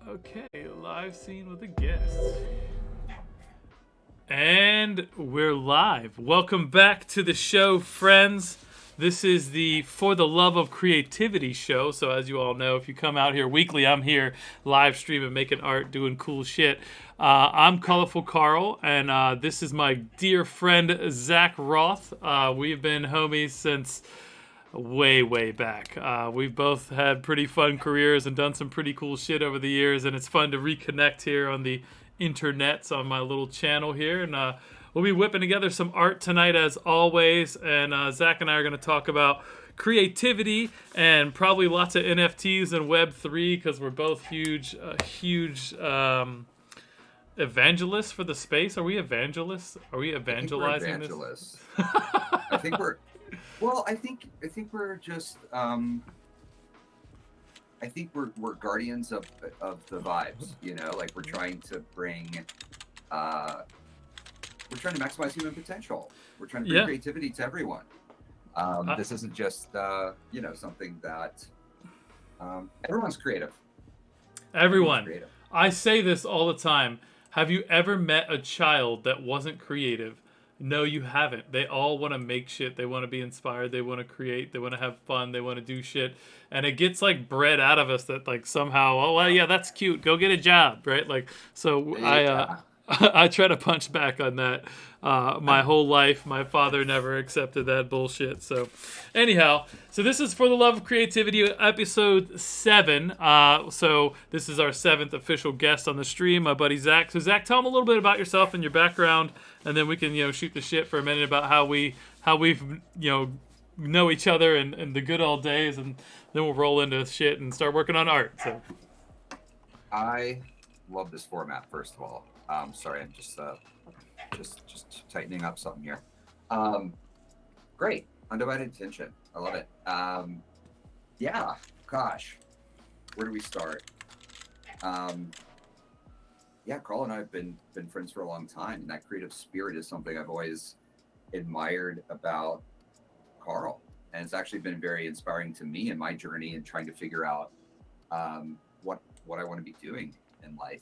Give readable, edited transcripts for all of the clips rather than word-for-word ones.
Okay, live scene with a guest. And we're live. Welcome back to the show, friends. This is the For the Love of Creativity show. So as you all know, if you come out here weekly, I'm here live streaming, making art, doing cool shit. I'm Colorful Carl, and this is my dear friend, Zach Roth. We've been homies since way back. We've both had pretty fun careers and done some pretty cool shit over the years, and it's fun to reconnect here on the internets on my little channel here. And we'll be whipping together some art tonight as always, and Zach and I are going to talk about creativity and probably lots of NFTs and Web3 because we're both huge evangelists for the space. Are we evangelists? Are we evangelizing this? Evangelists. I think we're. Well, I think we're just. I think we're guardians of the vibes. You know, like we're trying to bring. We're trying to maximize human potential. We're trying to bring creativity to everyone. This isn't just something that everyone's creative. Everyone. Creative. I say this all the time. Have you ever met a child that wasn't creative? No, you haven't. They all want to make shit. They want to be inspired. They want to create. They want to have fun. They want to do shit. And it gets like bred out of us that like somehow, oh, well, yeah, that's cute. Go get a job, right? Like, so I try to punch back on that. My whole life, my father never accepted that bullshit. So anyhow, so this is For the Love of Creativity, episode 7. So this is our 7th official guest on the stream, my buddy Zach. So Zach, tell him a little bit about yourself and your background, and then we can, shoot the shit for a minute about how we've, know each other and the good old days, and then we'll roll into shit and start working on art. So I love this format, first of all. Sorry, I'm just tightening up something here. Great, undivided attention. I love it. Yeah, gosh, where do we start? Yeah, Carl and I have been friends for a long time, and that creative spirit is something I've always admired about Carl, and it's actually been very inspiring to me in my journey and trying to figure out what I want to be doing in life.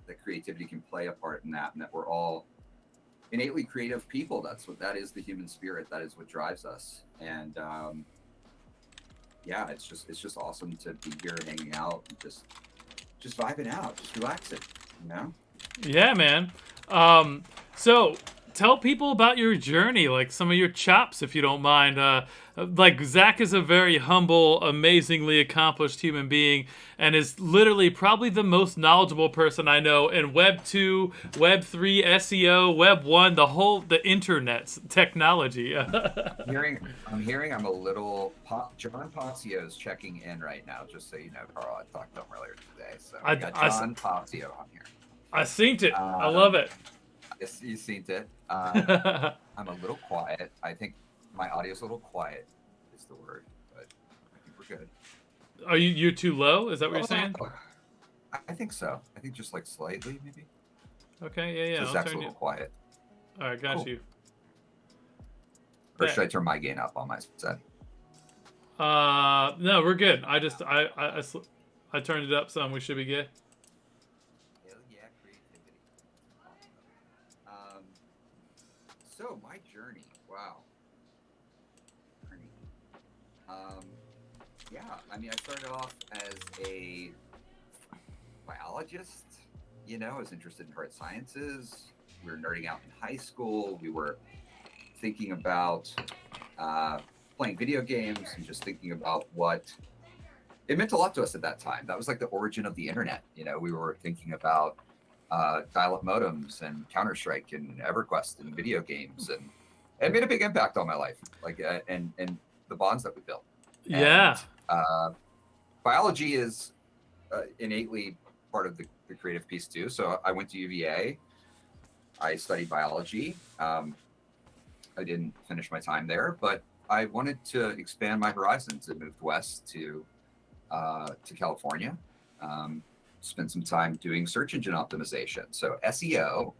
That creativity can play a part in that, and that we're all innately creative people. That is the human spirit. That is what drives us. And yeah, it's just awesome to be here hanging out and just vibing out, just relaxing, Yeah, man. So tell people about your journey, like some of your chops, if you don't mind. Like Zach is a very humble, amazingly accomplished human being, and is literally probably the most knowledgeable person I know in Web 2, Web 3, SEO, Web 1, the internet's technology. I'm hearing I'm a little John Pazio's checking in right now, just so you know, Carl. I talked to him earlier today, so I got John Pazio on here. I seen it. I love it. Yes, you seen it. I'm a little quiet. I think my audio's a little quiet is the word, but I think we're good. Are you're too low? Is that what you're saying? I think so. I think just like slightly, maybe. Okay, yeah. Zach's a little quiet. All right, got you. Or should I turn my gain up on my set? No, we're good. I turned it up some. We should be good. So my journey, wow. Yeah, I mean, I started off as a biologist, I was interested in hard sciences. We were nerding out in high school. We were thinking about playing video games and just thinking about what it meant a lot to us at that time. That was like the origin of the internet. We were thinking about dial-up modems and Counter-Strike and EverQuest and video games, and it made a big impact on my life, like and the bonds that we built. Yeah. And, biology is innately part of the creative piece too. So I went to UVA. I studied biology. I didn't finish my time there, but I wanted to expand my horizons and moved west to California. Spent some time doing search engine optimization. So SEO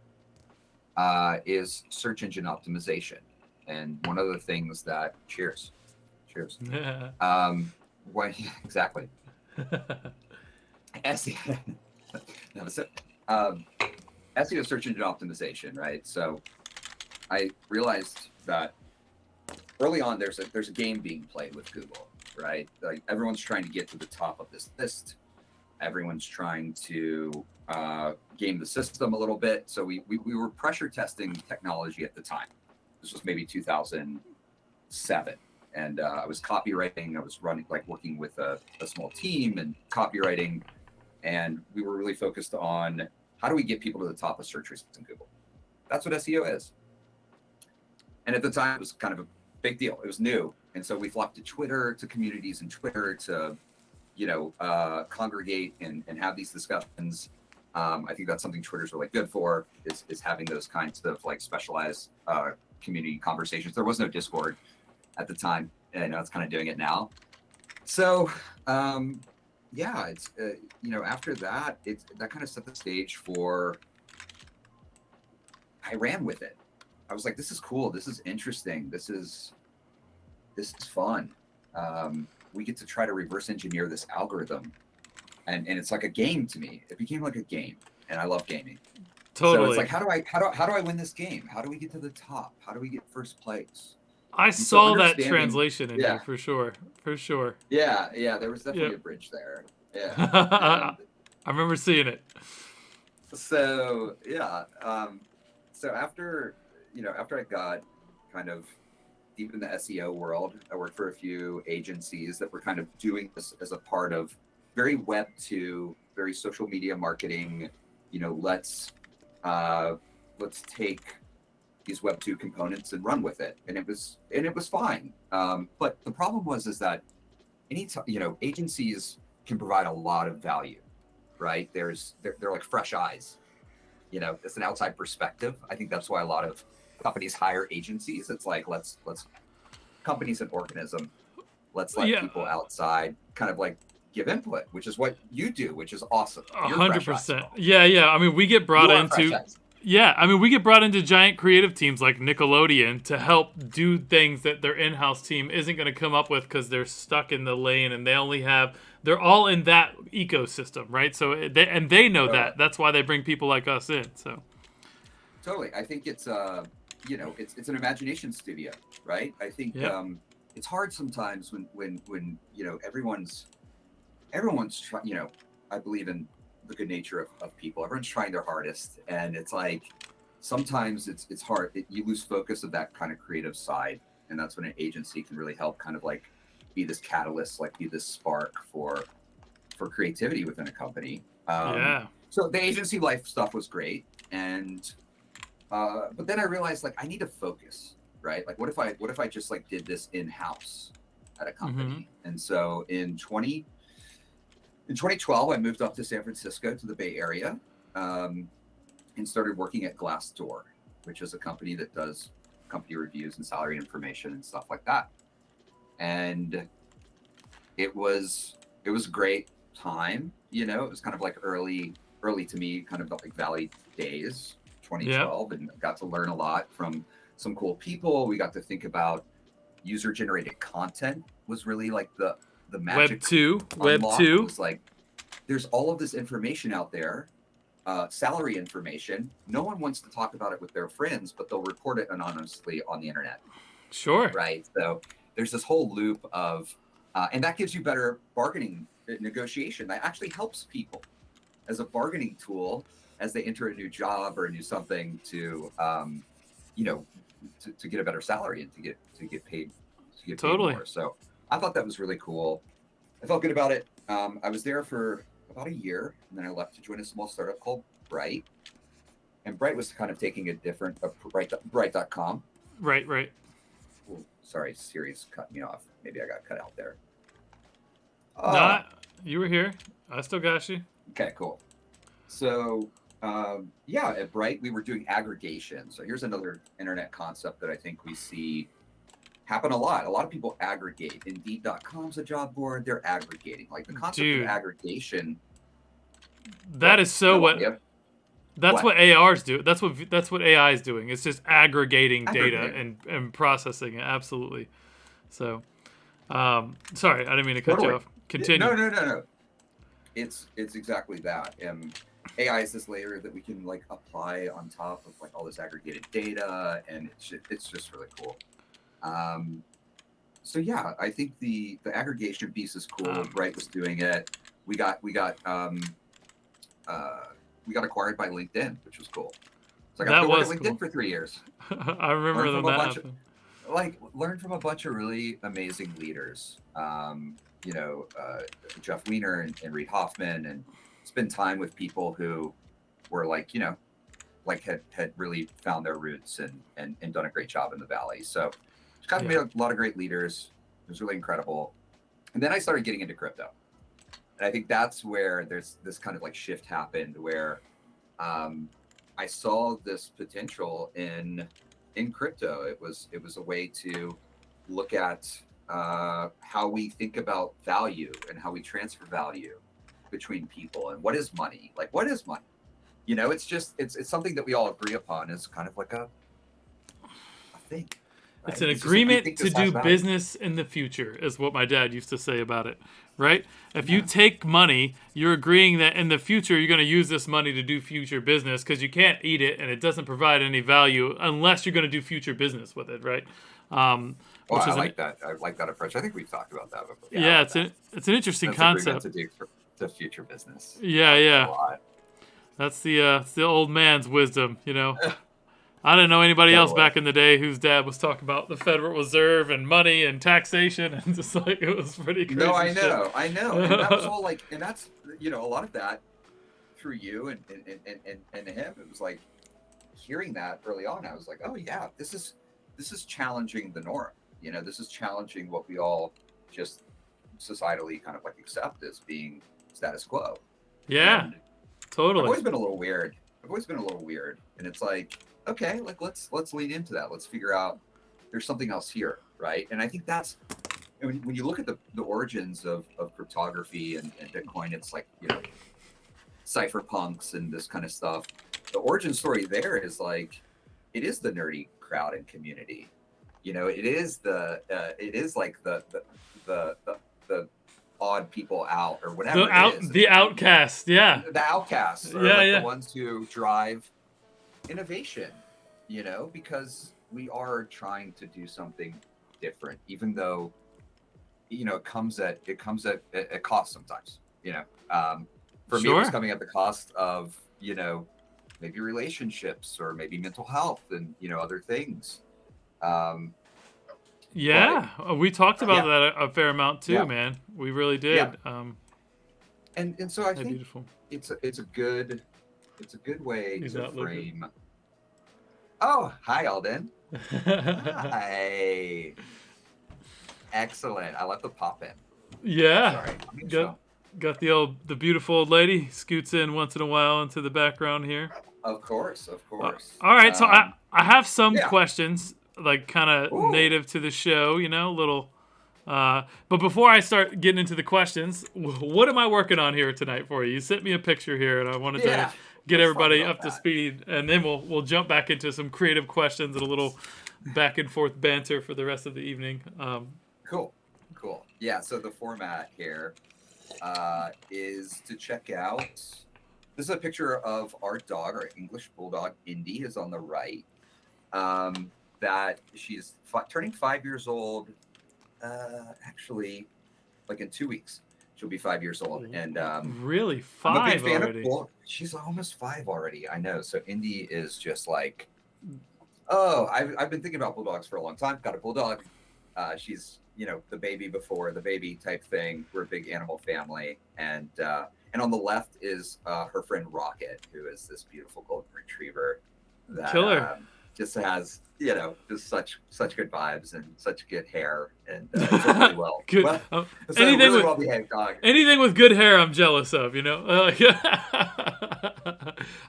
is search engine optimization. And one of the things that, cheers. Exactly. SEO, no, so, SEO search engine optimization, right? So I realized that early on there's a game being played with Google, right? Like everyone's trying to get to the top of this list. Everyone's trying to game the system a little bit. So we were pressure testing technology at the time. This was maybe 2007. And I was copywriting. I was working with a small team and copywriting. And we were really focused on how do we get people to the top of search results in Google? That's what SEO is. And at the time, it was kind of a big deal. It was new. And so we flocked to Twitter, to communities in Twitter to, congregate and have these discussions. I think that's something Twitter's really good for is having those kinds of like specialized community conversations. There was no Discord at the time, and I know it's kind of doing it now. So, it's after that, that kind of set the stage for. I ran with it. I was like, this is cool. This is interesting. This is fun. We get to try to reverse engineer this algorithm, and it's like a game to me. It became like a game, and I love gaming. Totally. So it's like, how do I win this game? How do we get to the top? How do we get first place? I saw that translation in you for sure. For sure. Yeah. There was definitely a bridge there. Yeah. I remember seeing it. So yeah. So after I got kind of deep in the SEO world, I worked for a few agencies that were kind of doing this as a part of very Web2, very social media marketing. Let's take these Web2 components and run with it, and it was fine. But the problem was that agencies can provide a lot of value, right? They're like fresh eyes. It's an outside perspective. I think that's why a lot of companies hire agencies. It's like let's companies an organism. Let's let people outside kind of like give input, which is what you do, which is awesome. 100%. Yeah. I mean, we get brought into. Yeah, I mean, we get brought into giant creative teams like Nickelodeon to help do things that their in-house team isn't going to come up with because they're stuck in the lane and they're all in that ecosystem, right? So they know that. That's why they bring people like us in. So totally, I think it's it's an imagination studio, right? I think it's hard sometimes when everyone's trying. I believe in the good nature of people. Everyone's trying their hardest, and it's like sometimes it's hard. You lose focus of that kind of creative side, and that's when an agency can really help kind of like be this catalyst, like be this spark for creativity within a company. So the agency life stuff was great, and but then I realized like I need to focus, right? Like what if I just like did this in-house at a company? And so in 2012, I moved up to San Francisco to the Bay Area and started working at Glassdoor, which is a company that does company reviews and salary information and stuff like that. And it was a great time. It was kind of like early to me, kind of like Valley days, 2012, and got to learn a lot from some cool people. We got to think about user-generated content was really like the magic. Web 2 was like, there's all of this information out there, salary information. No one wants to talk about it with their friends, but they'll report it anonymously on the internet. Sure. Right. So there's this whole loop of, and that gives you better bargaining negotiation. That actually helps people as a bargaining tool as they enter a new job or a new something to get a better salary and to get paid more. So I thought that was really cool. I felt good about it. I was there for about a year, and then I left to join a small startup called Bright. And Bright was kind of taking a different Bright.com. Right. Ooh, sorry, Siri's cut me off. Maybe I got cut out there. You were here. I still got you. Okay, cool. So at Bright, we were doing aggregation. So here's another internet concept that I think we see happen a lot. A lot of people aggregate. Indeed.com's a job board. They're aggregating. Like the concept of aggregation. That is so That's what ARs do. That's what AI is doing. It's just aggregating data and processing it. Absolutely. So, sorry, I didn't mean to cut you off. Continue. No. it's exactly that. AI is this layer that we can like apply on top of like all this aggregated data, and it's just really cool. Um, so yeah, I think the aggregation piece is cool. Bright was doing it. We got uh, we got acquired by LinkedIn, which was cool. So I got to That go work at was LinkedIn cool. for 3 years. I remember Learn when from a that bunch happened. learn from a bunch of really amazing leaders. Jeff Weiner and Reid Hoffman, and spend time with people who were like, like had really found their roots and done a great job in the Valley. So just kind of made a lot of great leaders. It was really incredible. And then I started getting into crypto. And I think that's where there's this kind of like shift happened where I saw this potential in crypto. It was a way to look at how we think about value and how we transfer value between people, and what is money? Like, what is money? It's just it's something that we all agree upon as kind of like a thing. Right? It's an It's just like, we agreement think to this has do value. business in the future, is what my dad used to say about it, right? If you take money, you're agreeing that in the future you're going to use this money to do future business, because you can't eat it and it doesn't provide any value unless you're going to do future business with it, right? Well, I like that. I like that approach. I think we've talked about that before. Yeah, it's an interesting That's concept. To do for the future business. Yeah, A lot. That's the old man's wisdom, I didn't know anybody else back in the day whose dad was talking about the Federal Reserve and money and taxation, and just like, it was pretty crazy. No, I know. And that was all like, and that's, a lot of that through you and him. It was like hearing that early on. I was like, oh yeah, this is challenging the norm. This is challenging what we all just societally kind of like accept as being status quo. Yeah, and totally. I've always been a little weird. And it's like, okay, like let's lean into that. Let's figure out there's something else here, right? And I think that's when you look at the origins of cryptography and Bitcoin, it's like, cypherpunks and this kind of stuff. The origin story there is like, it is the nerdy crowd and community. It is like the odd people out, or whatever the outcast, yeah. The outcasts are the ones who drive innovation, because we are trying to do something different, even though, it comes at a cost sometimes, for me, it was coming at the cost of, maybe relationships or maybe mental health and, other things. We talked about that a fair amount too, man. We really did. Yeah. And so I think beautiful. it's a good way He's to frame. Oh, hi, Alden. Hi. Excellent. I love the pop in. Yeah. Sorry. Got the beautiful old lady scoots in once in a while into the background here. Of course. All right, so I have some questions, like kind of native to the show, little. But before I start getting into the questions, what am I working on here tonight for you? You sent me a picture here, and I wanted to get everybody up to speed, and then we'll jump back into some creative questions and a little back and forth banter for the rest of the evening. Cool. Yeah. So the format here is to check out. This is a picture of our dog, our English bulldog, Indy, is on the right. That she's turning 5 years old. Actually, like in 2 weeks, she'll be 5 years old. And really, 5 I'm a big fan already. She's almost 5 already. I know. So Indy is just like, I've been thinking about bulldogs for a long time. Got a bulldog. She's the baby before the baby type thing. We're a big animal family, and on the left is her friend Rocket, who is this beautiful golden retriever that just has just such good vibes and such good hair, and it's really well. Good. It's anything really well behaved dog. Anything with good hair, I'm jealous of.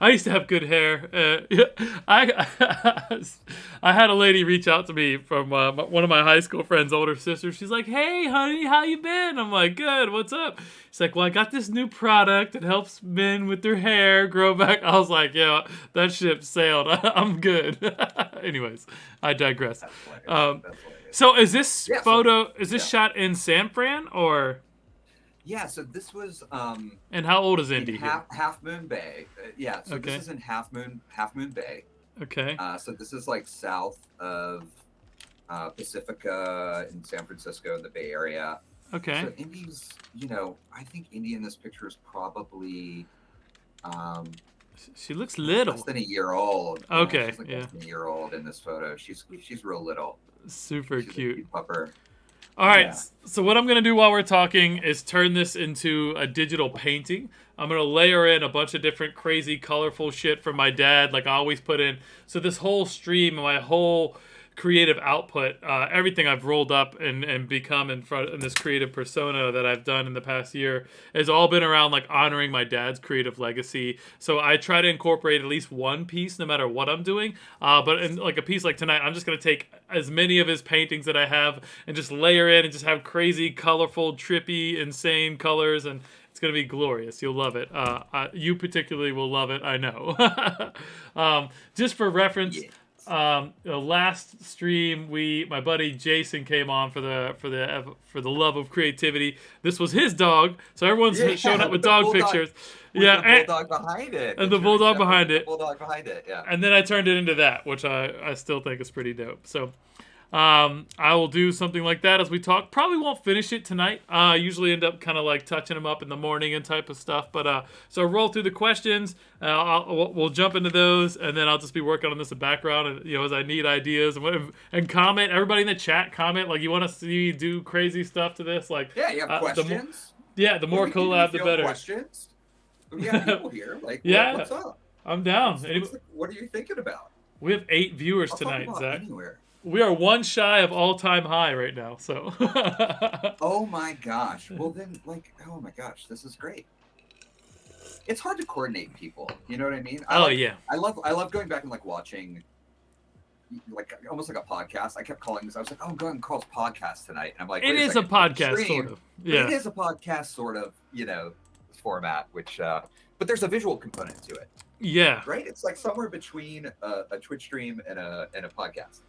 I used to have good hair. I had a lady reach out to me from one of my high school friends' older sisters. She's like, "Hey, honey, how you been?" I'm like, "Good. What's up?" She's like, "Well, I got this new product that helps men with their hair grow back." I was like, "Yeah, that ship sailed. I'm good." Anyways, I digress. That's So is this photo? Is this shot in San Fran or? Yeah, so this was And how old is in Indy here? Half Moon Bay. Yeah, so this Okay. is in Half Moon Bay. Okay. So this is like south of Pacifica in San Francisco in the Bay Area. Okay. So Indy's, I think Indy in this picture is probably She looks like less little. than a year old. Yeah, Okay. she's like less Yeah. than a year old in this photo. She's real little. Super She's a cute. cute pupper. All right. Yeah. So what I'm going to do while we're talking is turn this into a digital painting. I'm going to layer in a bunch of different crazy colorful shit from my dad like I always put in. So this whole stream, my whole creative output, everything I've rolled up and become in this creative persona that I've done in the past year has all been around like honoring my dad's creative legacy. So I try to incorporate at least one piece no matter what I'm doing. But in like a piece like tonight, I'm just going to take as many of his paintings that I have and just layer in and just have crazy, colorful, trippy, insane colors, and it's going to be glorious. You'll love it. You particularly will love it, I know. Just for reference, Yeah. the last stream, my buddy Jason came on for the love of creativity. This was his dog, so everyone's showing up with the dog bulldog, pictures. with Yeah, the bulldog behind it. and the bulldog behind The it. bulldog behind it. Yeah. And then I turned it into that, which I still think is pretty dope. So I will do something like that as we talk. Probably won't finish it tonight. I usually end up kind of like touching them up in the morning and type of stuff. But so roll through the questions. We'll jump into those, and then I'll just be working on this in the background, and as I need ideas and comment. Everybody in the chat comment like you want to see do crazy stuff to this. Like Yeah, you have questions. The more collab, the better. Questions. We have people here. Like, Yeah. what's up? I'm down. What are you thinking about? We have 8 viewers I'll talk tonight, about Zach. anywhere. We are one shy of all-time high right now. So. Oh my gosh. Well then, oh my gosh, this is great. It's hard to coordinate people. You know what I mean? Yeah. I love going back and like watching, like almost like a podcast. I kept calling this. I was like, oh, I'm going to call this podcast tonight, and I'm like, it is a podcast, sort of. Yeah. It is a podcast, sort of. Format, which, but there's a visual component to it. Yeah. Right. It's like somewhere between a Twitch stream and a podcast.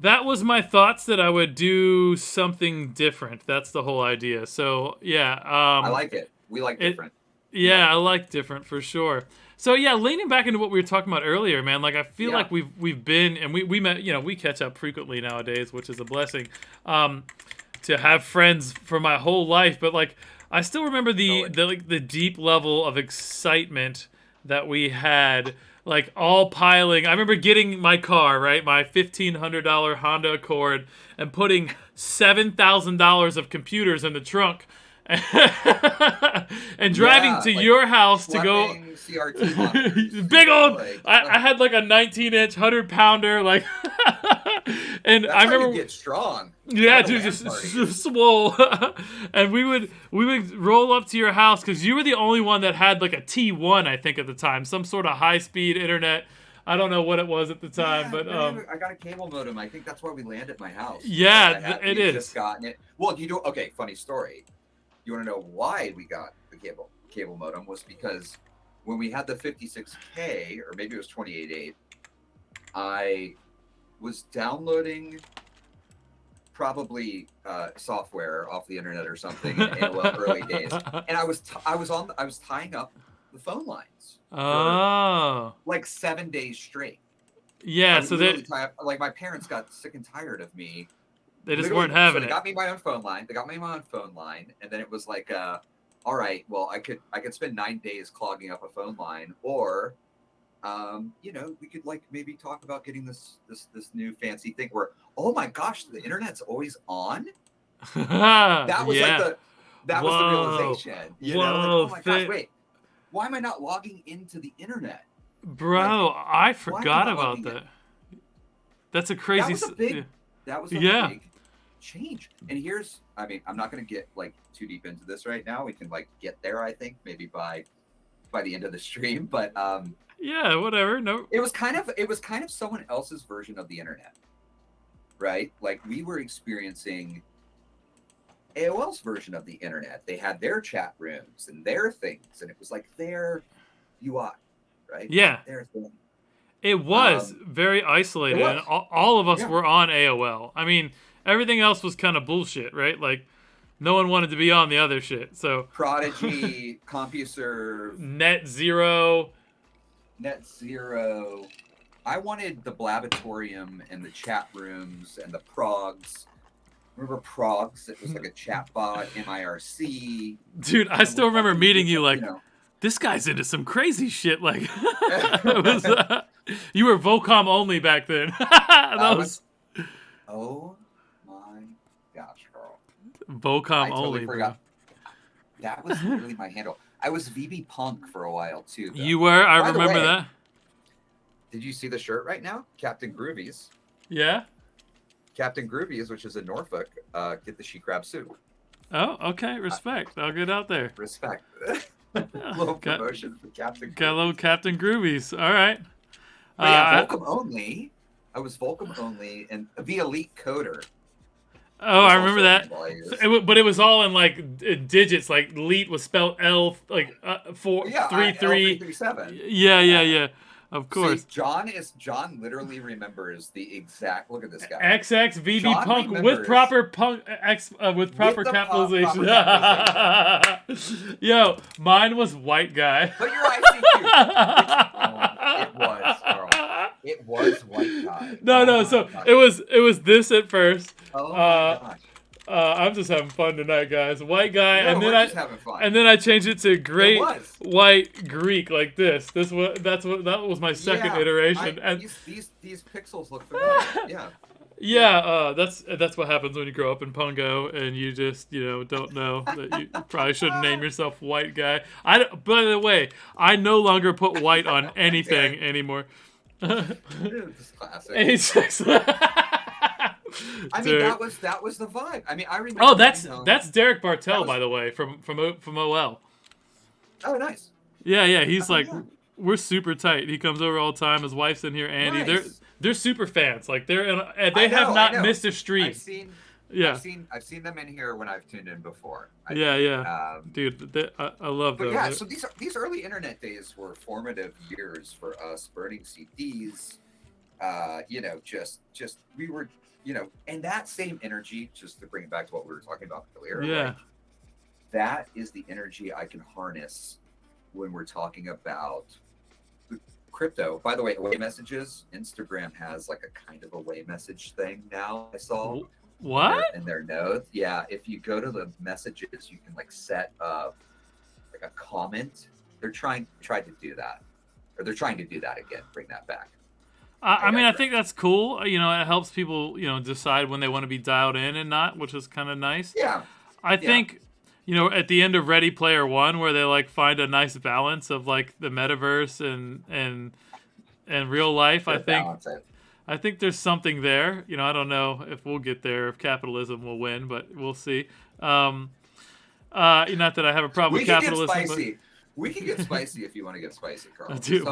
That was my thoughts that I would do something different. That's the whole idea. So yeah, I like it. We like different. I like different for sure. So yeah, leaning back into what we were talking about earlier, man. Like I feel like we've been and we met. We catch up frequently nowadays, which is a blessing. To have friends for my whole life, but like I still remember the deep level of excitement that we had. Like all piling. I remember getting my car, right, my $1,500 Honda Accord, and putting $7,000 of computers in the trunk, and driving to your house to go. CRT monitors, big old. I had like a 19-inch 100-pounder, like, and that's I remember how you get strong. Yeah, dude, just swole. And we would roll up to your house because you were the only one that had like a T1, I think, at the time, some sort of high-speed internet. I don't know what it was at the time, but I got a cable modem. I think that's why we landed at my house. Yeah, it is. Just gotten it. Well, okay, funny story. You want to know why we got the cable modem? Was because when we had the 56K, or maybe it was 28.8, I was downloading probably software off the internet or something in AOL early days, and I was tying up the phone lines. Oh, like 7 days straight. Yeah, so like my parents got sick and tired of me. They just weren't having it. They got me my own phone line. And then it was like, all right, well, I could spend 9 days clogging up a phone line, or we could like maybe talk about getting this new fancy thing where, oh my gosh, the internet's always on. That was that was the realization. Oh my gosh, wait, why am I not logging into the internet? Bro, I forgot about that. That's a crazy. That was a big change. And I'm not going to get like too deep into this right now. We can like get there, I think, maybe by the end of the stream. But yeah, whatever. No, it was kind of someone else's version of the internet, right? Like we were experiencing AOL's version of the internet. They had their chat rooms and their things, and it was like their UI, right? Yeah. Their thing. It was very isolated, and all of us were on AOL. I mean, everything else was kind of bullshit, right? Like, No one wanted to be on the other shit. So Prodigy, CompuServe, Net Zero. I wanted the Blabatorium and the chat rooms and the progs. Remember progs? It was like a chat bot, MIRC. Dude, I still remember meeting you like, you know. this guy's into some crazy shit. Like, it was, you were Volcom only back then. that was oh my gosh, Carl. Volcom totally only, forgot. bro. That was literally my handle. I was VB Punk for a while too. Though. You were? I By the remember way, that. Did you see the shirt right now? Captain Groovies. Yeah? Captain Groovies, which is in Norfolk, get the she crab suit. Oh, okay. Respect. I'll get out there. Respect. Little promotion for Captain Groovies. Got a little Captain Groovies. All right. But yeah, Volcom only. I was Volcom only and the Elite Coder. Oh, I remember that. But it was all in like digits. Like elite was spelled L, like 337. Yeah. Of course. See, John literally remembers the exact. Look at this guy. XX VB John Punk with proper punk X with proper capitalization. Yo, mine was white guy. But your ICQ. It was, Carl. It was white guy. No. So gosh. it was this at first. Oh my gosh. I'm just having fun tonight, guys. White guy, No, and then having fun. and then I changed it to great white Greek like this. That was my second iteration. And these pixels look familiar. Yeah. Yeah, that's what happens when you grow up in Pungo and you just don't know that you probably shouldn't name yourself white guy. By the way, I no longer put white on anything anymore. It's classic. I mean, that was the vibe. I mean, I remember. Oh, that's Derek Bartel, by the way, from OL. Oh, nice. Yeah. He's we're super tight. He comes over all the time. His wife's in here, Andy. Nice. They're super fans. Like they have not missed a stream. I've seen them in here when I've tuned in before. Dude, I love them. But yeah, so these early internet days were formative years for us, burning CDs. Just we were. And that same energy, just to bring it back to what we were talking about earlier, yeah, that is the energy I can harness when we're talking about crypto. By the way, away messages, Instagram has like a kind of away message thing now. I saw what in their notes. Yeah, if you go to the messages, you can like set up like a comment. They're trying to do that, or they're trying to do that again. Bring that back. I mean, I think that's cool. It helps people, decide when they want to be dialed in and not, which is kind of nice. Yeah. I think, at the end of Ready Player One, where they like find a nice balance of like the metaverse and real life. I think there's something there. I don't know if we'll get there, if capitalism will win, but we'll see. Not that I have a problem with capitalism. We can get spicy if you want to get spicy, Carl. Dude,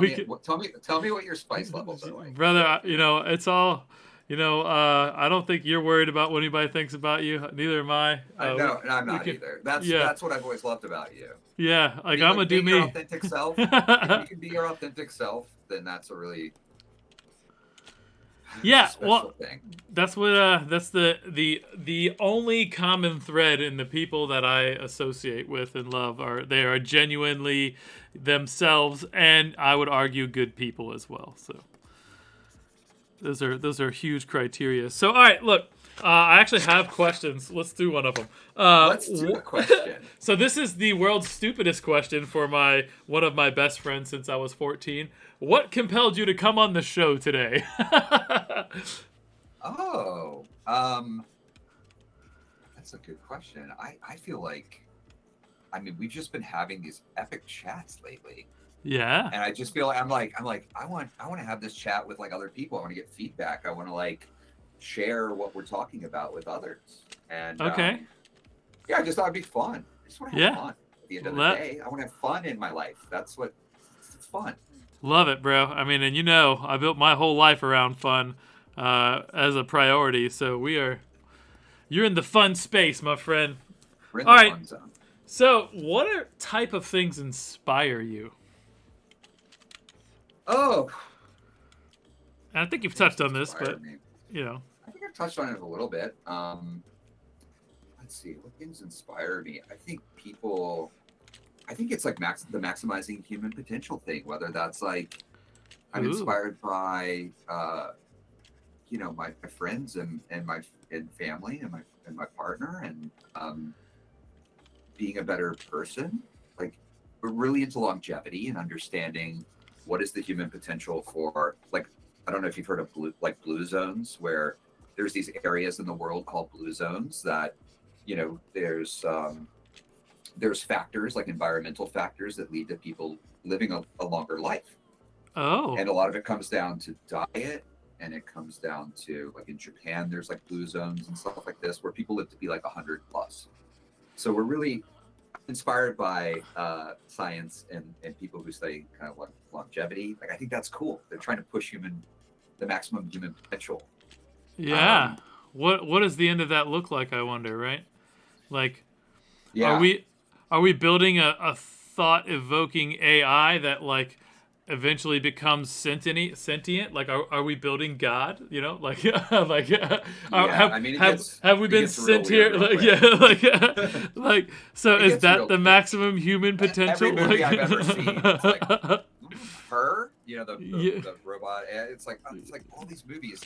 tell me what your spice levels are like. Brother, it's all, I don't think you're worried about what anybody thinks about you. Neither am I. No, I'm not either. That's what I've always loved about you. Yeah, I'm going to do me. Your authentic self. If you can be your authentic self, then that's a really well, thing. That's what that's the only common thread in the people that I associate with and love they are genuinely themselves, and I would argue good people as well. So those are huge criteria. So all right, look, I actually have questions. Let's do one of them. Let's do a question. So this is the world's stupidest question for one of my best friends since I was 14. What compelled you to come on the show today? That's a good question. I feel like, we've just been having these epic chats lately. Yeah. And I just feel like I'm like I want to have this chat with like other people. I want to get feedback. I want to like share what we're talking about with others. And okay. I just thought it'd be fun. I just want to have fun. At the end of the day, I want to have fun in my life. That's what it's fun. Love it, bro. I mean, and I built my whole life around fun as a priority. So you're in the fun space, my friend. We're in the fun zone. So what type of things inspire you? Oh. And I think you've touched on this, but I think I've touched on it a little bit. let's see, what things inspire me? I think it's like the maximizing human potential thing, whether that's like, I'm Ooh. inspired by, my friends and my family and my partner, and being a better person. Like, we're really into longevity and understanding what is the human potential for, like, I don't know if you've heard of blue zones, where there's these areas in the world called blue zones that, there's factors like environmental factors that lead to people living a longer life. Oh. And a lot of it comes down to diet, and it comes down to, like, in Japan, there's like blue zones and stuff like this where people live to be like 100 plus. So we're really inspired by science and people who study kind of like longevity. Like, I think that's cool. They're trying to push the maximum human potential. Yeah. What does the end of that look like, I wonder, right? Like, Yeah. are we building a thought evoking AI that, like, eventually becomes sentient? Like, are we building God? You know, like, like, have we been sent here? Like, like, so is that the maximum human potential? Every movie I've ever seen, it's like Her, Yeah. the robot. It's like all these movies,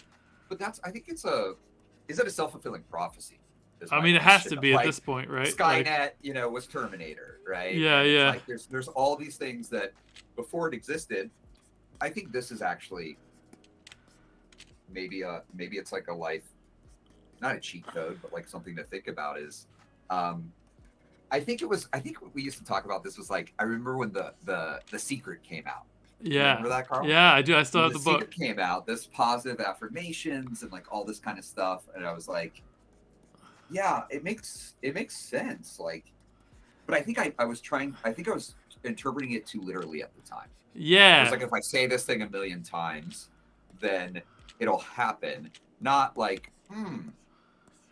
but I think is it a self-fulfilling prophecy? I mean, it has to be at this point, right? Skynet, was Terminator, right? Yeah, and it's yeah. like there's all these things that before it existed. I think this is actually maybe it's like a life, not a cheat code, but like something to think about is, I think we used to talk about this was like, I remember when the Secret came out. Yeah. Remember that, Carl? Yeah, I do. I still have the book. The Secret came out, this positive affirmations and like all this kind of stuff, and I was like, yeah, it makes sense. Like, but I think I was interpreting it too literally at the time. Yeah. It's like, if I say this thing a million times, then it'll happen. Not like,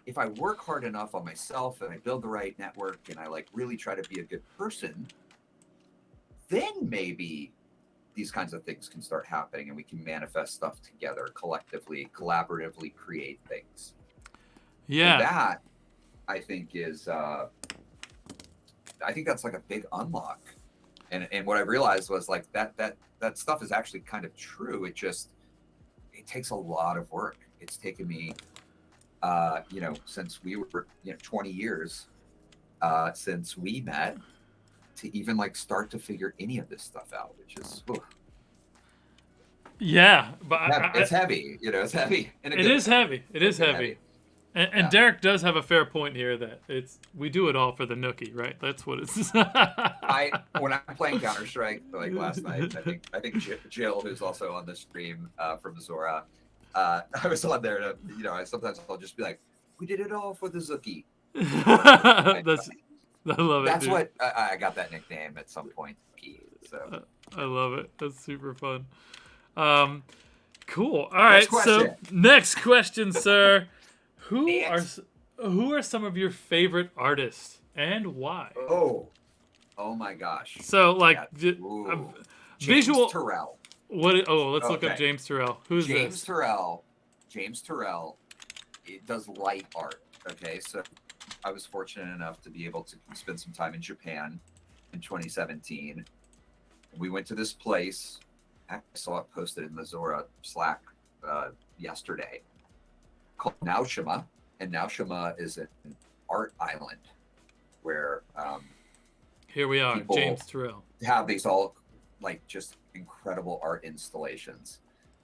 if I work hard enough on myself and I build the right network and I like really try to be a good person, then maybe these kinds of things can start happening and we can manifest stuff together, collectively, collaboratively create things. Yeah. And that, I think, is, I think that's like a big unlock. And what I realized was like that stuff is actually kind of true. It takes a lot of work. It's taken me, since we were, 20 years since we met, to even like start to figure any of this stuff out, which is, yeah, but it's heavy. It's heavy. It is heavy. It is heavy. And Derek does have a fair point here that we do it all for the nookie, right? That's what it's. When I'm playing Counter-Strike, like last night, I think Jill, who's also on the stream from Zora, I was on there to, sometimes I'll just be like, we did it all for the Zookie. I love it. That's dude. what I got that nickname at some point. So I love it. That's super fun. Cool. All right. So next question, sir. Who are some of your favorite artists and why? Oh my gosh. So like James visual Terrell. What? Oh, let's look up James Terrell. Who's James Terrell? James Terrell. It does light art. Okay, so I was fortunate enough to be able to spend some time in Japan in 2017. We went to this place. I saw it posted in the Zora Slack yesterday, called Naoshima, and Naoshima is an art island where here we are, James Terrell. Have these all like just incredible art installations.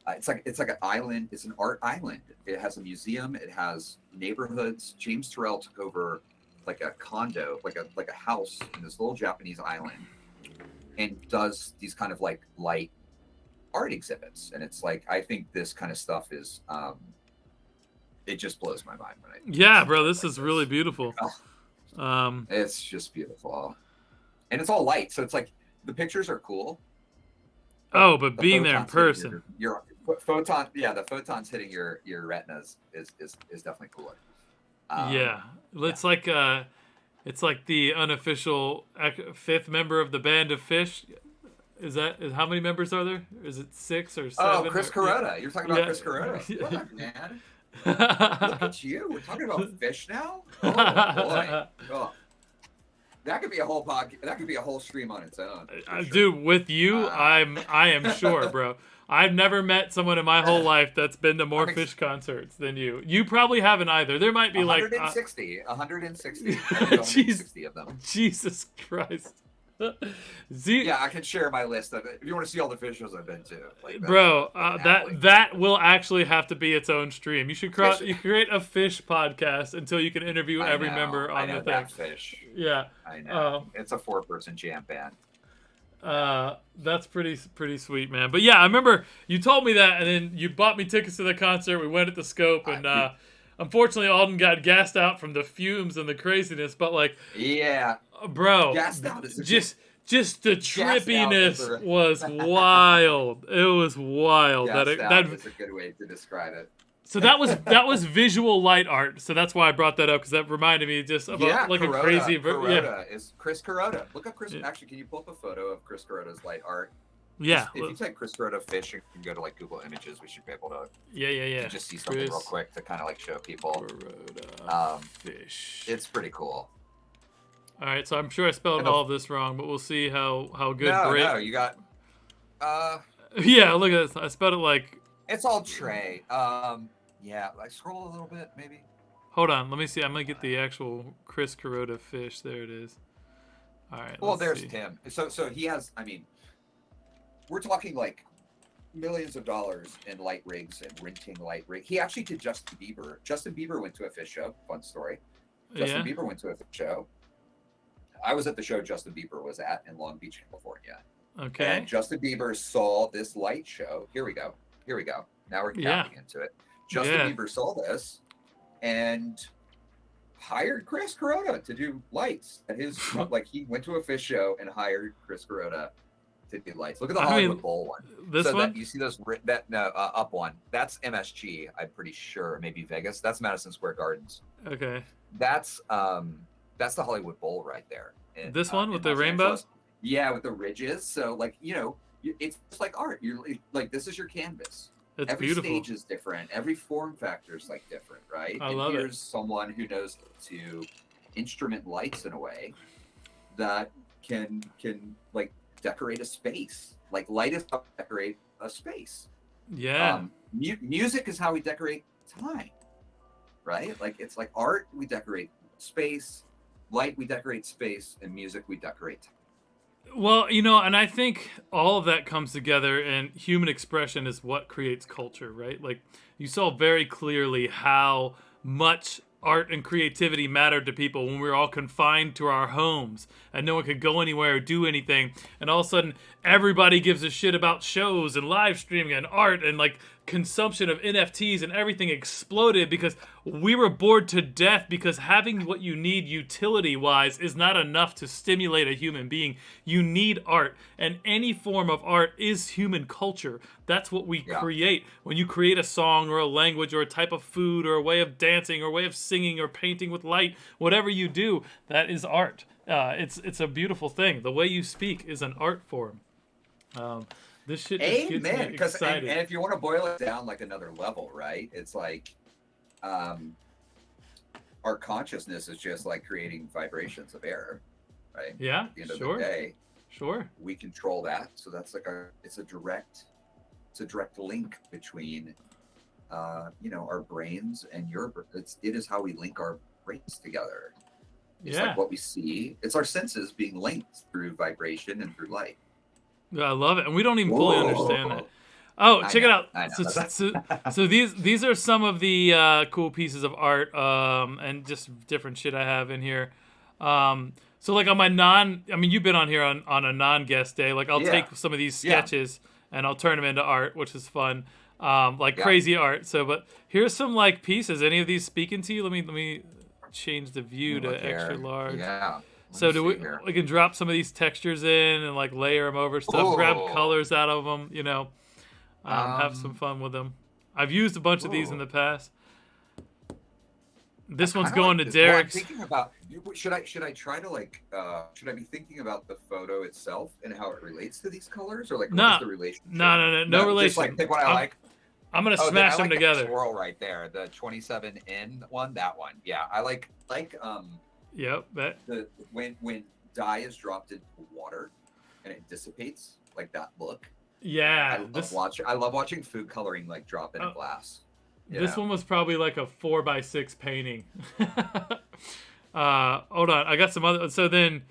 It's like an island. It's an art island. It has a museum. It has neighborhoods. James Terrell took over like a condo, like a house in this little Japanese island, and does these kind of like light art exhibits. And it's like, I think this kind of stuff is it just blows my mind when bro, this is really beautiful. It's just beautiful, and it's all light, so it's like the pictures are cool. But being there in person, your photon, the photons hitting your retinas is definitely cooler. It's like the unofficial fifth member of the band of Fish. How many members are there? Is it 6 or 7? Oh, Chris Corona. You're talking about Chris Corona. What, man? Look at you. We're talking about fish now. Oh boy. Oh, that could be a whole podcast. That could be a whole stream on its own. Sure. Dude, with you, I am sure, bro. I've never met someone in my whole life that's been to more fish concerts than you. You probably haven't either. There might be 160. 160 of them. Jesus Christ. Yeah, I can share my list of it if you want to see all the fish shows I've been to. Like, bro, that will actually have to be its own stream. You should create a fish podcast until you can interview every member on the thing. Fish. Yeah, I know. It's a 4-person jam band. That's pretty sweet, man. But yeah, I remember you told me that, and then you bought me tickets to the concert. We went at the Scope, and unfortunately, Alden got gassed out from the fumes and the craziness. But like, yeah, bro, gassed out is just the trippiness was wild. It was wild. That is a good way to describe it. So that was visual light art. So that's why I brought that up, because that reminded me just of a crazy. Is Chris Kuroda. Look up Chris. Yeah. Actually, can you pull up a photo of Chris Kuroda's light art? Yeah. If you type Chris Kuroda fish and can go to like Google Images, we should be able to. Yeah. Just see something real quick to kind of like show people. Kuroda fish. It's pretty cool. All right, so I'm sure I spelled all of this wrong, but we'll see how good. No, you got. Yeah, look at this. I spelled it like. It's all Trey. Yeah, like scroll a little bit, maybe. Hold on, let me see. I'm gonna get the actual Chris Kuroda fish. There it is. All right. Well, there's Tim. So he has. I mean, we're talking like millions of dollars in light rigs and renting light rig. He actually did Justin Bieber. Justin Bieber went to a fish show. Fun story. Justin Bieber went to a fish show. I was at the show Justin Bieber was at in Long Beach, California. Okay. And Justin Bieber saw this light show. Here we go. Now we're tapping into it. Justin Bieber saw this and hired Chris Kuroda to do lights at his like he went to a fish show and hired Chris Kuroda to do lights. Look at the Hollywood Bowl one. This one? You see those up one. That's MSG, I'm pretty sure. Maybe Vegas. That's Madison Square Gardens. Okay. That's the Hollywood Bowl right there. This one with the rainbow? Yeah, with the ridges. So like, it's like art. You're like, this is your canvas. It's every beautiful. Stage is different. Every form factor is like different, right? I love it. Here's someone who knows to instrument lights in a way that can like decorate a space. Like light is how we decorate a space. Yeah. Music is how we decorate time, right? Like it's like art, we decorate space. Light, we decorate space, and music, we decorate time. Well, and I think all of that comes together, and human expression is what creates culture, right? Like, you saw very clearly how much art and creativity mattered to people when we were all confined to our homes and no one could go anywhere or do anything. And all of a sudden, everybody gives a shit about shows and live streaming and art, and like consumption of NFTs and everything exploded because we were bored to death, because having what you need utility-wise is not enough to stimulate a human being. You need art, and any form of art is human culture. That's what we create. When you create a song or a language or a type of food or a way of dancing or a way of singing or painting with light, whatever you do, that is art. It's a beautiful thing. The way you speak is an art form. This shit just gets me excited. And if you want to boil it down like another level, right? It's like our consciousness is just like creating vibrations of air, right? Yeah, at the end of the day, we control that. So that's like it's a direct link between our brains and it is how we link our brains together. It's like what we see. It's our senses being linked through vibration and through light. I love it, and we don't even fully understand that. Oh, check it out. So these are some of the cool pieces of art and just different shit I have in here. So like on my you've been on here on a non-guest day. Like I'll take some of these sketches and I'll turn them into art, which is fun. Crazy art. So, but here's some like pieces. Any of these speaking to you? Let me change the view to extra large. Yeah. So we can drop some of these textures in and like layer them over stuff, grab colors out of them, have some fun with them. I've used a bunch of these in the past. This one's going to Derek. Well, I'm thinking about should I try to should I be thinking about the photo itself and how it relates to these colors, or like what's the relation? No relation. Just like pick what I like. I'm gonna Oh, smash I them like together. that swirl right there. The 27N one, that one. Yeah, I like Yep. That. the when dye is dropped into water and it dissipates, like that look. Yeah. I love watching food coloring like drop in a glass. This one was probably like a 4x6 painting. Hold on, I got some other. So then,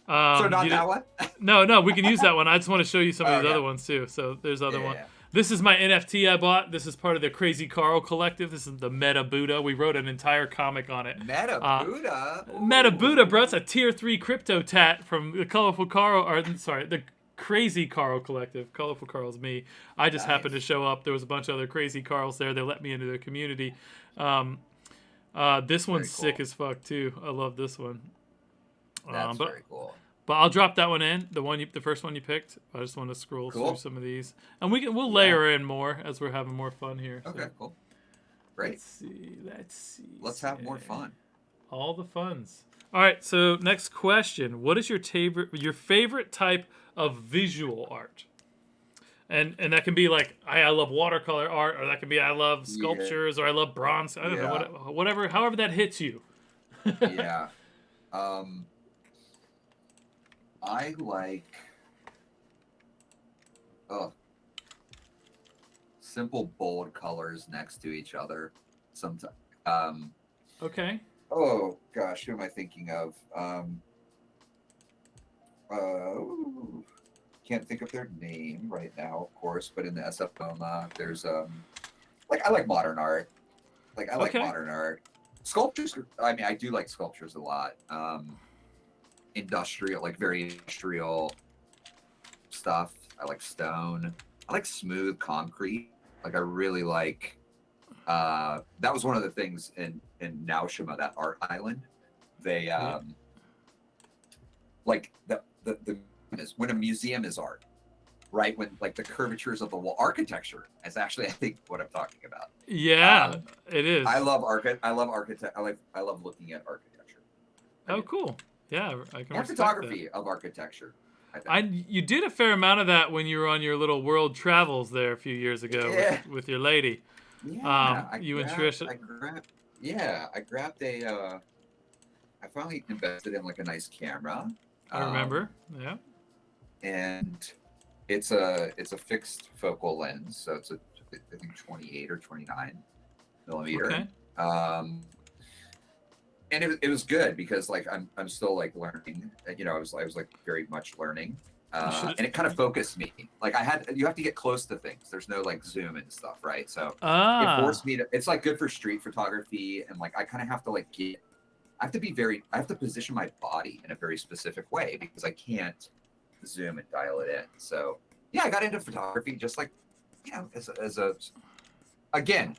so not that one. no, we can use that one. I just want to show you some of these Okay. other ones too. So there's other one. Yeah. This is my NFT I bought. This is part of the Crazy Carl collective. This is the Meta Buddha. We wrote an entire comic on it. Meta Buddha. Meta Buddha, bro. It's a tier 3 crypto tat from the Colorful Carl. Or sorry, the Crazy Carl collective. Colorful Carl's me. I just happened to show up. There was a bunch of other Crazy Carls there. They let me into their community. This one's sick as fuck too. I love this one. That's very cool. But I'll drop that one in. The first one you picked. I just want to scroll through some of these, and we'll layer in more as we're having more fun here. Okay, so. cool. Great. Let's see. Let's have more fun. All the funs. All right. So next question: what is your favorite type of visual art? And that can be like I love watercolor art, or that can be I love sculptures, or I love bronze. I don't know, whatever, however that hits you. Yeah. I like simple bold colors next to each other. Sometimes. Okay. Oh gosh, who am I thinking of? Can't think of their name right now, of course. But in the SF MoMA, there's I like modern art. I like modern art. Sculptures. I mean, I do like sculptures a lot. Industrial, like very industrial stuff. I like stone. I like smooth concrete. Like I really like. That was one of the things in Naoshima, that art island. They like the is when a museum is art, right? When like the curvatures of the wall, architecture is actually I think what I'm talking about. Yeah, it is. I love I love architect. I love looking at architecture. Cool. Yeah, I can. And photography of architecture. You did a fair amount of that when you were on your little world travels there a few years ago with your lady. Yeah, and Trish. I grabbed a. I finally invested in like a nice camera. I remember. Yeah. And it's a fixed focal lens, so it's I think 28 or 29 millimeter. Okay. And it was good because like I'm still like learning. You know, I was like very much learning. And it kind of focused me. Like you have to get close to things. There's no like zoom and stuff, right? So it forced me to. It's like good for street photography, and like I kind of have to like I have to position my body in a very specific way because I can't zoom and dial it in. So yeah, I got into photography just like, you know, as a again,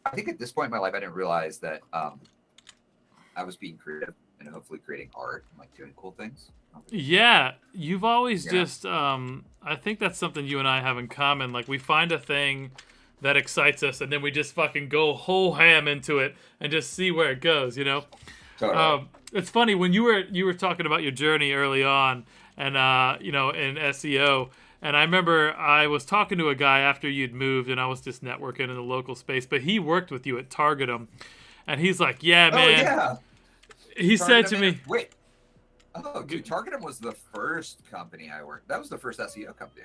I think at this point in my life I didn't realize that I was being creative and hopefully creating art and like doing cool things. Yeah, you've always just I think that's something you and I have in common. Like we find a thing that excites us and then we just fucking go whole ham into it and just see where it goes, you know? Totally. It's funny when you were talking about your journey early on and you know, in SEO, and I remember I was talking to a guy after you'd moved and I was just networking in the local space, but he worked with you at Targetum and he's like, yeah, man. Oh, yeah. He said to me, wait. Oh, dude, Targetum was the first company I worked. That was the first SEO company.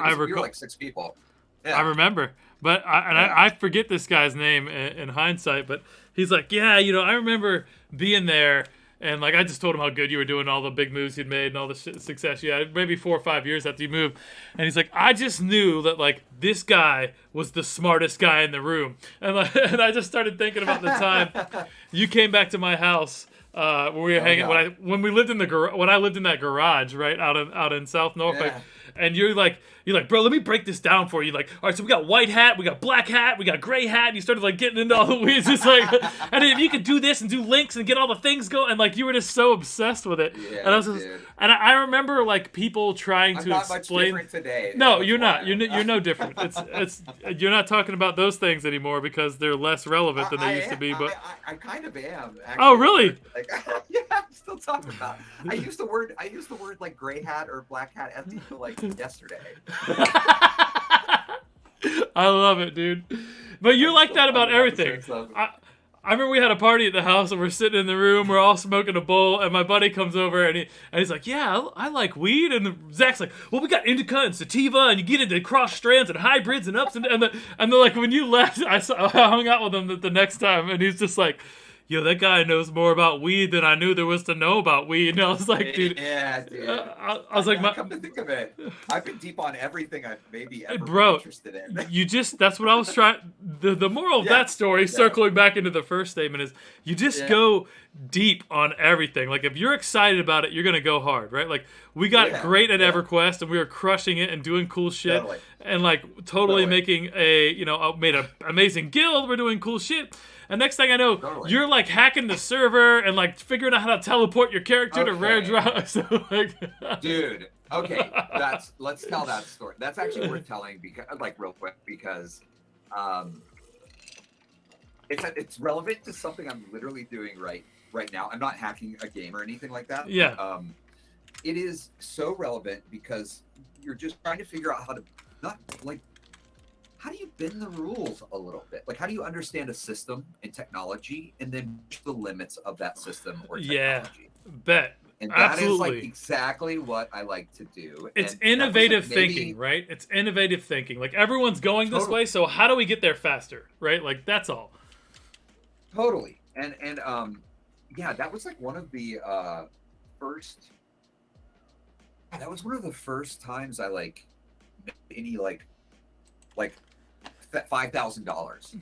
We were like 6 people. Yeah. I remember, but I forget this guy's name in hindsight. But he's like, yeah, you know, I remember being there, and like I just told him how good you were doing, all the big moves you'd made, and all the success you had. Maybe 4 or 5 years after you moved, and he's like, I just knew that like this guy was the smartest guy in the room, and like, and I just started thinking about the time you came back to my house. When we were hanging, when we lived in when I lived in that garage, right out in South Norfolk, and you're like, bro, let me break this down for you. Like, all right, so we got white hat, we got black hat, we got gray hat, and you started like getting into all the weeds, just like, and if you could do this and do links and get all the things going, and like you were just so obsessed with it. Yeah, and I was just, and I remember like people trying to not explain. Much different today. No, you're not. You're no different. It's you're not talking about those things anymore because they're less relevant than they used to be. But I kind of am. Actually. Oh, really? Like, yeah, I'm still talking about it. I used the word like gray hat or black hat until like yesterday. I love it, dude. But you're like that about everything. I remember we had a party at the house and we're sitting in the room, we're all smoking a bowl, and my buddy comes over and he's like, yeah, I like weed. And Zach's like, well, we got indica and sativa, and you get into cross strands and hybrids and ups and they're like, when you left, I hung out with him the next time, and he's just like, yo, that guy knows more about weed than I knew there was to know about weed. And I was like, dude. Yeah, dude. I was like, come to think of it, I've been deep on everything I've maybe ever bro, been interested in. That's what I was trying. The moral of that story, circling back into the first statement, is you just go deep on everything. Like, if you're excited about it, you're going to go hard, right? Like, we got great at EverQuest, and we were crushing it and doing cool shit. And, like, totally making made an amazing guild. We're doing cool shit. And next thing I know, you're like hacking the server and like figuring out how to teleport your character to rare drop. So, like, dude, okay, let's tell that story. That's actually worth telling because, like, real quick, because it's relevant to something I'm literally doing right now. I'm not hacking a game or anything like that. Yeah. But, it is so relevant because you're just trying to figure out how to how do you bend the rules a little bit? Like, how do you understand a system and technology and then push the limits of that system or technology? Bet. And that is like exactly what I like to do. It's innovative thinking, right? It's innovative thinking. Like, everyone's going this way, so how do we get there faster, right? Like, that's all. Totally. And yeah, that was like one of the first. That was one of the first times I like made any like $5,000.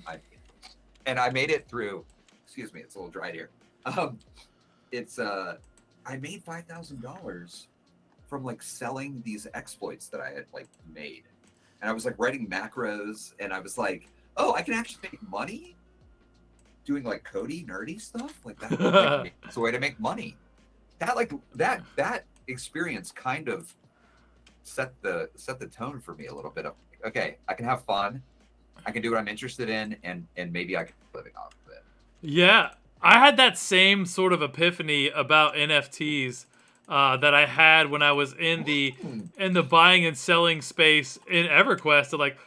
And I made it through. Excuse me, it's a little dry here. I made $5,000 from like selling these exploits that I had like made, and I was like writing macros, and I was like, oh, I can actually make money doing like codey nerdy stuff like that. Like, it's a way to make money. That experience kind of set the tone for me a little bit of, okay, I can have fun, I can do what I'm interested in, and maybe I can be living off of it. Yeah, I had that same sort of epiphany about NFTs that I had when I was in the buying and selling space in EverQuest. Of like,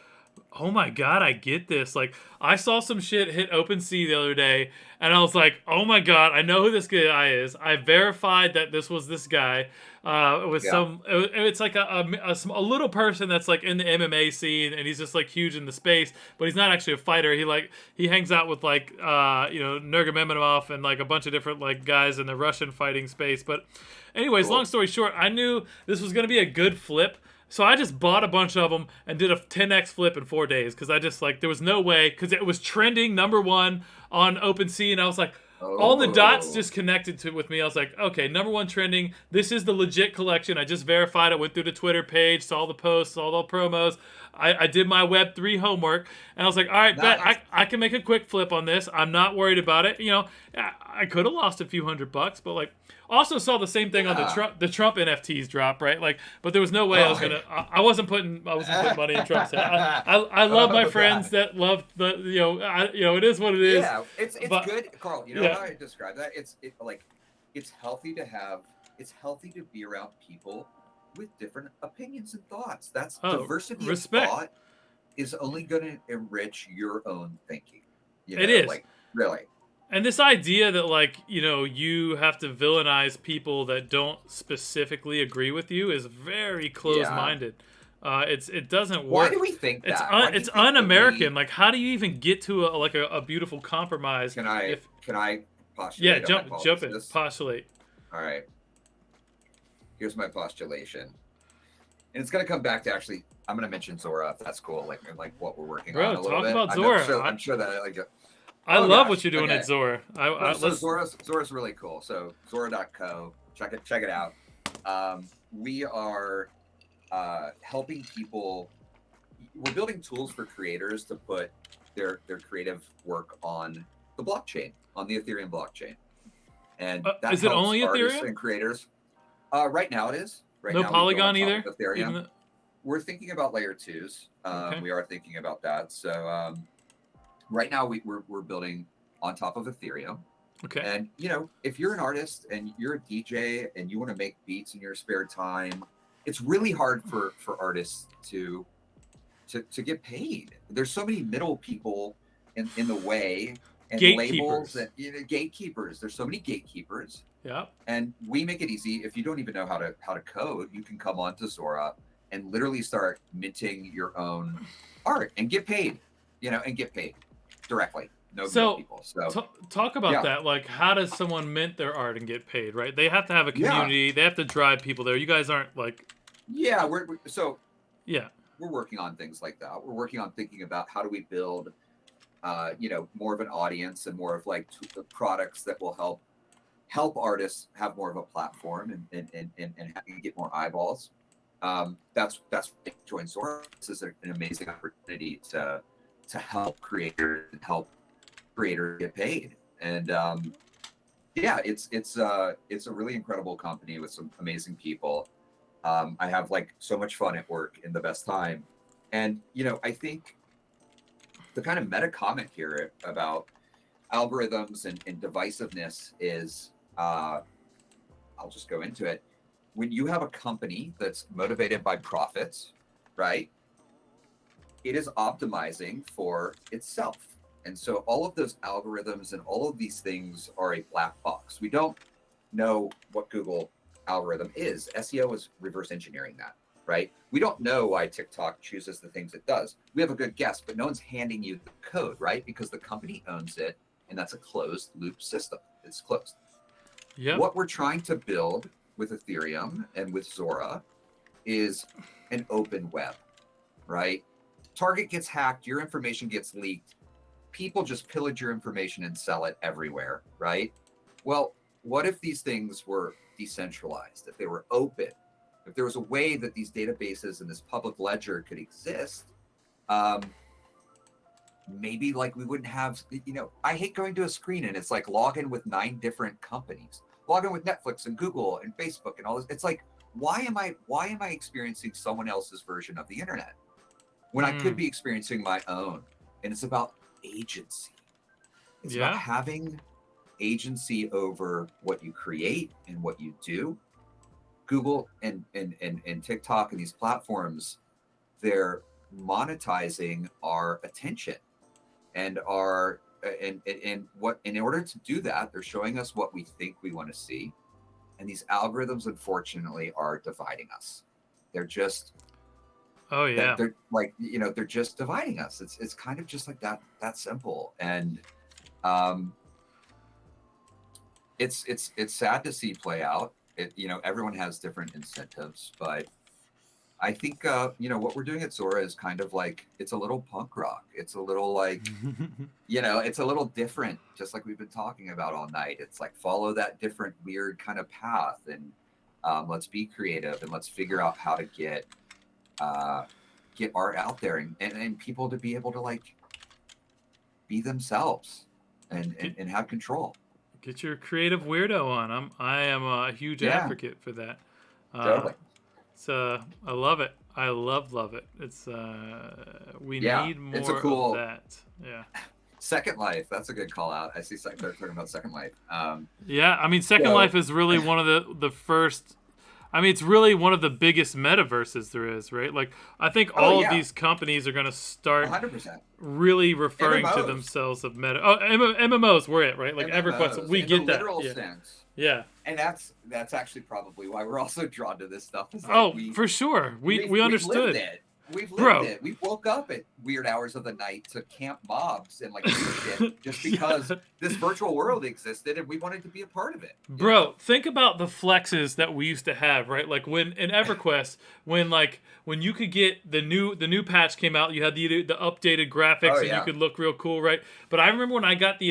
oh my god, I get this. Like, I saw some shit hit OpenSea the other day, and I was like, oh my god, I know who this guy is. I verified that this was this guy. It's like a little person that's like in the MMA scene, and he's just like huge in the space, but he's not actually a fighter. He hangs out with like Nurmagomedov and like a bunch of different like guys in the Russian fighting space. But anyways, long story short, I knew this was gonna be a good flip. So I just bought a bunch of them and did a 10x flip in 4 days, because I just like, there was no way, because it was trending #1 on OpenSea, and I was like, all the dots just connected with me. I was like, okay, #1 trending. This is the legit collection. I just verified. I went through the Twitter page, saw the posts, saw the promos. I did my Web3 homework, and I was like, all right, nice. I can make a quick flip on this. I'm not worried about it. I could have lost a few $100, but like, also saw the same thing on the Trump NFTs drop, right? Like, but there was no way I wasn't putting money in Trump's head. I love my friends that love the it is what it is. Yeah, it's good, Carl. You know how I describe that? It's healthy to be around people with different opinions and thoughts. That's diversity of thought is only going to enrich your own thinking. It is, like, really. And this idea that, like, you have to villainize people that don't specifically agree with you is very closed-minded. It doesn't work. Why do we think that? It's un-American. Like, how do you even get to a beautiful compromise? Can I postulate? Yeah, jump in. Postulate. All right. Here's my postulation, and it's gonna come back to, actually, I'm gonna mention Zora, if that's cool. Like what we're working on a little bit. Talk about Zora. I'm sure that I like it. I love what you're doing at Zora. Zora's really cool. So Zora.co, check it out. We are helping people. We're building tools for creators to put their creative work on the blockchain, on the Ethereum blockchain. And that is it only artists Ethereum? And creators. Right now it is. Right no now Polygon either. Ethereum. We're thinking about layer 2s. We are thinking about that. So right now we're building on top of Ethereum. Okay. And if you're an artist and you're a DJ and you want to make beats in your spare time, it's really hard for artists to to get paid. There's so many middle people in the way, and labels Gatekeepers. and gatekeepers. There's so many gatekeepers. Yeah. And we make it easy. If you don't even know how to code, you can come on to Zora and literally start minting your own art and get paid, and get paid directly. No middle people. So talk about that. Like, how does someone mint their art and get paid, right? They have to have a community. They have to drive people there. You guys aren't like... Yeah, we're working on things like that. We're working on thinking about how do we build, more of an audience and more of like the products that will help artists have more of a platform and get more eyeballs. That's join Zora. This is an amazing opportunity to help creators get paid. And it's a really incredible company with some amazing people. I have like so much fun at work in the best time. And, I think the kind of meta comment here about algorithms and divisiveness is, I'll just go into it. When you have a company that's motivated by profits, right, it is optimizing for itself. And so all of those algorithms and all of these things are a black box. We don't know what Google algorithm is. SEO is reverse engineering that, right? We don't know why TikTok chooses the things it does. We have a good guess, but no one's handing you the code, right? Because the company owns it, and that's a closed loop system. It's closed. Yep. What we're trying to build with Ethereum and with Zora is an open web, right? Target gets hacked, your information gets leaked, people just pillage your information and sell it everywhere, right? Well, what if these things were decentralized, if they were open, if there was a way that these databases and this public ledger could exist? Maybe like we wouldn't have, I hate going to a screen and it's like log in with 9 different companies, log in with Netflix and Google and Facebook and all this. It's like, why am I experiencing someone else's version of the internet when I could be experiencing my own? And it's about agency. It's about having agency over what you create and what you do. Google and TikTok and these platforms, they're monetizing our attention and our and what, in order to do that, they're showing us what we think we want to see. And these algorithms, unfortunately, are dividing us. They're just they're like, they're just dividing us. It's kind of just like that simple. And it's sad to see play out. Everyone has different incentives, but I think what we're doing at Zora is kind of like, it's a little punk rock. It's a little like it's a little different, just like we've been talking about all night. It's like, follow that different weird kind of path, and let's be creative, and let's figure out how to get art out there and people to be able to like be themselves and have control. Get your creative weirdo on. I am a huge advocate for that. Totally. I love it. I love it. It's we need more of that. Yeah. Second Life, that's a good call out. I see they're talking about Second Life. Second Life is really one of the first. It's really one of the biggest metaverses there is, right? Like, I think all of these companies are going to start 100%. Really referring MMOs. To themselves of meta. Oh, MMOs were it, right? Like MMOs, EverQuest, we get that. Literal sense. Yeah. And that's actually probably why we're also drawn to this stuff. For sure. We understood. We've lived it. We woke up at weird hours of the night to camp mobs and like shit just because this virtual world existed and we wanted to be a part of it. Bro, think about the flexes that we used to have, right? Like when in EverQuest, when you could get the new patch came out, you had the updated graphics and you could look real cool, right? But I remember when I got the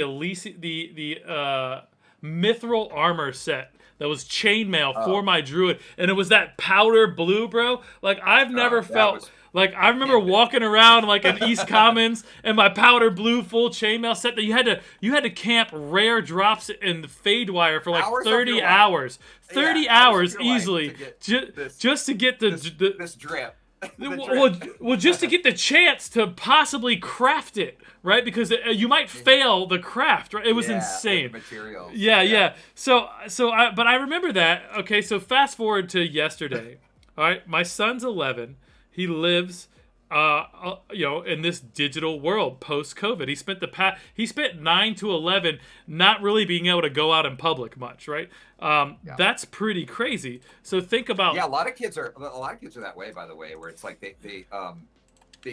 mithril armor set that was chainmail for my druid, and it was that powder blue, bro. Like, I've never felt like, I remember walking around like in East Commons and my powder blue full chainmail set that you had to camp rare drops in the fade wire for like 30 hours. 30 hours easily just to get this drip. Well, just to get the chance to possibly craft it, right? Because you might fail the craft, right? It was insane. Materials. Yeah. But I remember that. Okay, so fast forward to yesterday. All right, my son's 11. He lives in this digital world post COVID. He spent 9 to 11 not really being able to go out in public much, right? That's pretty crazy. So think about a lot of kids are that way, by the way, where it's like they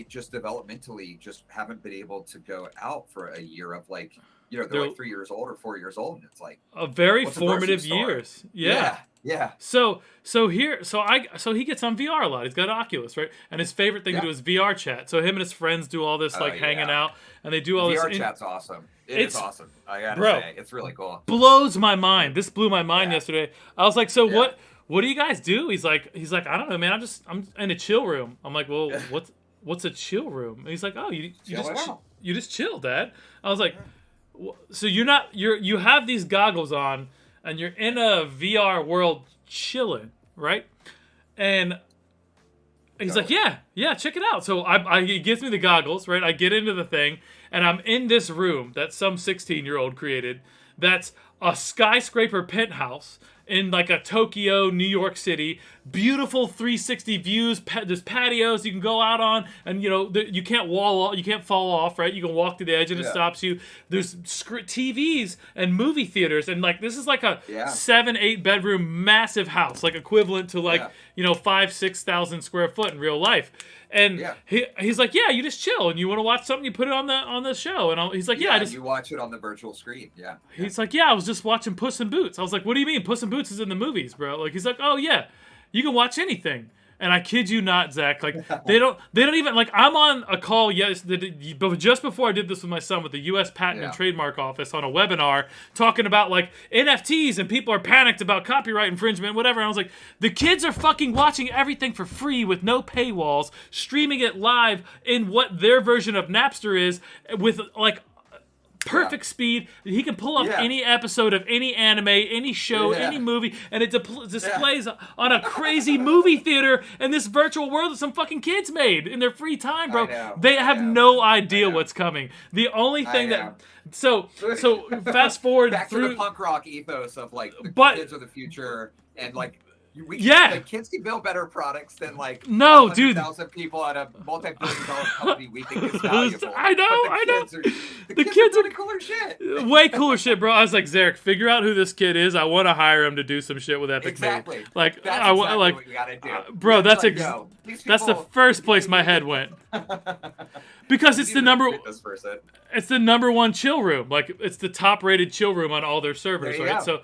just developmentally just haven't been able to go out for a year of like, they're like 3 years old or 4 years old, and it's like a very formative years. Yeah. So he gets on VR a lot. He's got Oculus, right? And his favorite thing to do is VR chat. So him and his friends do all this hanging out, and they do all VR this. VR chat's awesome. It's awesome. I gotta say, it's really cool. Blows my mind. This blew my mind yesterday. I was like, so what do you guys do? He's like, I don't know, man. I'm in a chill room. I'm like, well, what's a chill room? And he's like, oh, you just chill, Dad. I was like, so you have these goggles on and you're in a VR world chilling, right? And he's like, yeah, check it out. So he gives me the goggles, right? I get into the thing and I'm in this room that some 16-year-old created. That's a skyscraper penthouse in like a Tokyo, New York City. Beautiful 360 views. There's patios you can go out on, and you can't fall off, right? You can walk to the edge and it stops you. There's TVs and movie theaters, and like this is like a 7-8 bedroom massive house, like equivalent to like 5,000-6,000 square foot in real life. And he's like, you just chill, and you want to watch something, you put it on the show. And he's like, you watch it on the virtual screen. He's like, I was just watching Puss in Boots. I was like, what do you mean? Puss in Boots is in the movies, bro. Like, he's like, oh yeah, you can watch anything. And I kid you not, Zach, like they don't even, like, I'm on a call just before I did this with my son with the U.S. Patent and Trademark Office on a webinar talking about like NFTs, and people are panicked about copyright infringement, whatever. And I was like, the kids are fucking watching everything for free with no paywalls, streaming it live in what their version of Napster is with like perfect speed. He can pull up any episode of any anime, any show, any movie, and it displays on a crazy movie theater in this virtual world that some fucking kids made in their free time, bro. They have no idea what's coming. The only thing so fast forward back through to the punk rock ethos of like the kids of the future, and like like, kids can build better products than like 100,000 people at a multi-billion-dollar company we think is valuable. I know. The kids are doing cooler shit. Way cooler shit, bro. I was like, Zarek, figure out who this kid is. I want to hire him to do some shit with Epic Exactly. Made. Like, that's what you gotta do. Bro, that's the first place my head went. Because it's the number one chill room. Like, it's the top rated chill room on all their servers, right?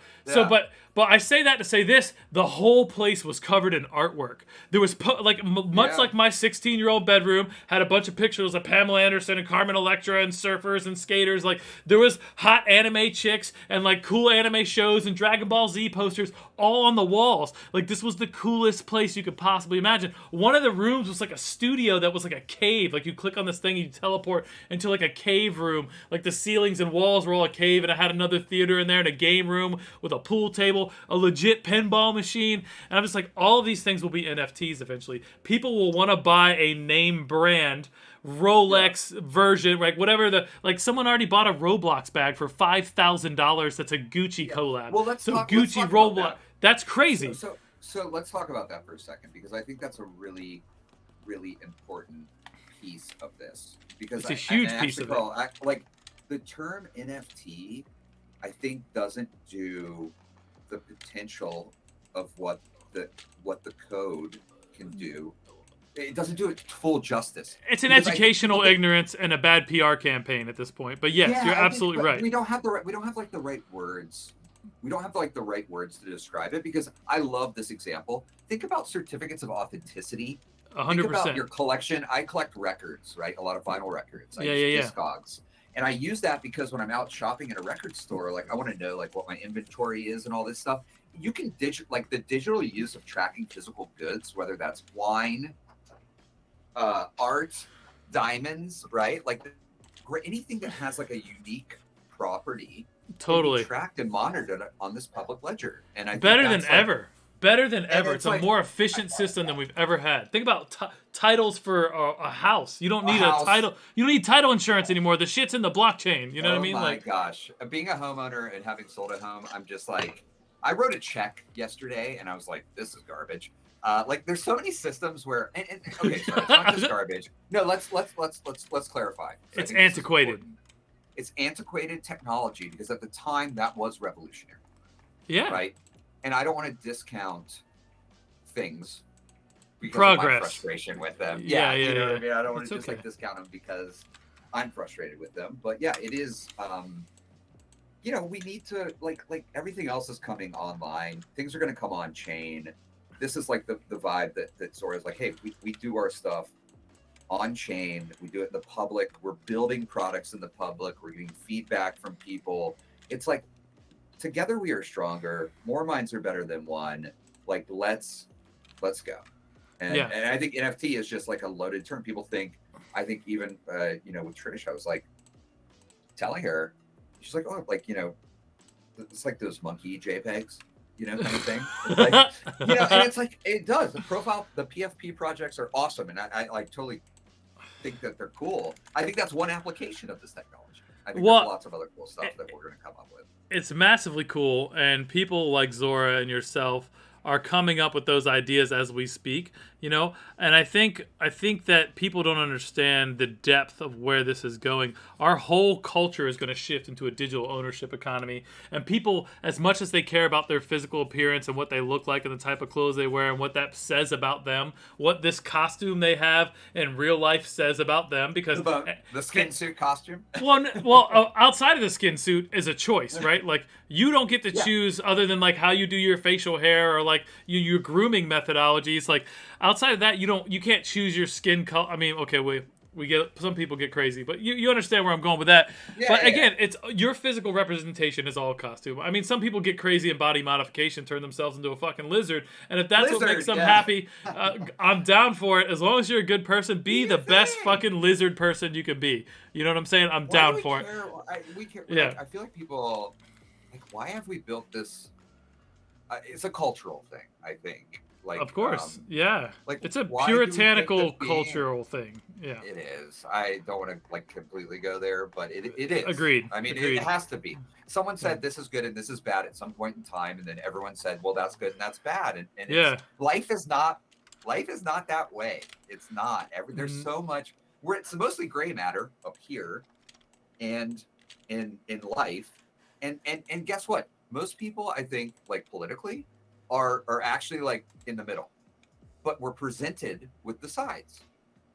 But I say that to say this: the whole place was covered in artwork. There was like my 16-year-old bedroom had a bunch of pictures of Pamela Anderson and Carmen Electra and surfers and skaters. Like, there was hot anime chicks and like cool anime shows and Dragon Ball Z posters all on the walls. Like, this was the coolest place you could possibly imagine. One of the rooms was like a studio that was like a cave. Like, you click on this thing, you teleport into like a cave room. Like, the ceilings and walls were all a cave, and it had another theater in there and a game room with a pool table, a legit pinball machine. And I'm just like, all of these things will be NFTs eventually. People will want to buy a name brand Rolex version, like whatever someone already bought a Roblox bag for $5,000 that's a Gucci collab. Well, let's talk Roblox. That. That's crazy. So let's talk about that for a second, because I think that's a really, really important piece of this. Because it's a huge piece of it. Like, the term NFT, I think, doesn't do the potential of what the code can do. It doesn't do it full justice. It's an educational ignorance and a bad PR campaign at this point. But yes, you're absolutely right. We don't have the right words. We don't have like the right words to describe it, because I love this example. Think about certificates of authenticity. 100%. Think about your collection. I collect records, right? A lot of vinyl records. I use Discogs. And I use that because when I'm out shopping at a record store, like, I want to know like what my inventory is and all this stuff. You can the digital use of tracking physical goods, whether that's wine, art, diamonds, right? Like, anything that has like a unique property, totally can be tracked and monitored on this public ledger. And I better than ever. It's a more efficient system than we've ever had. Think about titles for a house. You don't need a title. You don't need title insurance anymore. The shit's in the blockchain. You know what I mean? Oh my gosh. Being a homeowner and having sold a home, I'm just like, I wrote a check yesterday and I was like, this is garbage. Like there's so many systems where, okay, so it's not just garbage. No, let's clarify. It's antiquated. It's antiquated technology because at the time that was revolutionary. Yeah. Right. And I don't want to discount things because Progress. of my frustration with them. Yeah, you know yeah. what I mean? I don't want It's to just okay. like discount them because I'm frustrated with them. But yeah, it is. You know, we need to like everything else is coming online. Things are going to come on chain. This is like the vibe that Zora is like, hey, we do our stuff on chain. We do it in the public. We're building products in the public. We're getting feedback from people. It's like together we are stronger. More minds are better than one. Like let's go. And I think NFT is just like a loaded term. People think. I think even you know, with Trish, I was like telling her, she's like, oh, like, you know, it's like those monkey JPEGs, you know, kind of thing. It's like, you know, and it's like it does. The PFP projects are awesome, and I like totally think that they're cool. I think that's one application of this technology. I think there's lots of other cool stuff that we're going to come up with. It's massively cool, and people like Zora and yourself are coming up with those ideas as we speak, you know. And I think that people don't understand the depth of where this is going. Our whole culture is going to shift into a digital ownership economy, and people, as much as they care about their physical appearance and what they look like and the type of clothes they wear and what that says about them, what this costume they have in real life says about them, because the skin suit costume. Well, outside of the skin suit is a choice, right? Like you don't get to choose other than like how you do your facial hair or like your grooming methodologies. Like outside of that, you can't choose your skin color. I mean, okay, we get, some people get crazy, but you understand where I'm going with that. But again, it's your physical representation is all costume. I mean, some people get crazy in body modification, turn themselves into a fucking lizard, and if that's what makes them happy, I'm down for it. As long as you're a good person, be the best fucking lizard person you can be. You know what I'm saying? I'm down for it. We care. Yeah. I feel like people, like, why have we built this? It's a cultural thing, I think. Like, of course, like it's a why puritanical cultural thing. Yeah, it is. I don't want to like completely go there, but it is. Agreed. I mean, it has to be. Someone said this is good and this is bad at some point in time, and then everyone said, well, that's good and that's bad. And it's, life is not that way. It's not. There's so much where it's mostly gray matter up here, and in life, and guess what? Most people, I think, like politically, are actually like in the middle, but we're presented with the sides,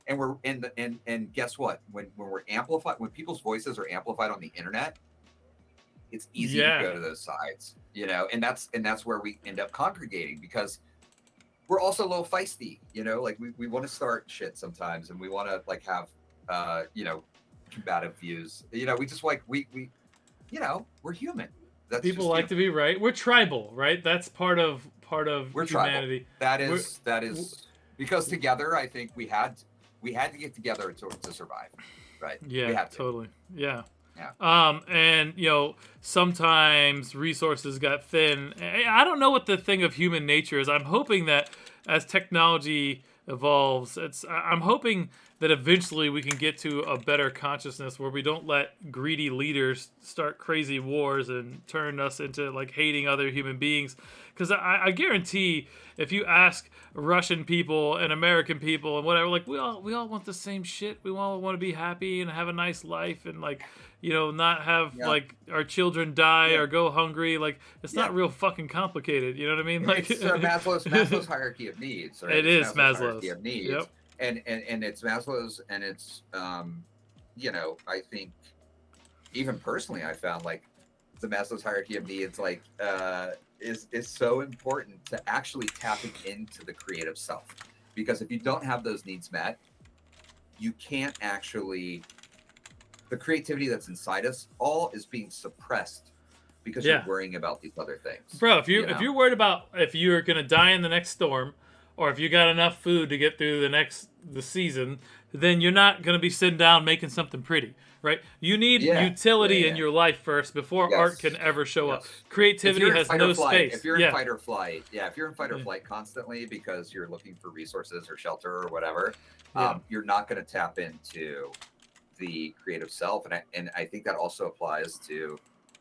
and we're in the and guess what? When we're amplified, when people's voices are amplified on the internet, it's easy to go to those sides, you know, and that's where we end up congregating because we're also a little feisty, you know, like we want to start shit sometimes, and we want to like have you know, combative views, you know, we just like we you know, we're human. That's people like to be right. We're tribal, right? That's part of we're humanity. Tribal. That is because together, I think we had to get together to survive, right? Yeah, totally. Yeah. And you know, sometimes resources got thin. I don't know what the thing of human nature is. I'm hoping that as technology evolves, I'm hoping that eventually we can get to a better consciousness where we don't let greedy leaders start crazy wars and turn us into like hating other human beings. Because I guarantee if you ask Russian people and American people and whatever, like we all want the same shit. We all want to be happy and have a nice life and like, you know, not have like our children die or go hungry. Like it's not real fucking complicated. You know what I mean? Like it's Maslow's hierarchy of needs. Right? It is Maslow's hierarchy of needs. Yep. And it's Maslow's, and it's you know, I think even personally I found like the Maslow's hierarchy of needs like is so important to actually tapping into the creative self, because if you don't have those needs met, you can't actually, the creativity that's inside us all is being suppressed because you're worrying about these other things. Bro, if you're worried about if you're gonna die in the next storm, or if you got enough food to get through the season, then you're not going to be sitting down making something pretty, right? You need utility in your life first before art can ever show up. Creativity has no space. If you're in fight or flight, if you're in fight or flight constantly because you're looking for resources or shelter or whatever, you're not going to tap into the creative self. And I think that also applies to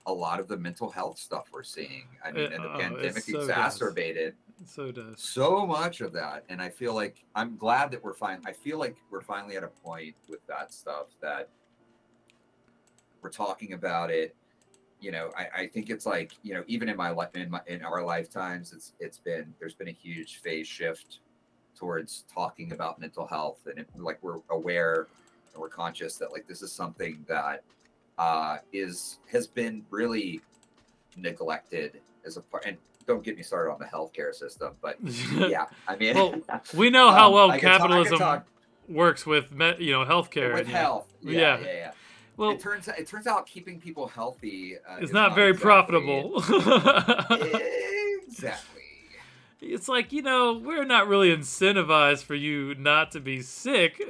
a lot of the mental health stuff we're seeing. I mean, and the pandemic exacerbated So does. So much of that, and I feel like I'm glad that I feel like we're finally at a point with that stuff that we're talking about it. I think it's like, even in my life, in our lifetimes, there's been a huge phase shift towards talking about mental health, and like we're aware and we're conscious that like this is something that has been really neglected as a part. And don't get me started on the healthcare system, but yeah, I mean, well, we know how well I capitalism can talk works with healthcare with and health. yeah. Yeah. Well, It turns out keeping people healthy it's is not not very exactly profitable. exactly. It's like, we're not really incentivized for you not to be sick.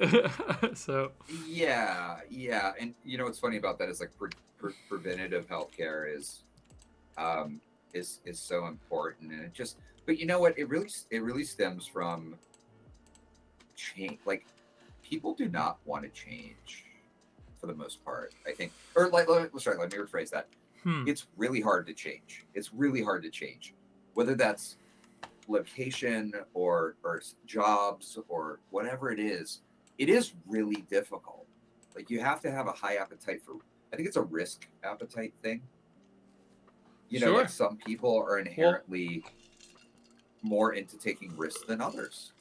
So Yeah, and what's funny about that is like preventative healthcare is so important, and but you know what, it really stems from change. Like, people do not want to change for the most part, I think. Or let me rephrase that. It's really hard to change. It's really hard to change, whether that's location or jobs or whatever it is. It is really difficult. Like, you have to have a high appetite for, I think it's a risk appetite thing. Sure. Like, some people are inherently more into taking risks than others.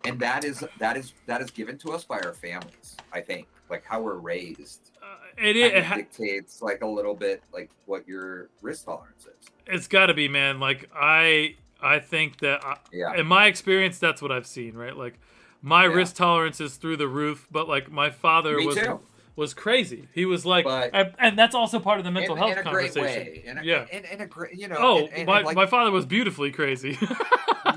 And that is given to us by our families, I think. Like, how we're raised. It dictates like a little bit like what your risk tolerance is. It's got to be, man. Like, I think that in my experience, that's what I've seen, right? Like, my risk tolerance is through the roof, but like my father was crazy. He was like, and that's also part of the mental health conversation. In a great way. My father was beautifully crazy.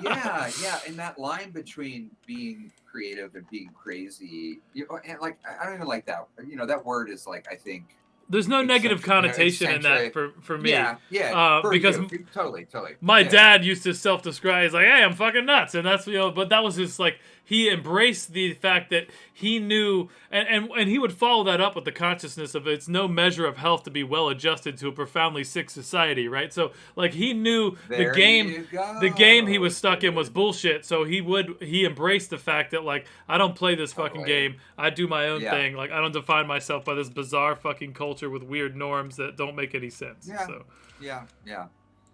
yeah, and that line between being creative and being crazy, and like, I don't even like that. That word is like, I think there's no negative connotation in that for me. Yeah. Because totally. My dad used to self-describe as like, "Hey, I'm fucking nuts," and that's but that was just like, he embraced the fact that he knew, and he would follow that up with the consciousness of it's no measure of health to be well adjusted to a profoundly sick society, right? So like, he knew the game he was stuck in was bullshit. So he embraced the fact that like, I don't play this fucking game. I do my own thing. Like, I don't define myself by this bizarre fucking culture with weird norms that don't make any sense. Yeah. So yeah.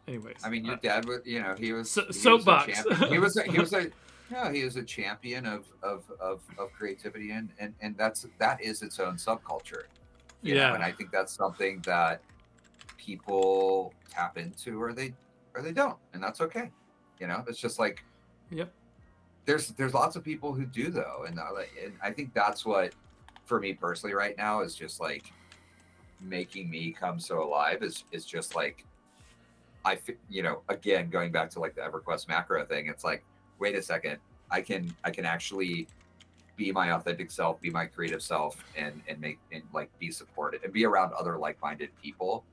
Anyways, I mean, your dad was, he was soapbox. He was a champion of creativity, and that is its own subculture. And I think that's something that people tap into, or they don't, and that's okay. It's just like, there's lots of people who do, though, and I think that's what, for me personally right now, is just like making me come so alive is just like, again, going back to like the EverQuest macro thing, it's like, wait a second, I can actually be my authentic self, be my creative self, and like be supported and be around other like-minded people.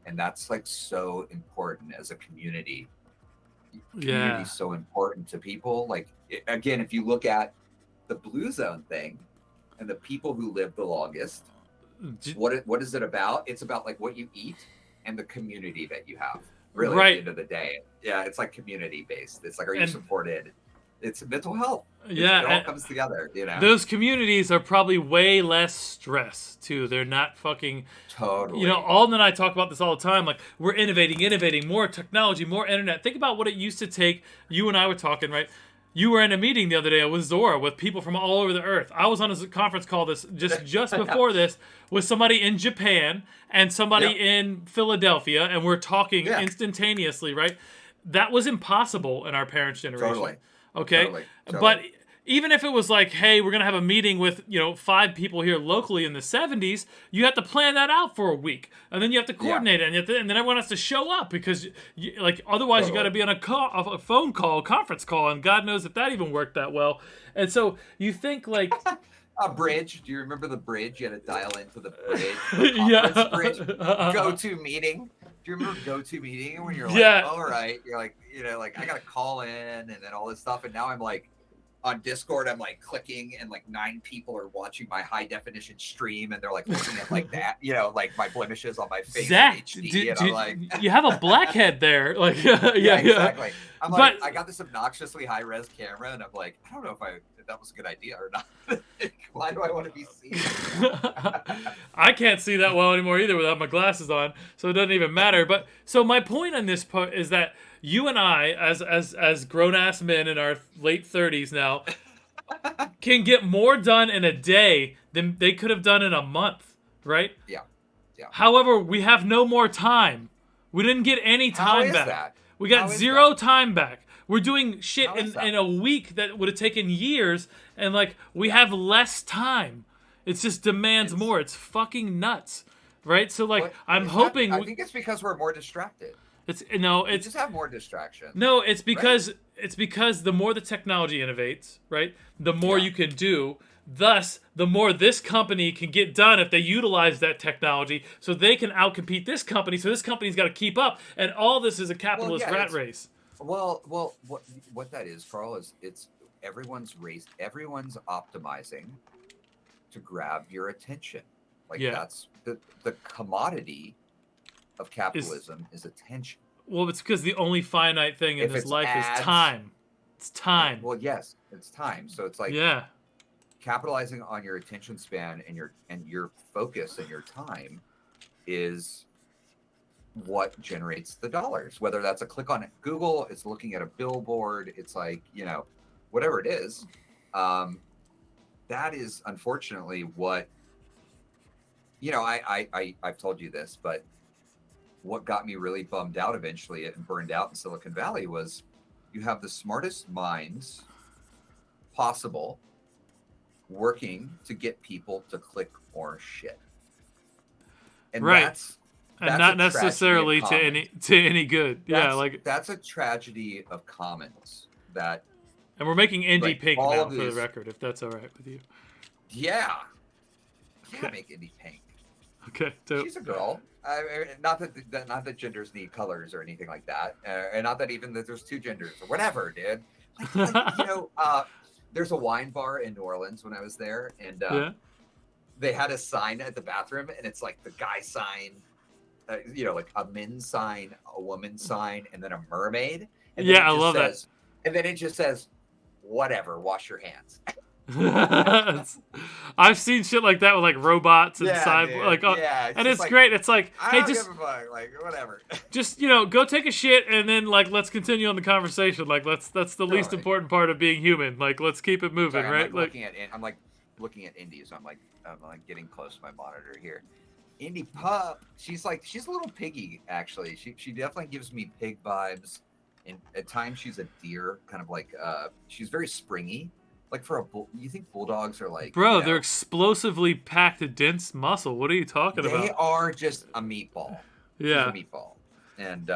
And that's like so important as a community. Community is so important to people. Like, again, if you look at the Blue Zone thing and the people who live the longest, what is it about? It's about like what you eat and the community that you have. Really, at the end of the day, it's like community based. It's like, are you supported? It's mental health. It all comes together. Those communities are probably way less stress too. They're not fucking totally. Alden and I talk about this all the time. Like, we're innovating, more technology, more internet. Think about what it used to take. You and I were talking, right? You were in a meeting the other day with Zora, with people from all over the earth. I was on a conference call just before this with somebody in Japan and somebody in Philadelphia, and we're talking instantaneously, right? That was impossible in our parents' generation. Totally. Okay? Totally. But even if it was like, hey, we're going to have a meeting with, 5 people here locally in the 70s, you have to plan that out for a week. And then you have to coordinate it. And then everyone has to show up because, otherwise you got to be on a phone call, conference call, and God knows if that even worked that well. And so you think like... A bridge. Do you remember the bridge? You had to dial into the bridge. The conference bridge. Go-to meeting. Do you remember go-to meeting when you're like, all right, you're like, I got to call in and then all this stuff. And now I'm like, on Discord, I'm like clicking, and like 9 people are watching my high definition stream, and they're like looking at like that, like my blemishes on my face Zach, in HD, and I'm like, you have a blackhead there. Like, yeah, exactly. I'm like, but I got this obnoxiously high res camera, and I'm like, I don't know if that was a good idea or not. Why do I want to be seen? I can't see that well anymore either without my glasses on, so it doesn't even matter. But so my point on this part is that you and I, as grown ass men in our late 30s now, can get more done in a day than they could have done in a month, right? Yeah. Yeah. However, we have no more time. We didn't get any time back. That? We got zero time back. We're doing shit in a week that would have taken years, and like we have less time. It just demands more. It's fucking nuts, right? So like I'm hoping. I think it's because we're more distracted. It's just have more distraction. No, it's because the more the technology innovates, right? The more you can do. Thus, the more this company can get done if they utilize that technology, so they can outcompete this company. So this company's got to keep up, and all this is a capitalist rat race. Well, what that is, Carl, is it's everyone's race. Everyone's optimizing to grab your attention. Like that's the commodity of capitalism is attention. Well, it's because the only finite thing in this life is time. It's time. Well, yes, it's time. So it's like capitalizing on your attention span and your focus and your time is what generates the dollars. Whether that's a click on Google, it's looking at a billboard, it's like, whatever it is. That is unfortunately what I've told you this, but what got me really bummed out eventually and burned out in Silicon Valley was you have the smartest minds possible working to get people to click more shit. And that's not necessarily to any good. That's a tragedy of commons that. And we're making Indy pink now, for the record, if that's all right with you. Yeah. Make Indy pink. Okay. So she's a girl. Not that genders need colors or anything like that, and not that even that there's 2 genders or whatever, dude. There's a wine bar in New Orleans when I was there, and they had a sign at the bathroom, and it's like the guy sign, like a men's sign, a woman's sign, and then a mermaid. And I love that. And then it just says, "Whatever, wash your hands." I've seen shit like that with like robots and and it's great. It's like, hey, just give a fuck. Like whatever. Just go take a shit and then like let's continue on the conversation. Like that's the least important part of being human. Like let's keep it moving, right? I'm looking at Indy, so I'm like getting close to my monitor here. Indy pup, she's a little piggy actually. She definitely gives me pig vibes. And at times she's a deer, kind of like she's very springy. Like for a bull, you think bulldogs are like... Bro, they're explosively packed with dense muscle. What are you talking about? They are just a meatball. Yeah. She's a meatball. And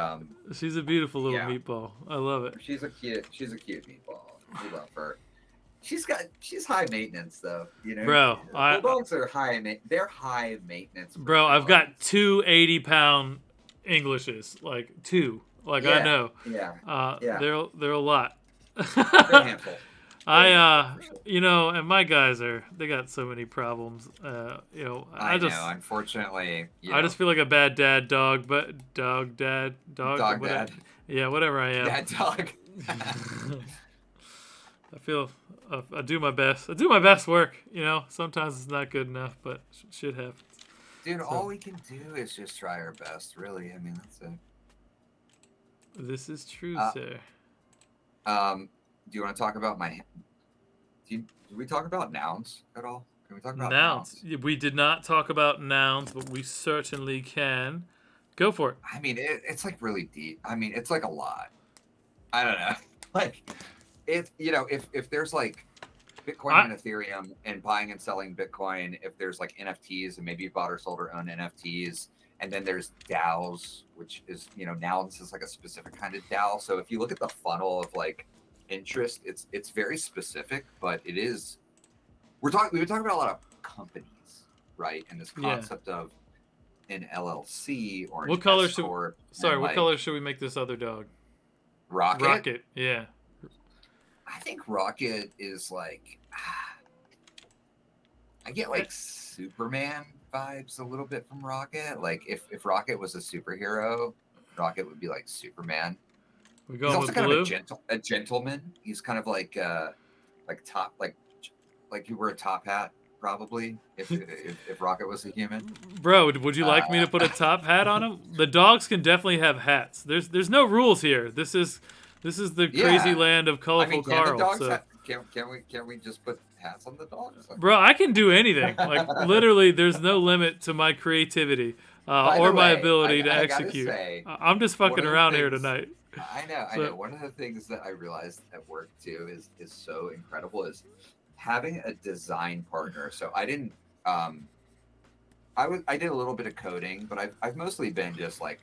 she's a beautiful little meatball. I love it. She's a cute meatball. We love her. She's high maintenance though, Bro, bulldogs are they're high maintenance. Bro, I've got 2 80-pound Englishes, like 2. Like I know. Yeah. They're a lot. They're a handful. And my guys they got so many problems. I know, unfortunately. I just feel like a bad dad dog, but dog dad. Yeah, whatever I am. Dad dog. I feel I do my best. I do my best work. Sometimes it's not good enough, but shit happens. Dude, all we can do is just try our best. Really, I mean that's it. This is true, sir. Do you want to talk about did we talk about nouns at all? Can we talk about nouns? We did not talk about nouns, but we certainly can. Go for it. I mean, it's like really deep. I mean, it's like a lot. I don't know. Like, if there's like Bitcoin and Ethereum and buying and selling Bitcoin, if there's like NFTs and maybe you bought or sold or own NFTs, and then there's DAOs, which is, nouns is like a specific kind of DAO. So if you look at the funnel of like interest, it's very specific, but it is, we've been talking about a lot of companies, right? And this concept of an LLC or what color should we make this other dog? Rocket? Yeah. I think Rocket is like, I get like Superman vibes a little bit from Rocket. Like if Rocket was a superhero, Rocket would be like Superman. We're He's going also with kind of blue. a gentleman. He's kind of like top like you wear a top hat probably if Rocket was a human. Bro, would you like me to put a top hat on him? The dogs can definitely have hats. There's no rules here. This is the crazy Yeah, land of I colorful mean, can the Carl. dogs So, have? Can we just put hats on the dogs? bro, I can do anything. Like literally, there's no limit to my creativity By or the my way, ability to I gotta execute. say, I'm just one fucking of the around here things tonight. I know. So, One of the things that I realized at work too is so incredible is having a design partner. So I didn't. I did a little bit of coding, but I've mostly been just like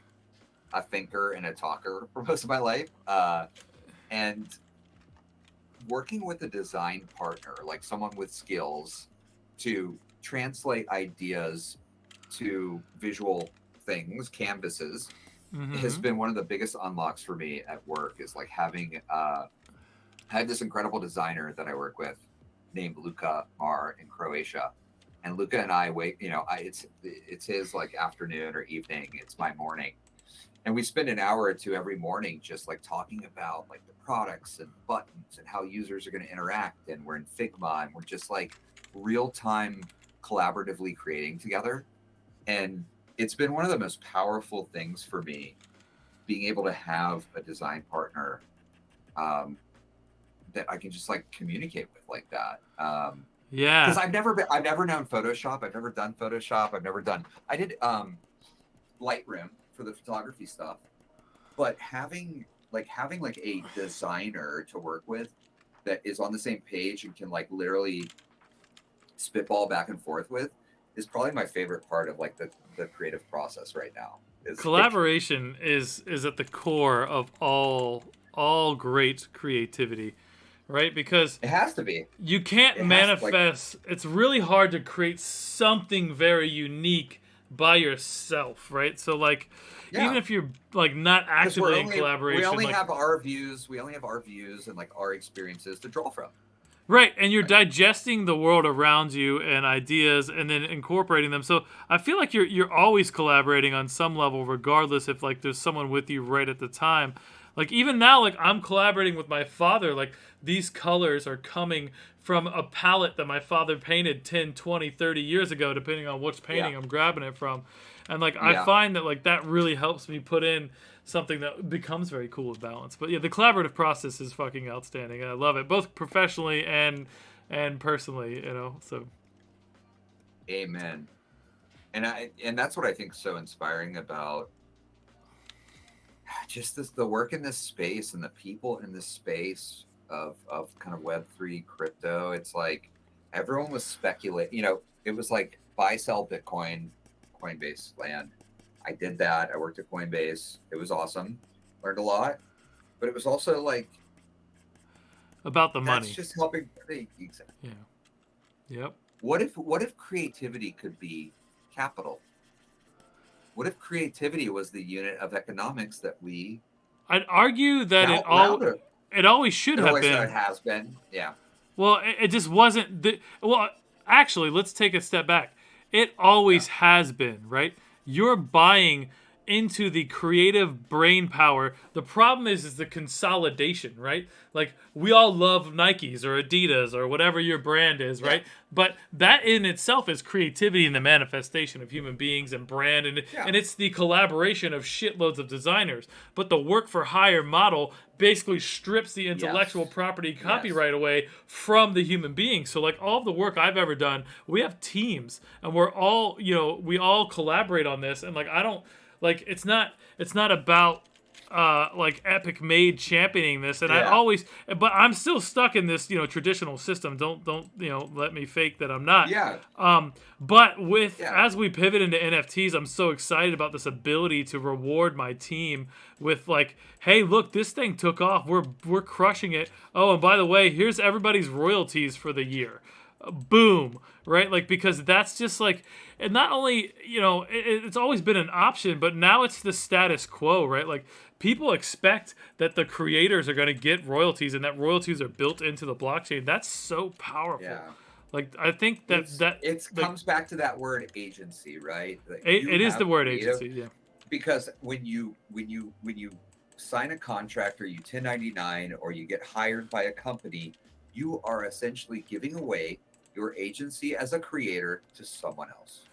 a thinker and a talker for most of my life. And working with a design partner, like someone with skills to translate ideas to visual things, canvases, has mm-hmm. been one of the biggest unlocks for me at work. Is like having I had this incredible designer that I work with named Luka Mar in Croatia. And Luca and I wait, it's his like afternoon or evening. It's my morning. And we spend an hour or two every morning just like talking about like the products and buttons and how users are going to interact. And we're in Figma and we're just like real time collaboratively creating together. And it's been one of the most powerful things for me being able to have a design partner um, that I can just like communicate with like that. Because Yeah. I've never known Photoshop. I've never done Photoshop. I did Lightroom for the photography stuff, but having like a designer to work with that is on the same page and can like literally spitball back and forth with is probably my favorite part of like the creative process right now. Is like Collaboration is at the core of all great creativity, right? Because it has to be. you can't It has like manifest. It's really hard to create something very unique by yourself, right? So like even yeah, if you're like not because actively in collaboration, like we only have our views and like our experiences to draw from. right, and you're Right? digesting the world around you and ideas and then incorporating them. So I feel like you're always collaborating on some level regardless if like there's someone with you right at the time. Like even now like I'm collaborating with my father, like these colors are coming from a palette that my father painted 10, 20, 30 years ago depending on which Yeah, painting I'm grabbing it from. And like I yeah. find that like that really helps me put in something that becomes very cool with balance. But yeah, the collaborative process is fucking outstanding. I love it, both professionally and personally. So Amen. And that's what I think is so inspiring about just the work in this space and the people in this space of kind of Web3 crypto. It's like everyone was speculating, it was like buy, sell Bitcoin, Coinbase land. I did that. I worked at Coinbase. It was awesome. Learned a lot. But it was also like, about the that's money. just helping. Yeah. Yep. What if creativity could be capital? What if creativity was the unit of economics that we I'd argue that now rounder? it always should It have always been. has been. Yeah. Well, it just wasn't. Well, actually, let's take a step back. It Yeah. always has been, right? You're buying into the creative brain power. The problem is the consolidation, right? Like we all love Nikes or Adidas or whatever your brand is, Yeah. right? But that in itself is creativity and the manifestation of human beings and brand, Yeah. and it's the collaboration of shitloads of designers. But the work for hire model basically strips the intellectual Yes. property Yes. copyright away from the human being. So like all of the work I've ever done, we have teams and we're all, we all collaborate on this, and like I don't like it's not about like Epic Made championing this, and I Yeah. always, but I'm still stuck in this traditional system. Don't let me fake that I'm not. Yeah. But with Yeah. as we pivot into NFTs, I'm so excited about this ability to reward my team with like, hey, look, this thing took off. We're crushing it. Oh, and by the way, here's everybody's royalties for the year. Boom, right? Like because that's just like, and not only it's always been an option, but now it's the status quo, right? Like people expect that the creators are going to get royalties, and that royalties are built into the blockchain. That's so powerful. Yeah. Like, I think it comes back to that word agency, right? Like, it is the word creative, agency, yeah. Because when you sign a contract, or you 1099, or you get hired by a company, you are essentially giving away your agency as a creator to someone else.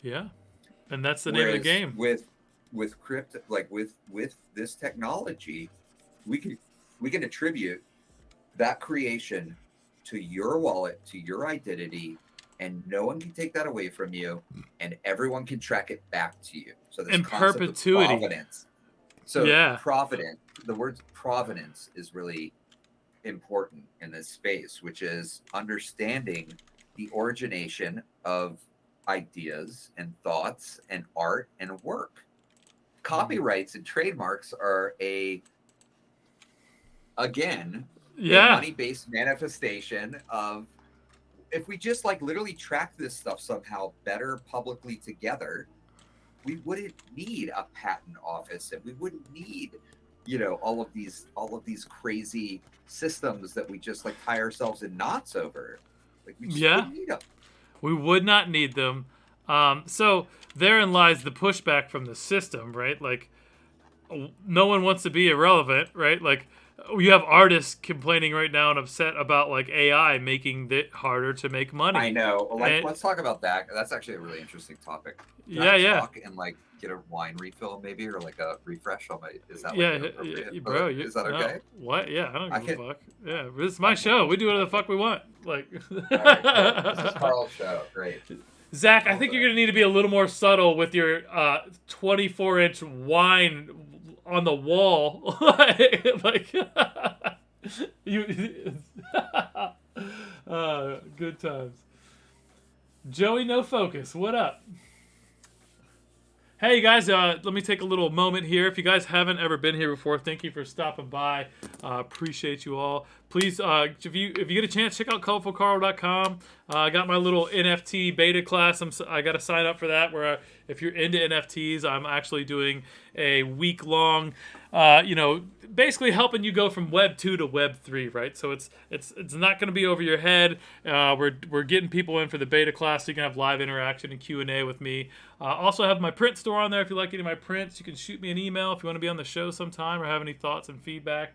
Yeah, and that's the name of the game. With crypto, like with this technology, we can attribute that creation to your wallet, to your identity, and no one can take that away from you, and everyone can track it back to you. So this in concept perpetuity. of provenance. So yeah. provenance, the word provenance is really important in this space, which is understanding the origination of ideas and thoughts and art and work. Copyrights and trademarks are a money-based manifestation of, if we just like literally track this stuff somehow better publicly together, we wouldn't need a patent office, and we wouldn't need, all of these crazy systems that we just like tie ourselves in knots over. Like, we just wouldn't need them. We would not need them. So therein lies the pushback from the system, right? Like, no one wants to be irrelevant, right? Like, you have artists complaining right now and upset about like AI making it harder to make money. I know. Like, let's talk about that. That's actually a really interesting topic. Can I talk and like get a wine refill maybe, or like a refresh on my. Is that bro? Is that okay? What? Yeah, I don't give a fuck. Yeah, this is my show. We do whatever the fuck we want. Like, all right, cool. This is Carl's show. Great. Zach, I think you're gonna need to be a little more subtle with your 24-inch wine on the wall. Good times. Joey, no focus. What up? Hey guys, let me take a little moment here. If you guys haven't ever been here before, thank you for stopping by. Appreciate you all. Please, if you get a chance, check out colorfulcarl.com. I got my little NFT beta class. I got to sign up for that. Where if you're into NFTs, I'm actually doing a week-long, basically helping you go from Web 2 to Web 3, right? So it's not going to be over your head. We're getting people in for the beta class, so you can have live interaction and Q&A with me. Also have my print store on there. If you like any of my prints, you can shoot me an email if you want to be on the show sometime or have any thoughts and feedback.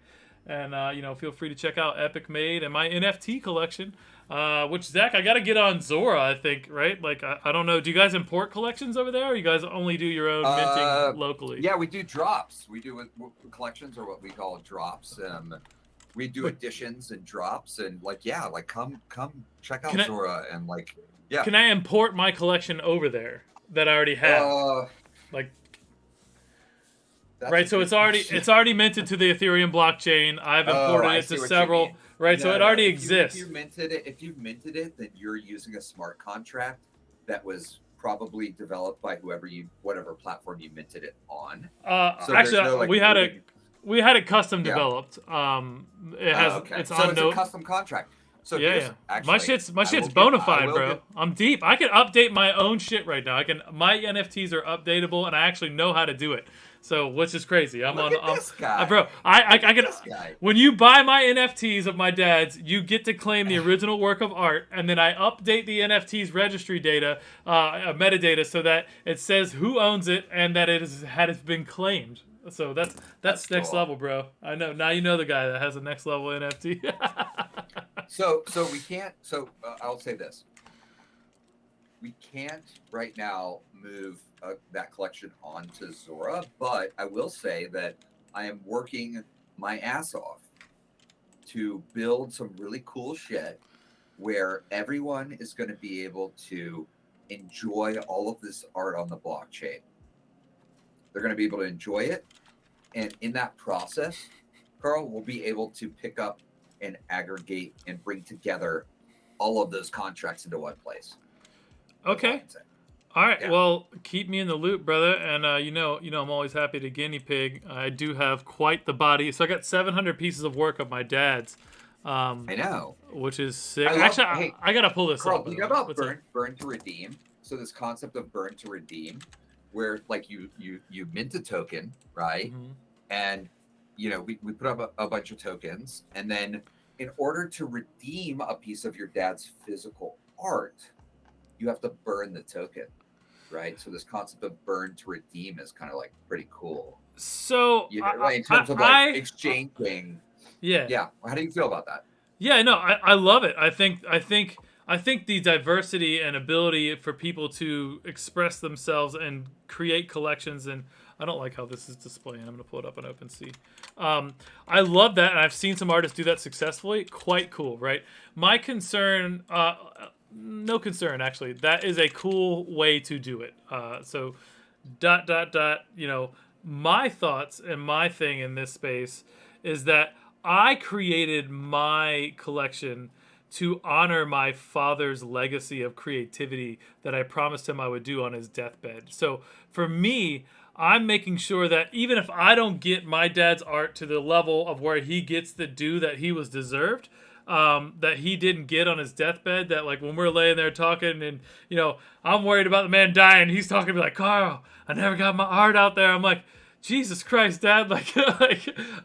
And feel free to check out Epic Made and my NFT collection. Which, Zach, I got to get on Zora, I think, right? Like, I don't know. Do you guys import collections over there, or you guys only do your own minting locally? Yeah, we do drops. We do collections, or what we call drops. We do additions and drops, and come check out Zora, and yeah. Can I import my collection over there that I already have? Right, so it's already minted to the Ethereum blockchain. I've imported it to several. Right, so it already exists. If you've minted it, then you're using a smart contract that was probably developed by whatever platform you minted it on. We had it custom developed. It's a custom contract. So my shit's bona fide, bro. I'm deep. I can update my own shit right now. My NFTs are updatable, and I actually know how to do it. So, which is crazy. This guy. Bro. I can. When you buy my NFTs of my dad's, you get to claim the original work of art, and then I update the NFTs registry data, metadata, so that it says who owns it and that it has been claimed. So that's next cool. level, bro. I know. Now you know the guy that has a next level NFT. So we can't. So I'll say this: we can't right now move that collection onto Zora, but I will say that I am working my ass off to build some really cool shit where everyone is going to be able to enjoy all of this art on the blockchain. They're going to be able to enjoy it, and in that process, Carl will be able to pick up and aggregate and bring together all of those contracts into one place. Okay. All right. Yeah. Well, keep me in the loop, brother. And I'm always happy to guinea pig. I do have quite the body. So I got 700 pieces of work of my dad's. I know. Which is sick. I gotta pull this Carl, up. You know about burn to redeem? So this concept of burn to redeem, where like you mint a token, right? Mm-hmm. And we put up a bunch of tokens, and then in order to redeem a piece of your dad's physical art, you have to burn the token, right? So this concept of burn to redeem is kind of like pretty cool. So Like in terms of like exchanging. yeah. Yeah. How do you feel about that? Yeah, no, I love it. I think the diversity and ability for people to express themselves and create collections, and I don't like how this is displaying. I'm going to pull it up on OpenSea. I love that, and I've seen some artists do that successfully. Quite cool, right? My concern, no concern actually. That is a cool way to do it. So, dot dot dot. My thoughts and my thing in this space is that I created my collection to honor my father's legacy of creativity that I promised him I would do on his deathbed. So for me, I'm making sure that even if I don't get my dad's art to the level of where he gets the due that he was deserved, that he didn't get on his deathbed, that like when we're laying there talking and, I'm worried about the man dying, he's talking to me like, Carl, I never got my art out there. I'm like, Jesus Christ, Dad! Like,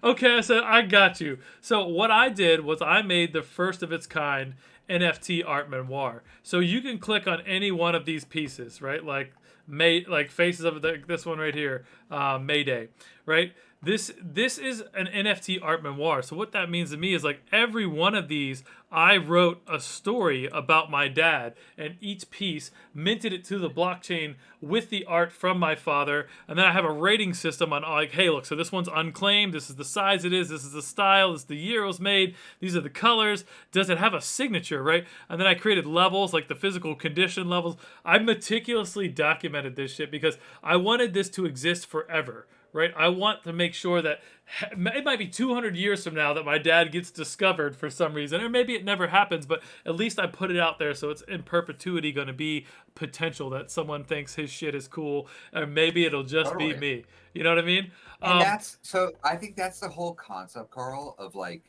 okay, I said I got you. So what I did was I made the first of its kind NFT art memoir. So you can click on any one of these pieces, right? Like faces of this one right here, Mayday, right? This is an NFT art memoir. So what that means to me is like every one of these, I wrote a story about my dad, and each piece minted it to the blockchain with the art from my father, and then I have a rating system on like, hey, look, so this one's unclaimed. This is the size it is. This is the style. This is the year it was made. These are the colors. Does it have a signature, right? And then I created levels, like the physical condition levels. I meticulously documented this shit because I wanted this to exist forever. Right, I want to make sure that it might be 200 years from now that my dad gets discovered for some reason, or maybe it never happens, but at least I put it out there so it's in perpetuity going to be potential that someone thinks his shit is cool, or maybe it'll just be me. You know what I mean? And I think that's the whole concept, Carl, of like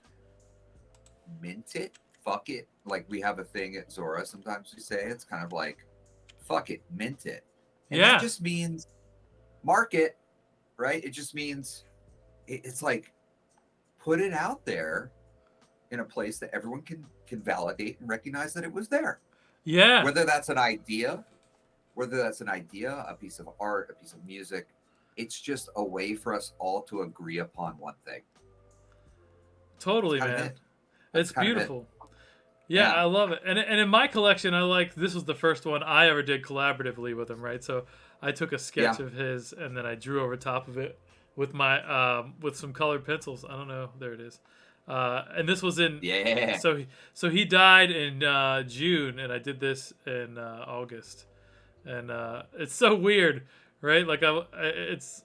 mint it, fuck it. Like we have a thing at Zora, sometimes we say it's kind of like, fuck it, mint it. And that just means market. Right? It just means it's like put it out there in a place that everyone can validate and recognize that it was there. Yeah. Whether that's an idea, a piece of art, a piece of music, it's just a way for us all to agree upon one thing. Totally, man. It's beautiful. Yeah, I love it. And in my collection, this was the first one I ever did collaboratively with him, right? So I took a sketch of his and then I drew over top of it with my with some colored pencils. I don't know. There it is. And this was in So he died in June, and I did this in August, and it's so weird, right? Like I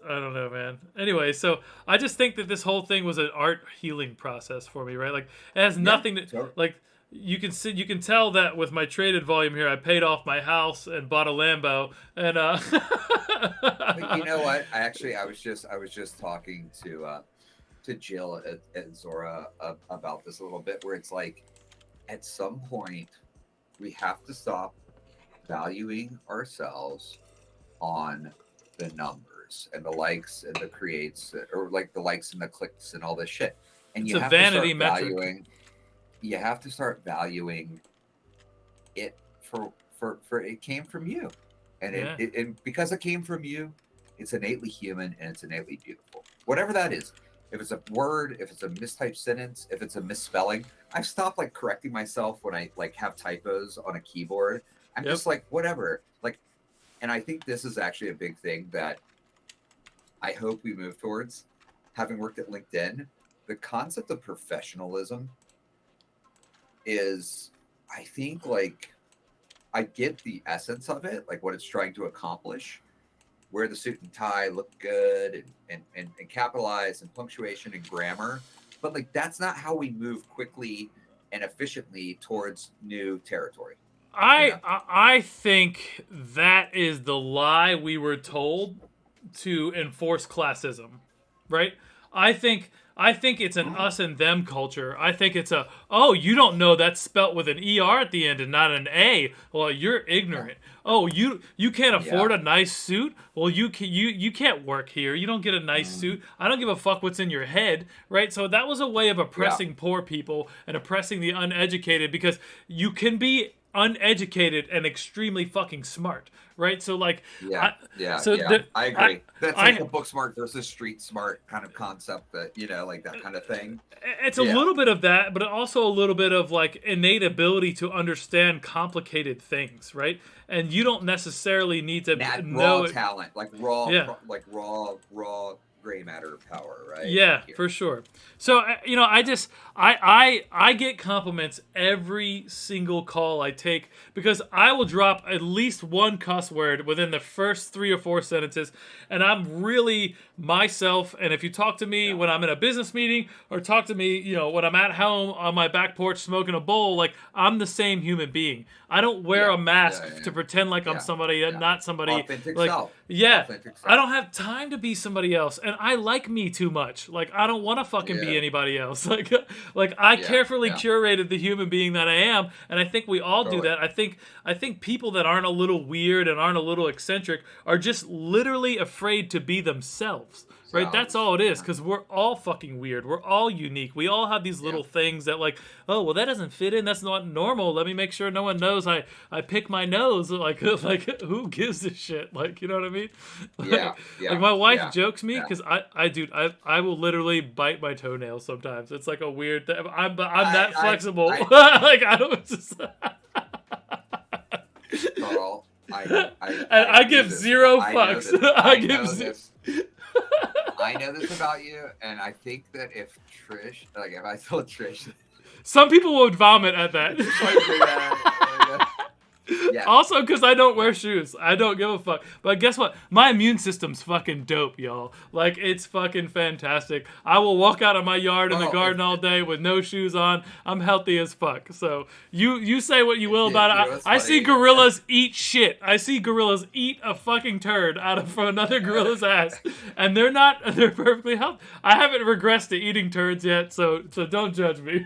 don't know, man. Anyway, so I just think that this whole thing was an art healing process for me, right? Like it has nothing to like. You can tell that with my traded volume here, I paid off my house and bought a Lambo, and You know what? I was just talking to Jill at Zora about this a little bit, where it's like, at some point, we have to stop valuing ourselves on the numbers and the likes and the creates, or like the likes and the clicks and all this shit. And it's a vanity metric. You have to start valuing it for it came from you, and and because it came from you, it's innately human and it's innately beautiful. Whatever that is, if it's a word, if it's a mistyped sentence, if it's a misspelling, I've stopped like correcting myself when I like have typos on a keyboard. I'm just like whatever, like, and I think this is actually a big thing that I hope we move towards. Having worked at LinkedIn, the concept of professionalism is, I think, like, I get the essence of it, like what it's trying to accomplish. Wear the suit and tie, look good, and capitalize and punctuation and grammar. But like that's not how we move quickly and efficiently towards new territory. I think that is the lie we were told to enforce classism, right? I think I think it's an us and them culture. I think it's a, oh, you don't know that's spelt with an ER at the end and not an A. Well, you're ignorant. Oh, you can't afford a nice suit. Well, you can't work here. You don't get a nice suit. I don't give a fuck what's in your head, right? So that was a way of oppressing poor people and oppressing the uneducated, because you can be uneducated and extremely fucking smart, right? So like, I agree. That's like the book smart versus street smart kind of concept, that, you know, like that kind of thing. It's a little bit of that, but also a little bit of like innate ability to understand complicated things, right? And you don't necessarily need to know raw talent, like raw gray matter power, right? Yeah, for sure. So, you know, I get compliments every single call I take, because I will drop at least one cuss word within the first 3 or 4 sentences, and I'm really myself. And if you talk to me when I'm in a business meeting, or talk to me, you know, when I'm at home on my back porch smoking a bowl, like, I'm the same human being. I don't wear a mask to pretend like I'm somebody and not somebody. Authentic like, self. Yeah, Authentic self. I don't have time to be somebody else, and I like me too much. Like, I don't want to fucking be anybody else. Like I carefully curated the human being that I am, and I think we all do that. I think people that aren't a little weird and aren't a little eccentric are just literally afraid to be themselves. Right, that's all it is, because we're all fucking weird. We're all unique. We all have these little things that, like, oh, well, that doesn't fit in. That's not normal. Let me make sure no one knows I pick my nose. Like who gives a shit? Like, you know what I mean? Like my wife jokes me, because I will literally bite my toenails sometimes. It's like a weird thing. I'm that flexible. Like, I don't just... Carl, I give zero fucks. I give zero. I know this about you, and I think that if I told Trish, some people would vomit at that. Also, because I don't wear shoes. I don't give a fuck. But guess what? My immune system's fucking dope, y'all. Like, it's fucking fantastic. I will walk out of my yard in the garden all day with no shoes on. I'm healthy as fuck. So you say what you will about it. I see gorillas eat shit. I see gorillas eat a fucking turd out of another gorilla's ass, and they're perfectly healthy. I haven't regressed to eating turds yet, so don't judge me.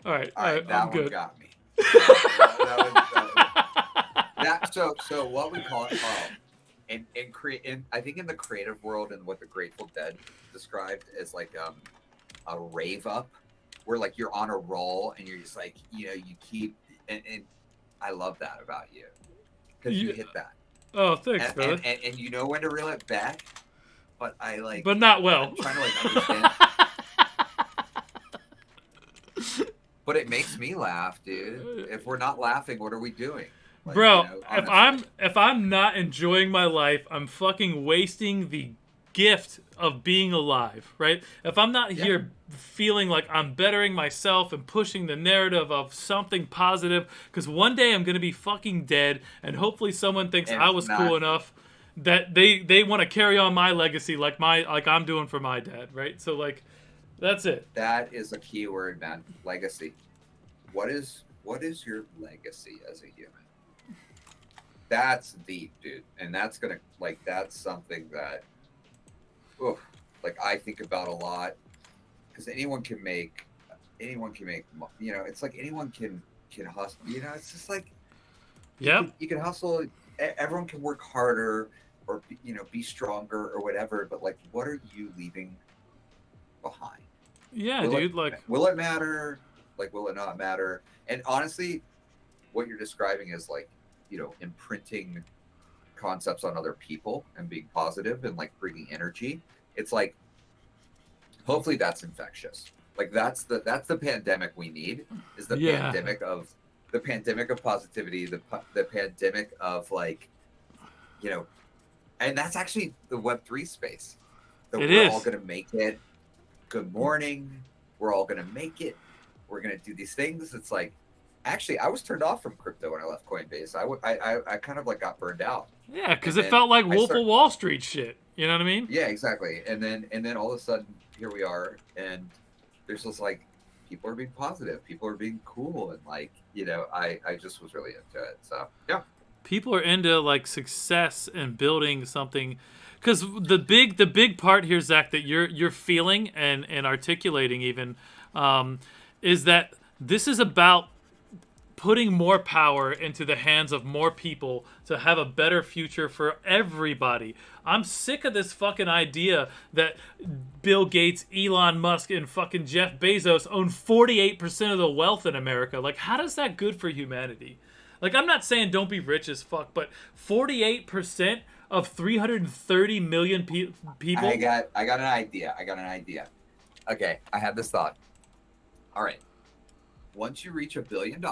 All right, that I'm good. One got me. So what we call it, I think in the creative world, and what the Grateful Dead described as like a rave up, where like you're on a roll and you're just like, you know, you keep, and I love that about you, because you hit that. Oh, thanks, brother. And you know when to reel it back, but but not well. I'm trying to like understand. But it makes me laugh, dude. If we're not laughing, what are we doing? Like, bro, you know, if I'm not enjoying my life, I'm fucking wasting the gift of being alive, right? If I'm not here feeling like I'm bettering myself and pushing the narrative of something positive, because one day I'm going to be fucking dead, and hopefully someone thinks I was cool enough that they want to carry on my legacy like I'm doing for my dad, right? So like, that's it. That is a key word, man. Legacy. What is your legacy as a human? That's deep, dude. And that's something that, like, I think about a lot, because anyone can make, you know, it's like anyone can hustle. You know, it's just like, you can hustle. Everyone can work harder, or, you know, be stronger or whatever. But like, what are you leaving behind? Yeah, Will it matter? Like, will it not matter? And honestly, what you're describing is like, you know, imprinting concepts on other people and being positive and like bringing energy. It's like, hopefully that's infectious. Like, that's the pandemic we need, is the pandemic of positivity, the pandemic of, like, you know, and that's actually the Web3 space. We're all going to make it. Good morning. We're all going to make it. We're going to do these things. It's like, actually, I was turned off from crypto when I left Coinbase. I kind of like got burned out. Yeah, because it felt like Wolf of Wall Street shit. You know what I mean? Yeah, exactly. And then all of a sudden, here we are, and there's just like, people are being positive. People are being cool, and like, you know, I just was really into it. So yeah. People are into like success and building something. Because the big part here, Zach, that you're feeling and articulating even, is that this is about putting more power into the hands of more people to have a better future for everybody. I'm sick of this fucking idea that Bill Gates, Elon Musk, and fucking Jeff Bezos own 48% of the wealth in America. Like, how does that good for humanity? Like, I'm not saying don't be rich as fuck, but 48% of 330 million people. I got an idea. Okay, I had this thought. All right. Once you reach $1 billion,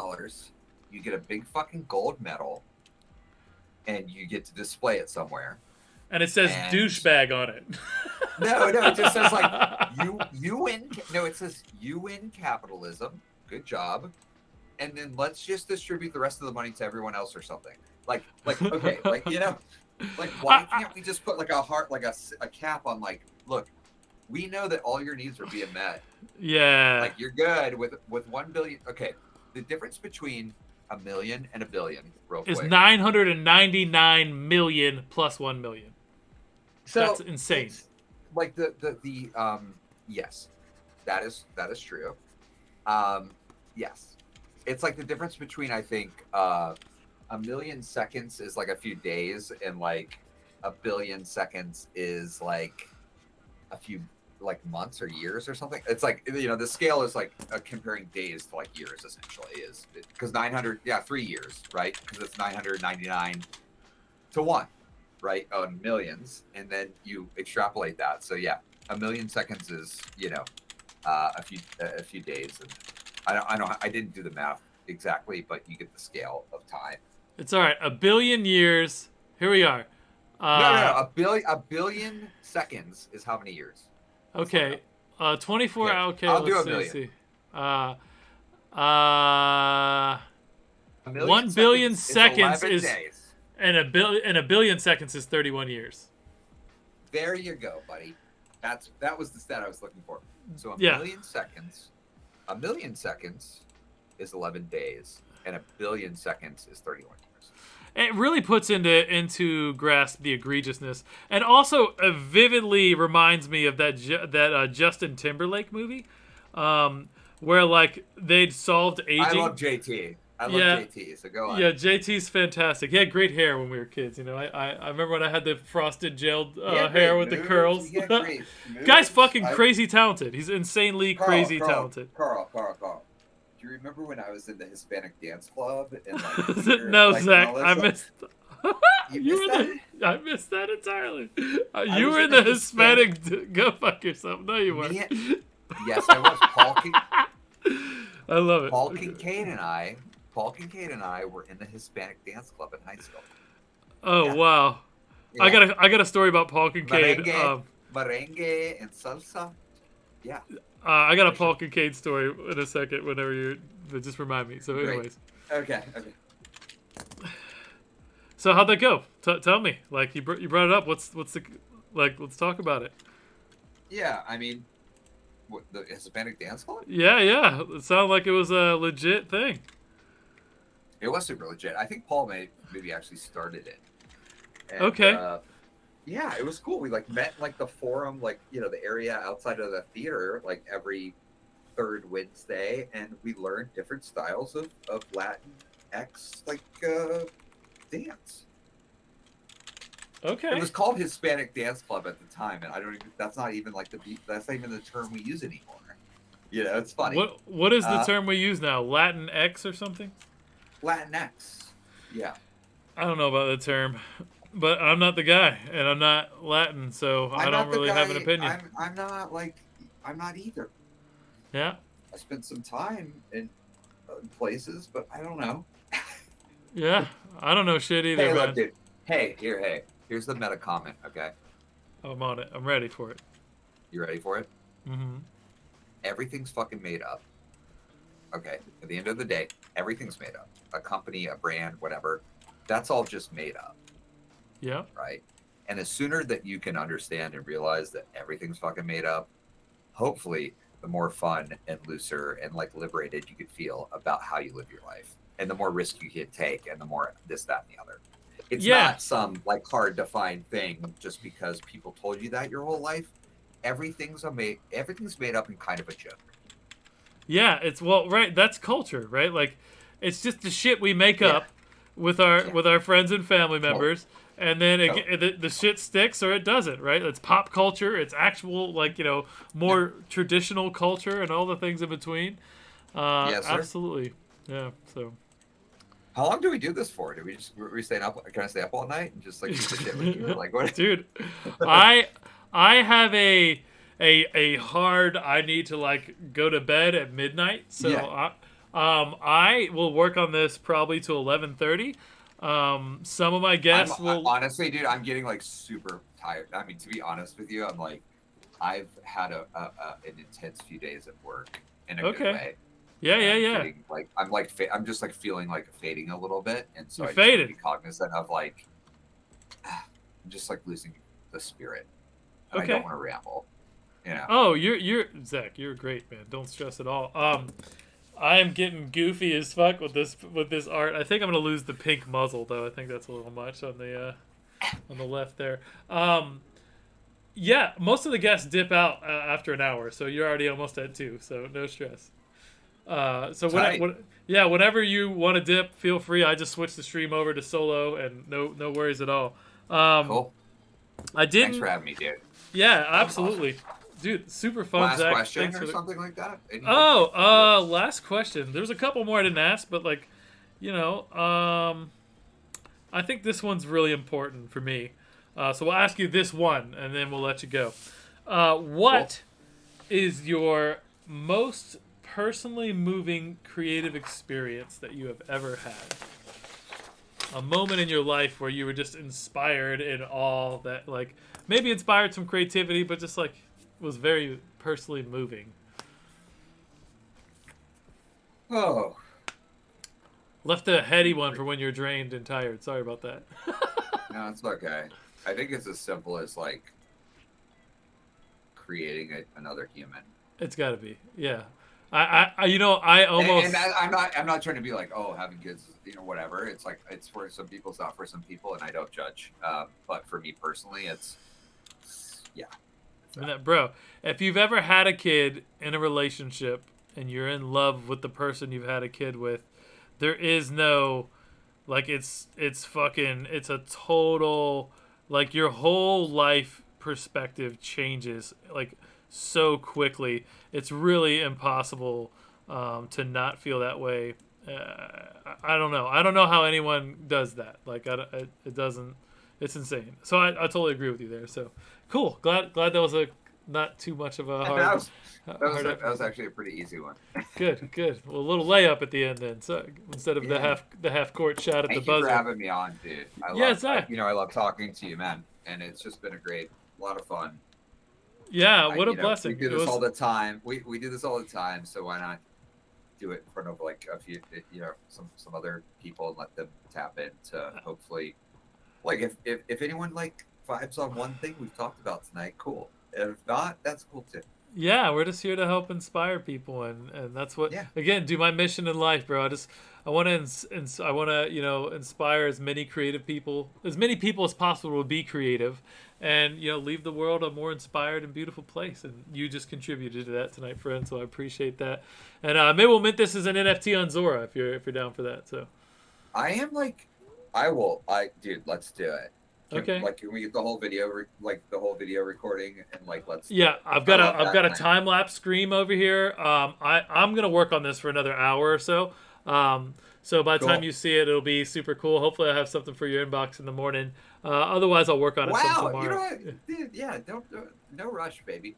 you get a big fucking gold medal, and you get to display it somewhere. And it says douchebag on it. No, it just says like you win. No, it says you win capitalism. Good job. And then let's just distribute the rest of the money to everyone else or something. Like okay, like like why can't we just put like a cap on like, look, we know that all your needs are being met. Yeah. Like you're good with 1 billion. Okay. The difference between a million and a billion, real quick, is 999 million plus 1 million. So that's insane. Like the yes, that is true. Yes, it's like the difference between, I think, a million seconds is like a few days, and like a billion seconds is like a few like months or years or something. It's like, the scale is like comparing days to like years, essentially, is because 3 years, right? Because it's 999 to 1, right, on millions, and then you extrapolate that. So yeah, a million seconds is a few days, and I didn't do the math exactly, but you get the scale of time. It's all right. 1 billion years. Here we are. No. A billion seconds is how many years? Okay. 24 hours. Okay, I'll do let's a million. see. 1 billion seconds is days. And a billion seconds is 31 years. There you go, buddy. That was the stat I was looking for. So a million seconds is 11 days, and a billion seconds is 31 years. It really puts into grasp the egregiousness, and also vividly reminds me of that Justin Timberlake movie, where like they'd solved aging. I love JT. JT. So go on. Yeah, JT's fantastic. He had great hair when we were kids. I remember when I had the frosted gelled hair with the curls. Guy's fucking crazy talented. He's insanely crazy talented. Carl. Do you remember when I was in the Hispanic dance club? And no, Zach, I missed. I missed that entirely. You were in the Hispanic. Go fuck yourself. No, you weren't. Yes, I was. I love it. Paul Kincaid and I were in the Hispanic dance club in high school. Oh yeah. Wow! Yeah. I got a story about Paul Kincaid. Merengue and salsa. Yeah. I got a Paul Kincaid story in a second. Whenever but just remind me. So, anyways. Okay. So how'd that go? Tell me. Like you brought it up. What's the like? Let's talk about it. Yeah, I mean, what, the Hispanic dance club? Yeah. It sounded like it was a legit thing. It was super legit. I think Paul maybe actually started it. And, okay. Yeah, it was cool. We like met like the forum, like the area outside of the theater, like every third Wednesday, and we learned different styles of Latin X dance. Okay. It was called Hispanic Dance Club at the time, and that's not even the term we use anymore. It's funny. What is the term we use now? Latin X or something? Latinx. Yeah. I don't know about the term. But I'm not the guy, and I'm not Latin, so I don't really have an opinion. I'm not either. Yeah. I spent some time in places, but I don't know. Yeah, I don't know shit either, man. man. Look, dude. Here's the meta comment, okay? I'm on it. I'm ready for it. You ready for it? Mm-hmm. Everything's fucking made up. Okay, at the end of the day, everything's made up. A company, a brand, whatever, that's all just made up. Yeah. Right. And the sooner that you can understand and realize that everything's fucking made up, hopefully the more fun and looser and like liberated you could feel about how you live your life, and the more risk you can take, and the more this, that, and the other. It's Yeah. not some like hard to find thing just because people told you that your whole life. Everything's made up in kind of a joke. Yeah, it's well, right. That's culture, right? Like, it's just the shit we make Yeah. up with our Yeah. friends and family members, and then Totally. the shit sticks or it doesn't, right? It's pop culture. It's actual, like, more traditional culture and all the things in between. Yes, sir. Absolutely, yeah. So, How long do we do this for? Do we staying up? Can I stay up all night and just like shoot the shit with you? Or like what? dude, I I have a hard. I need to like go to bed at midnight, so Yeah. I will work on this probably to 11:30. Some of my guests will. Honestly, dude, I'm getting like super tired. I mean, to be honest with you, I'm like, I've had an intense few days at work in a good Okay. way. Yeah, And yeah, I'm yeah. getting like I'm just like feeling like fading a little bit, and so You're I just want to faded. be cognizant of like I'm just like losing the spirit, and I don't Okay. want to ramble. You know. Oh, you're Zach. You're great, man. Don't stress at all. I am getting goofy as fuck with this art. I think I'm gonna lose the pink muzzle though. I think that's a little much on the left there. Yeah, most of the guests dip out after an hour, so you're already almost at 2, so no stress. So Tight. yeah, whenever you want to dip, feel free. I just switched the stream over to solo, and no worries at all. Cool. I Thanks didn't. for having me, dude. Yeah, That was awesome. absolutely, dude. Super fun, Last Zach. question Thanks or for the. something like that. Last question. There's a couple more I didn't ask, but like, you know, I think this one's really important for me. So we'll ask you this one, and then we'll let you go. What is your most personally moving creative experience that you have ever had? A moment in your life where you were just inspired in all that, like, maybe inspired some creativity, but just like was very personally moving. Oh, Left a heady one for when you're drained and tired. Sorry about that. no, it's okay. I think it's as simple as like creating another human. It's got to be, yeah. I almost. And I'm not trying to be like, oh, having kids, whatever. It's like it's for some people, it's not for some people, and I don't judge. But for me personally, yeah. Bro, if you've ever had a kid in a relationship and you're in love with the person you've had a kid with, there is no, like, it's a total, like, your whole life perspective changes like so quickly. It's really impossible to not feel that way. I don't know. I don't know how anyone does that. Like, it doesn't. It's insane. So I totally agree with you there. So cool. Glad that was not too much of a hard. That was actually a pretty easy one. Good. Well, a little layup at the end then. So instead of the half court shot at the buzzer. Thank you for having me on, dude. I love talking to you, man, and it's just been a lot of fun. Yeah, what a blessing. We do this all the time. We do this all the time, so why not do it in front of like a few, some other people and let them tap into hopefully, like if anyone like vibes on one thing we've talked about tonight, cool. If not, that's cool too. Yeah, we're just here to help inspire people, and that's what again do my mission in life, bro. I want to inspire as many people as possible to be creative, and leave the world a more inspired and beautiful place. And you just contributed to that tonight, friend. So I appreciate that. And maybe we'll mint this as an NFT on Zora if you're down for that. So I am like, dude, let's do it. Can we get the whole video, recording, and like let's. Yeah, I've got a time lapse screen over here. I'm gonna work on this for another hour or so. So by the time you see it, it'll be super cool. Hopefully, I have something for your inbox in the morning. Otherwise, I'll work on it some tomorrow. You know what, dude? Yeah, no rush, baby.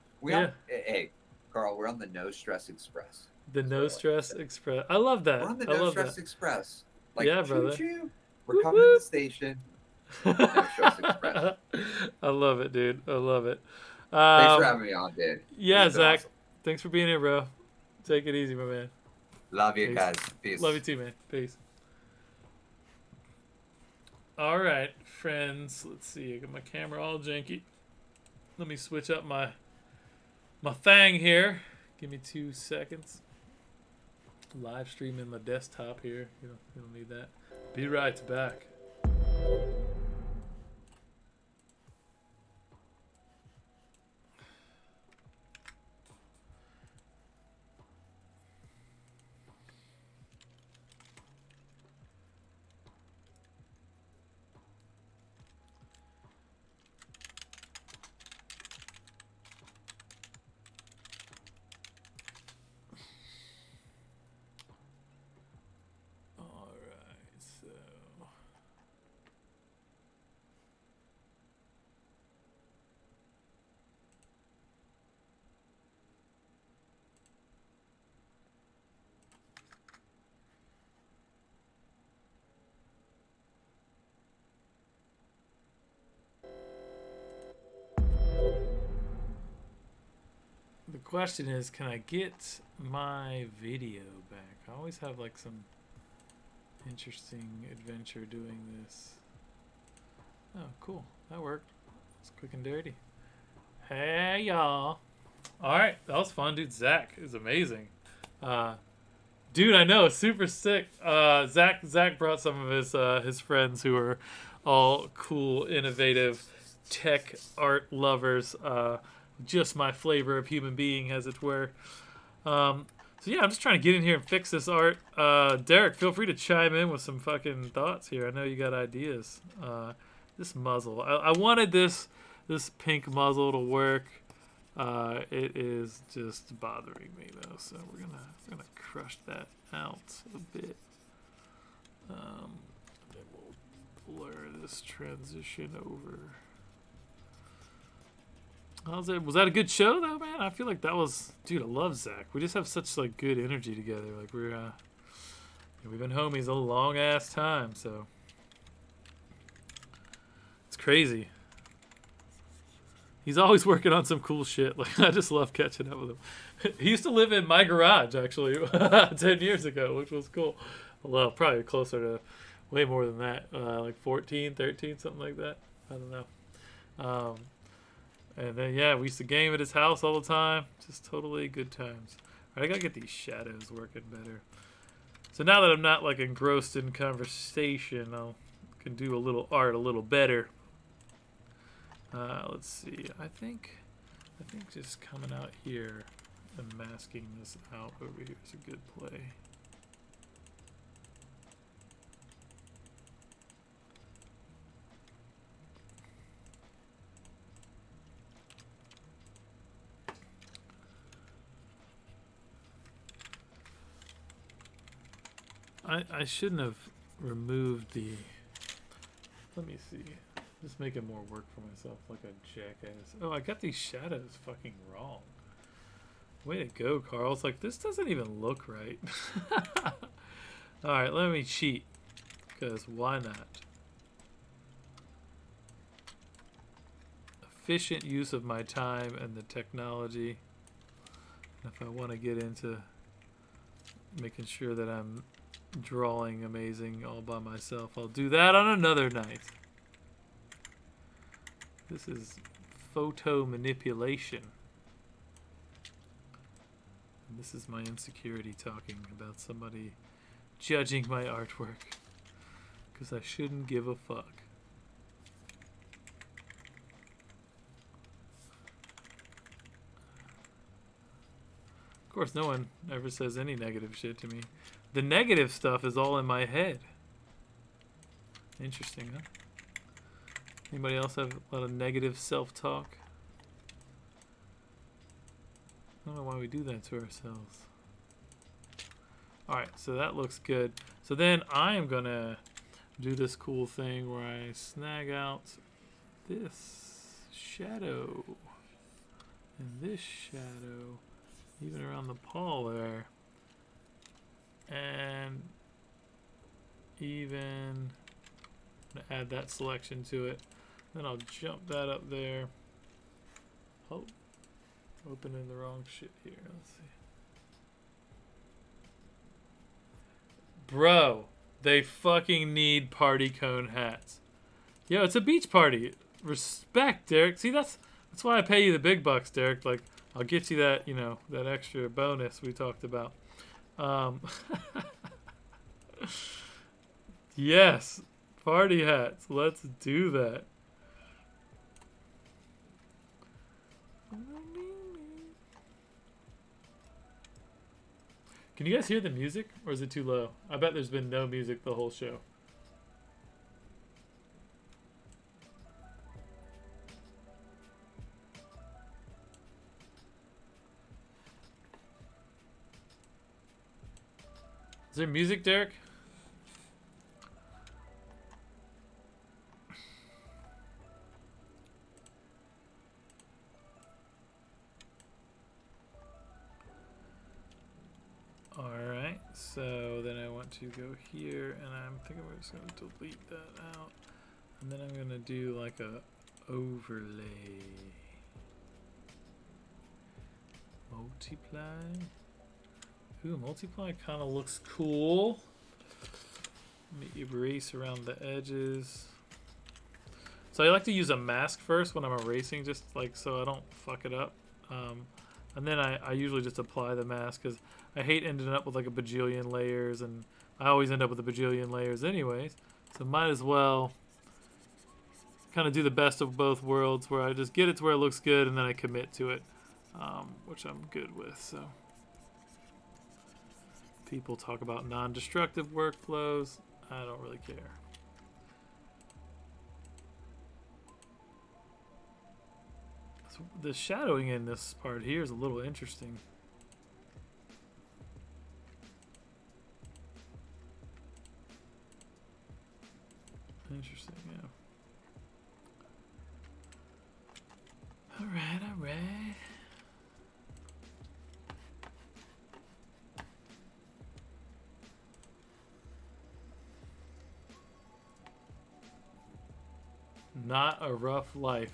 Hey, Carl, we're on the No Stress Express. The No Stress Express. I love that. We're on the No Stress Express. Like, yeah, brother. Choo-choo. We're coming to the station. No Stress Express. I love it, dude. I love it. Thanks for having me on, dude. Yeah, Zach. Awesome. Thanks for being here, bro. Take it easy, my man. Love you, guys. Peace. Love you too, man. Peace. All right, friends. Let's see. I got my camera all janky. Let me switch up my thing here. Give me 2 seconds. Live streaming my desktop here. You don't need that. Be right back. The question is, can I get my video back? I always have like some interesting adventure doing this. Oh, cool. That worked. It's quick and dirty. Hey, y'all. All right. That was fun, dude. Zach is amazing. Dude, I know. Super sick. Zach brought some of his friends who are all cool, innovative tech art lovers. Just my flavor of human being, as it were. So yeah, I'm just trying to get in here and fix this art. Derek, feel free to chime in with some fucking thoughts here. I know you got ideas. This muzzle, I wanted this pink muzzle to work. It is just bothering me though, so we're gonna crush that out a bit. Then we'll blur this transition over. Was that a good show though, man? I feel like that was, dude. I love Zach. We just have such like good energy together. Like we've been homies a long ass time, so it's crazy. He's always working on some cool shit. Like I just love catching up with him. He used to live in my garage actually 10 years ago, which was cool. Well, probably closer to way more than that, like 14, 13, something like that. I don't know. And then, yeah, we used to game at his house all the time. Just totally good times. All right, I gotta get these shadows working better. So now that I'm not, like, engrossed in conversation, I can do a little art a little better. Let's see. I think just coming out here and masking this out over here is a good play. I shouldn't have removed the... Let me see. Just making more work for myself like a jackass. Oh, I got these shadows fucking wrong. Way to go, Carl. It's like, this doesn't even look right. Alright, let me cheat. Because why not? Efficient use of my time and the technology. And if I want to get into making sure that I'm drawing amazing all by myself, I'll do that on another night. This is photo manipulation. And this is my insecurity talking about somebody judging my artwork. Because I shouldn't give a fuck. Of course, no one ever says any negative shit to me. The negative stuff is all in my head. Interesting, huh? Anybody else have a lot of negative self-talk? I don't know why we do that to ourselves. Alright, so that looks good. So then I am going to do this cool thing where I snag out this shadow and this shadow, even around the paw there. And even add that selection to it. Then I'll jump that up there. Oh, opening the wrong shit here. Let's see. Bro, they fucking need party cone hats. Yo, it's a beach party. Respect, Derek. See, that's why I pay you the big bucks, Derek. Like, I'll get you that, you know, that extra bonus we talked about. Yes. Party hats. Let's do that. Can you guys hear the music, or is it too low? I bet there's been no music the whole show. Is there music, Derek? Alright, so then I want to go here, and I'm thinking we're just going to delete that out. And then I'm going to do like a overlay. Multiply. Ooh, multiply kind of looks cool. Let me erase around the edges. So I like to use a mask first when I'm erasing, just like so I don't fuck it up. And then I usually just apply the mask because I hate ending up with like a bajillion layers, and I always end up with a bajillion layers anyways. So might as well kind of do the best of both worlds, where I just get it to where it looks good and then I commit to it, which I'm good with. So people talk about non-destructive workflows. I don't really care. So the shadowing in this part here is a little interesting. Interesting, yeah. All right, all right. Not a rough life.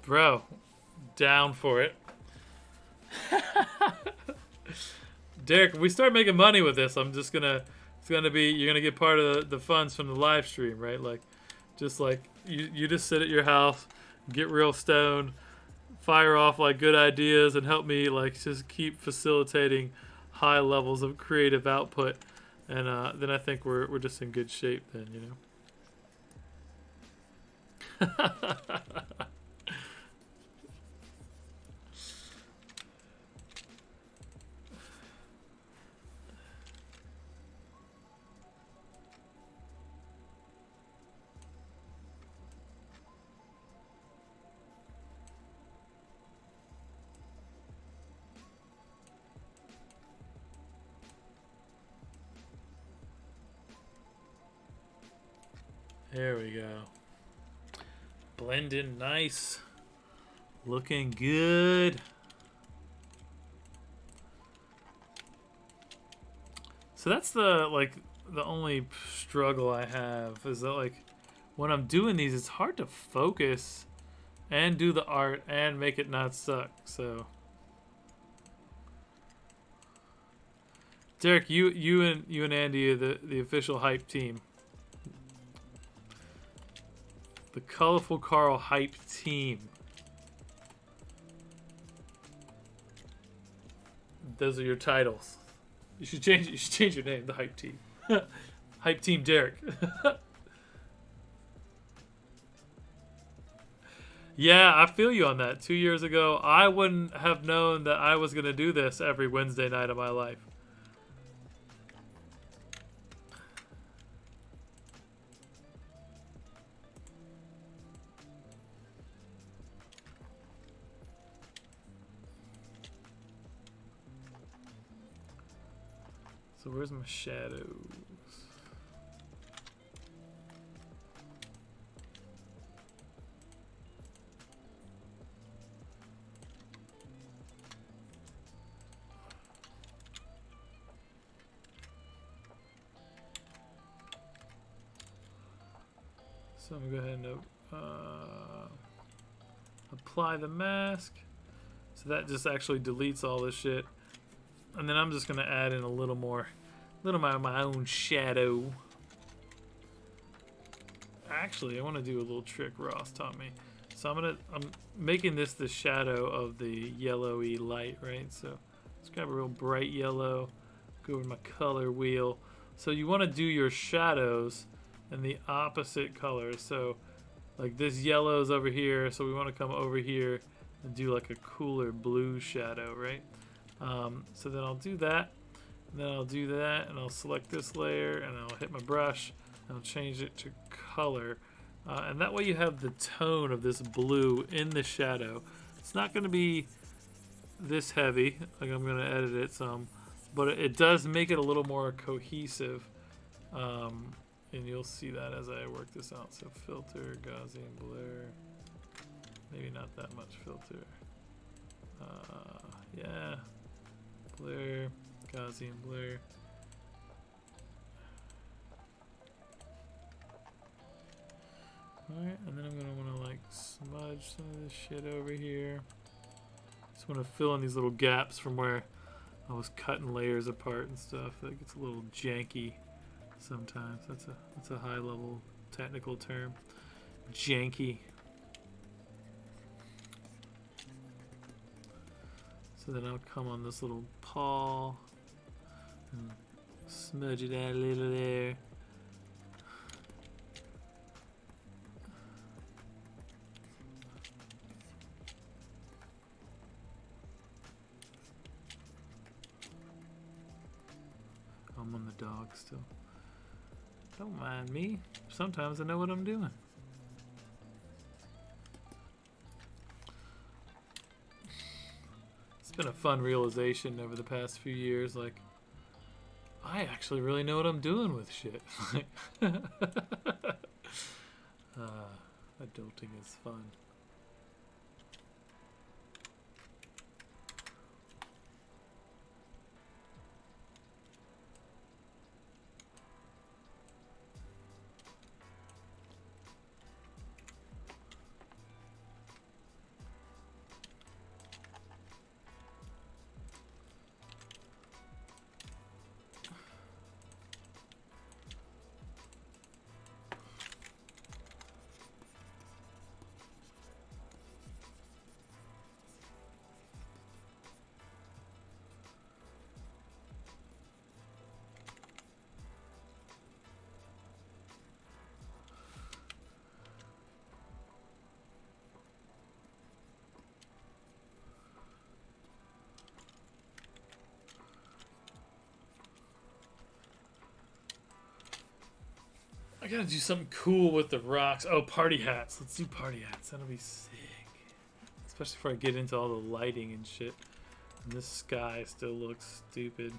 Bro, down for it. Derek, if we start making money with this, I'm just gonna, it's gonna be, you're gonna get part of the funds from the live stream, right? Like, just like, you just sit at your house, get real stoned, fire off like good ideas, and help me like just keep facilitating high levels of creative output. And then I think we're just in good shape then, you know? There we go. Blend in nice. Looking good. So that's the only struggle I have is that like when I'm doing these, it's hard to focus and do the art and make it not suck. So Derek, you and Andy are the official hype team. The Colorful Carl hype team. Those are your titles. You should change your name. The hype team. Hype team Derek. Yeah, I feel you on that. 2 years ago, I wouldn't have known that I was gonna do this every Wednesday night of my life. So where's my shadows? So I'm gonna go ahead and apply the mask. So that just actually deletes all this shit. And then I'm just gonna add in a little more, my own shadow. Actually, I want to do a little trick Ross taught me. So I'm making this the shadow of the yellowy light, right? So let's grab a real bright yellow, go over my color wheel. So you want to do your shadows and the opposite color. So like this yellow's over here, so we want to come over here and do like a cooler blue shadow, right? So then I'll do that, and then I'll do that, and I'll select this layer, and I'll hit my brush, and I'll change it to color. And that way you have the tone of this blue in the shadow. It's not going to be this heavy, like I'm going to edit it some, but it does make it a little more cohesive. And you'll see that as I work this out. So filter, Gaussian blur, maybe not that much filter. Yeah, blur, Gaussian blur. Alright, and then I'm gonna wanna like smudge some of this shit over here. Just wanna fill in these little gaps from where I was cutting layers apart and stuff. That gets a little janky sometimes. That's a high level technical term. Janky. So then I'll come on this little paw and smudge it out a little there. I'm on the dog still. Don't mind me. Sometimes I know what I'm doing. It's been a fun realization over the past few years. Like, I actually really know what I'm doing with shit. Adulting is fun. I gotta do something cool with the rocks. Oh, party hats. Let's do party hats. That'll be sick. Especially before I get into all the lighting and shit. And this sky still looks stupid.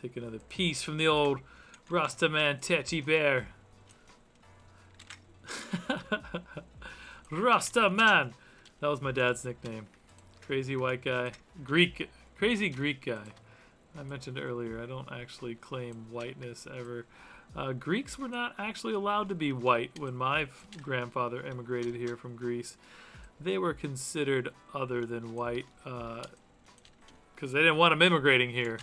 Take another piece from the old Rasta man Teddy Bear. Rasta man! That was my dad's nickname. Crazy white guy. Crazy Greek guy. I mentioned earlier, I don't actually claim whiteness ever. Greeks were not actually allowed to be white when my grandfather immigrated here from Greece. They were considered other than white because they didn't want them immigrating here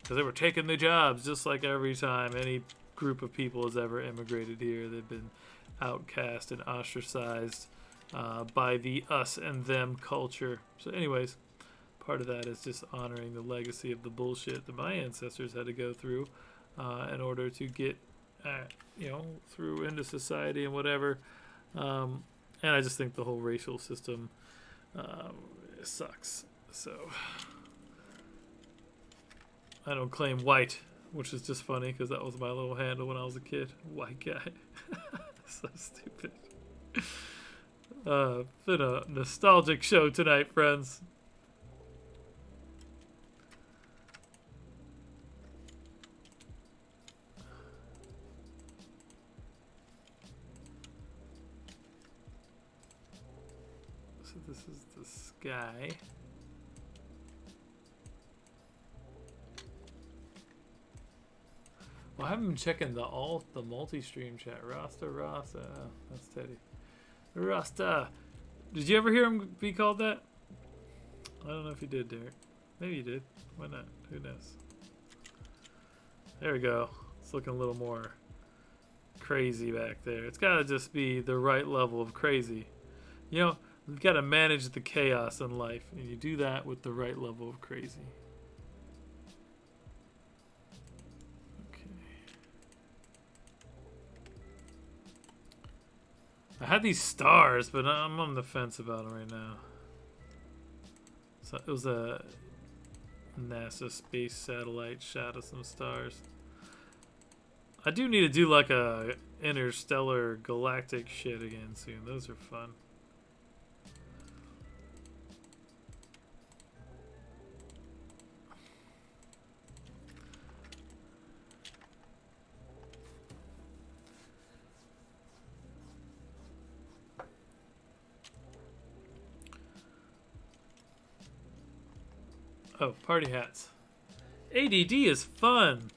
because they were taking the jobs just like every time any group of people has ever immigrated here. They've been outcast and ostracized by the us and them culture. So anyways, part of that is just honoring the legacy of the bullshit that my ancestors had to go through in order to get through into society and whatever. And I just think the whole racial system sucks. So I don't claim white, which is just funny because that was my little handle when I was a kid. White guy. So stupid. Been a nostalgic show tonight, friends. So this is the sky. Well, I haven't been checking the multi-stream chat. Rasta, that's Teddy. Rasta. Did you ever hear him be called that? I don't know if you did, Derek. Maybe you did. Why not? Who knows? There we go. It's looking a little more crazy back there. It's got to just be the right level of crazy. You know, You got to manage the chaos in life, and you do that with the right level of crazy. Okay. I had these stars, but I'm on the fence about them right now. So it was a NASA space satellite shot of some stars. I do need to do like a interstellar galactic shit again soon. Those are fun. Oh, party hats. ADD is fun.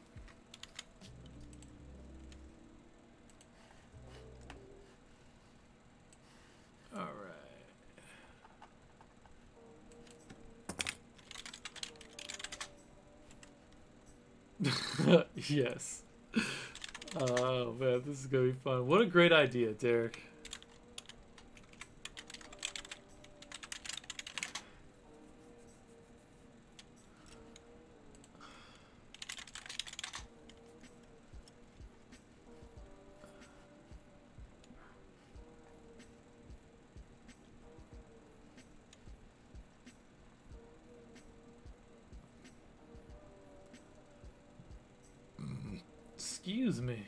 All right. Yes. Oh man, this is gonna be fun. What a great idea, Derek. Excuse me.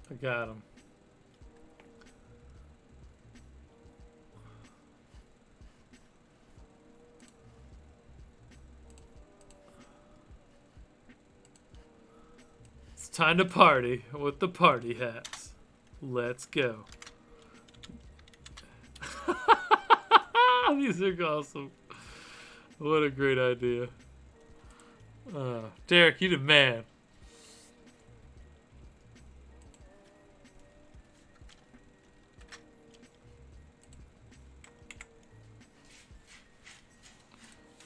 I got him. It's time to party with the party hats. Let's go. These are awesome. What a great idea. Derek, you the man.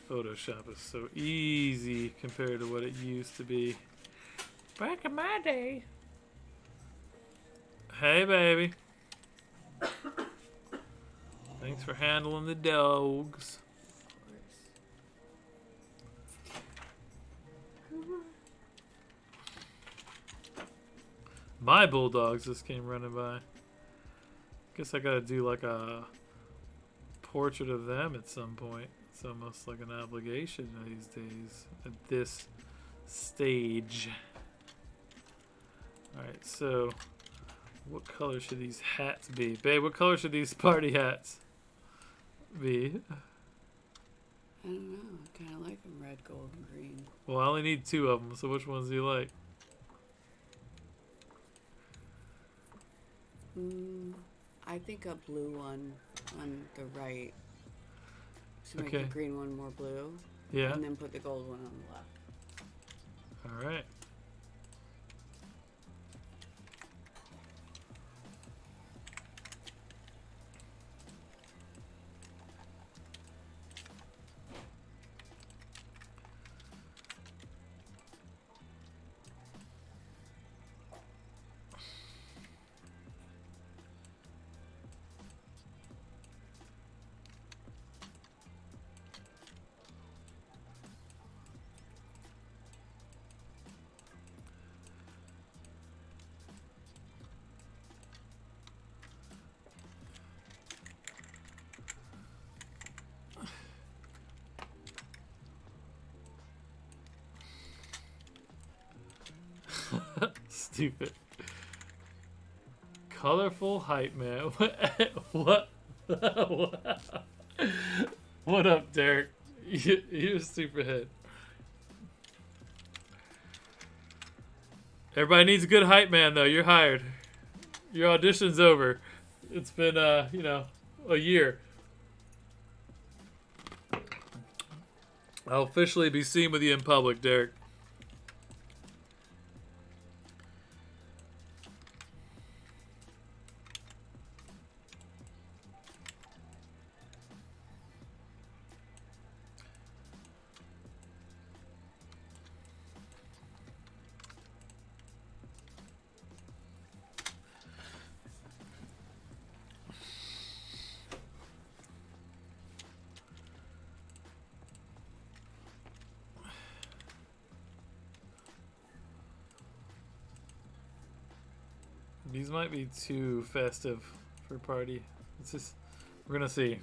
Photoshop is so easy compared to what it used to be. Back in my day. Hey, baby. Thanks for handling the dogs. My bulldogs just came running by. Guess I gotta do like a portrait of them at some point. It's almost like an obligation these days at this stage. Alright, so what color should these hats be? Babe, what color should these party hats be? I don't know. I kind of like them red, gold, and green. Well, I only need 2 of them, so which ones do you like? I think a blue one on the right. So make Okay. the green one more blue. Yeah? And then put the gold one on the left. Alright. Stupid. Colorful hype man. What? What up, Derek? You're super hit. Everybody needs a good hype man, though. You're hired. Your audition's over. It's been, a year. I'll officially be seen with you in public, Derek. These might be too festive for a party. It's just, we're gonna see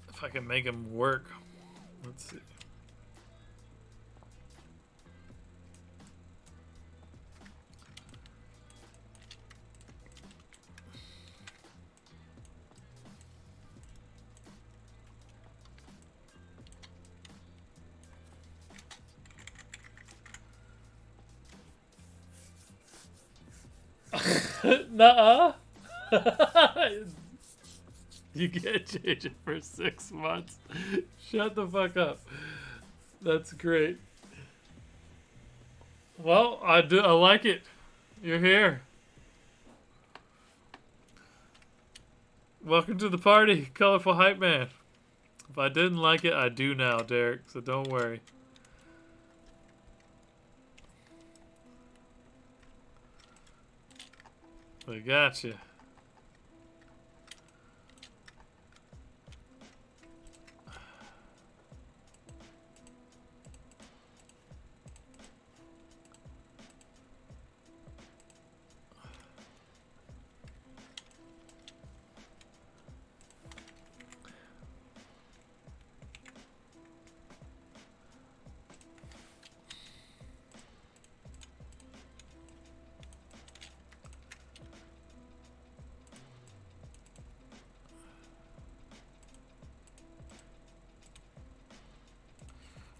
if I can make them work. Let's see. Nuh-uh. You can't change it for 6 months. Shut the fuck up. That's great. Well, I like it. You're here. Welcome to the party, Colorful Hype Man. If I didn't like it, I do now, Derek, so don't worry. I gotcha.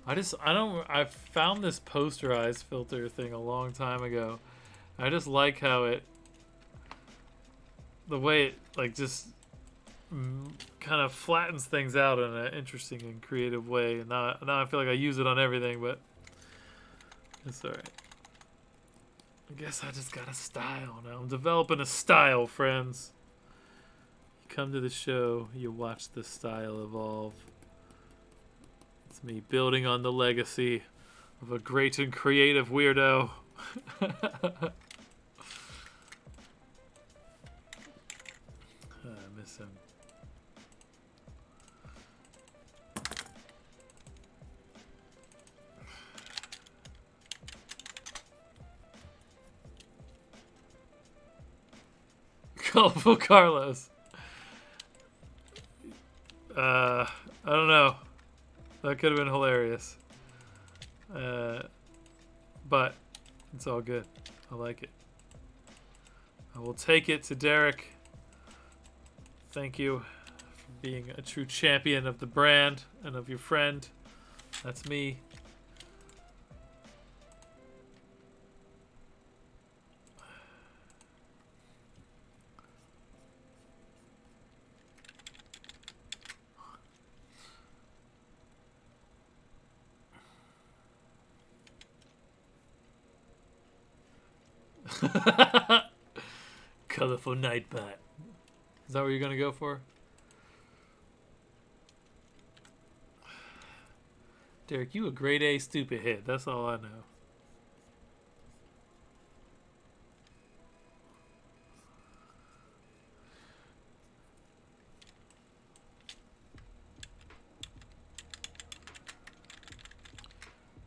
I found this posterized filter thing a long time ago. I just like how the way it like just kind of flattens things out in an interesting and creative way. And now I feel like I use it on everything, but it's alright. I guess I just got a style now. I'm developing a style, friends. You come to the show, you watch the style evolve. It's me building on the legacy of a great and creative weirdo. I miss him. Colorful Carlos. I don't know. That could have been hilarious. But it's all good. I like it. I will take it to Derek. Thank you for being a true champion of the brand and of your friend. That's me. Colorful Nightbot. Is that what you're gonna go for? Derek, you a grade A stupid hit. That's all I know.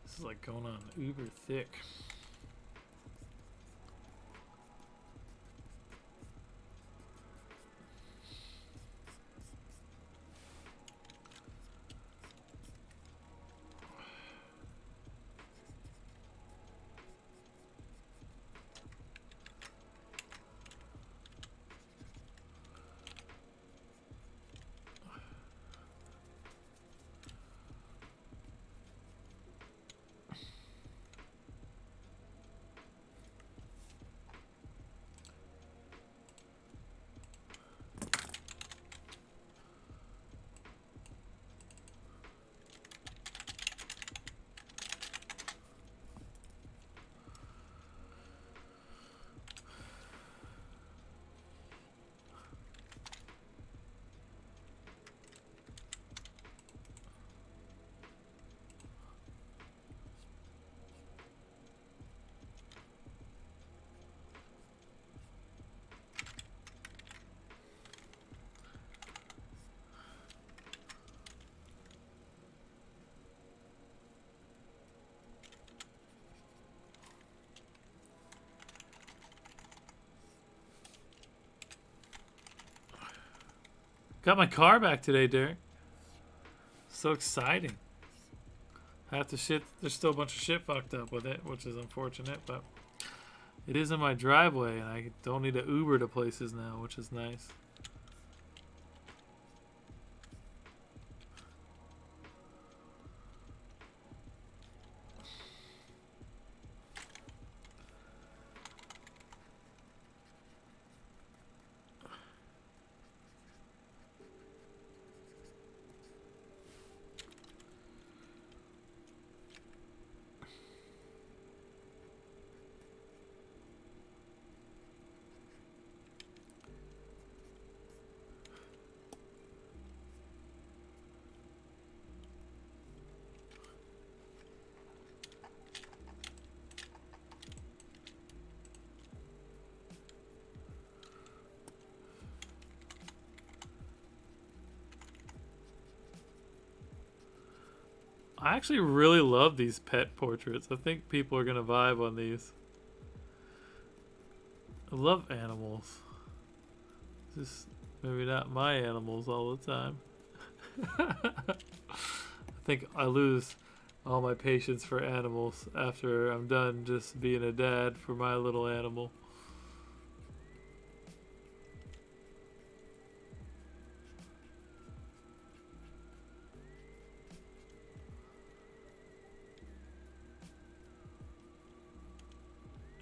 This is like going on uber thick. Got my car back today, Derek. So exciting. Half the shit, there's still a bunch of shit fucked up with it, which is unfortunate, but it is in my driveway, and I don't need to Uber to places now, which is nice. I actually really love these pet portraits. I think people are going to vibe on these. I love animals. Just maybe not my animals all the time. I think I lose all my patience for animals after I'm done just being a dad for my little animal.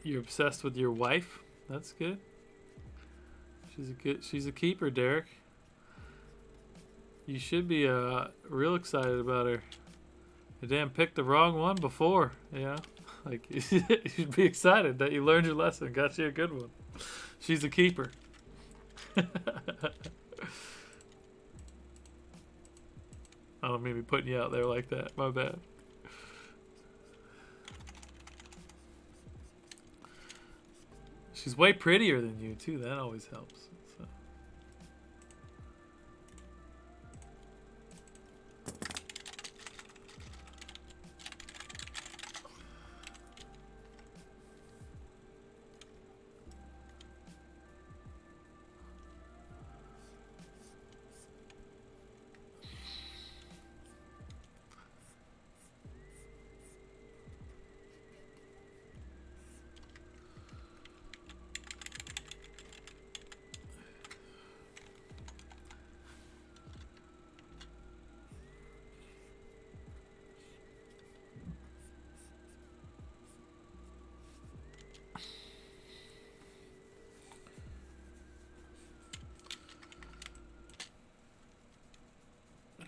You're obsessed with your wife? That's good. She's a keeper, Derek. You should be real excited about her. You damn picked the wrong one before, you know? Like, you should be excited that you learned your lesson. Got you a good one. She's a keeper. I don't mean to be putting you out there like that. My bad. She's way prettier than you, too. That always helps. So.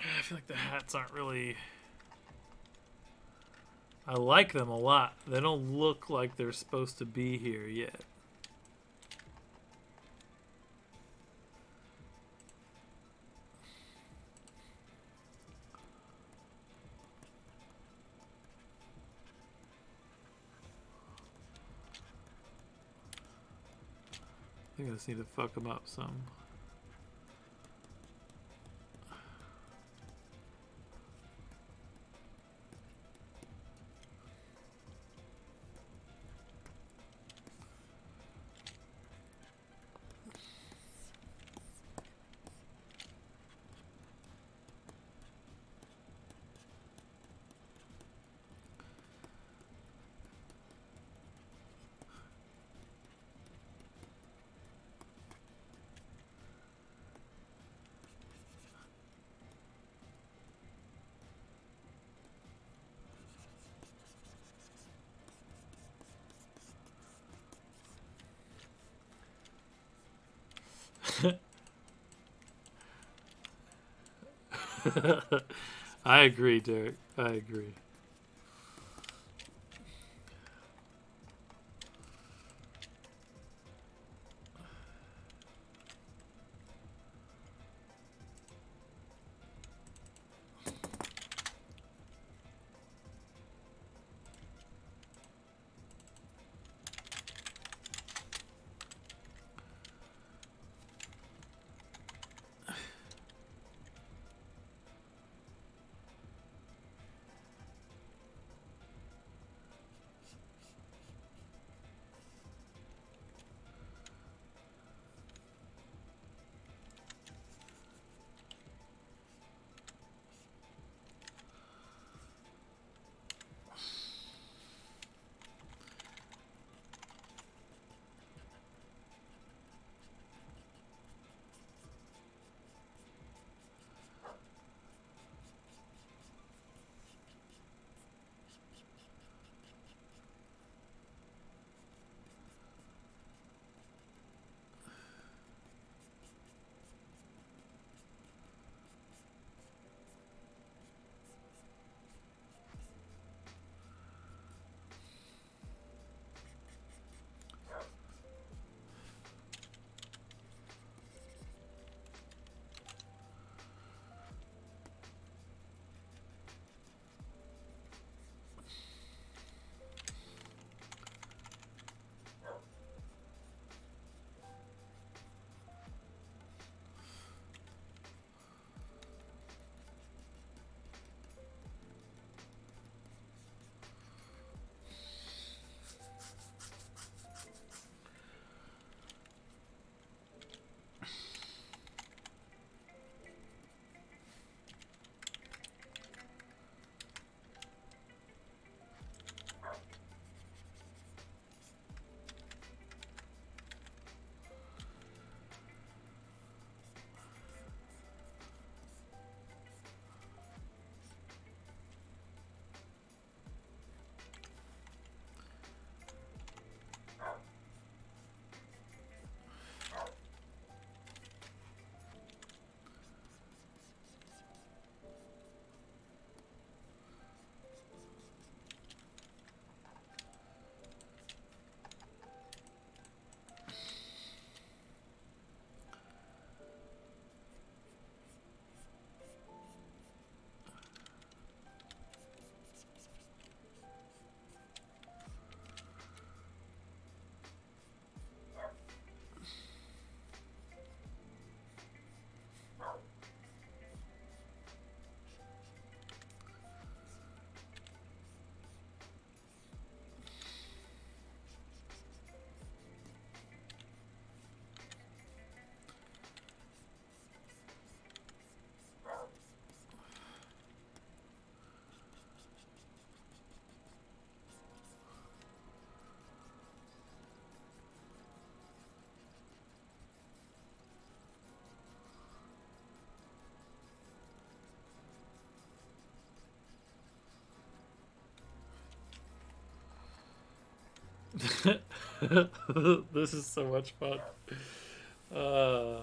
I feel like the hats aren't really... I like them a lot. They don't look like they're supposed to be here yet. I think I just need to fuck them up some. I agree, Derek. I agree. This is so much fun. Uh,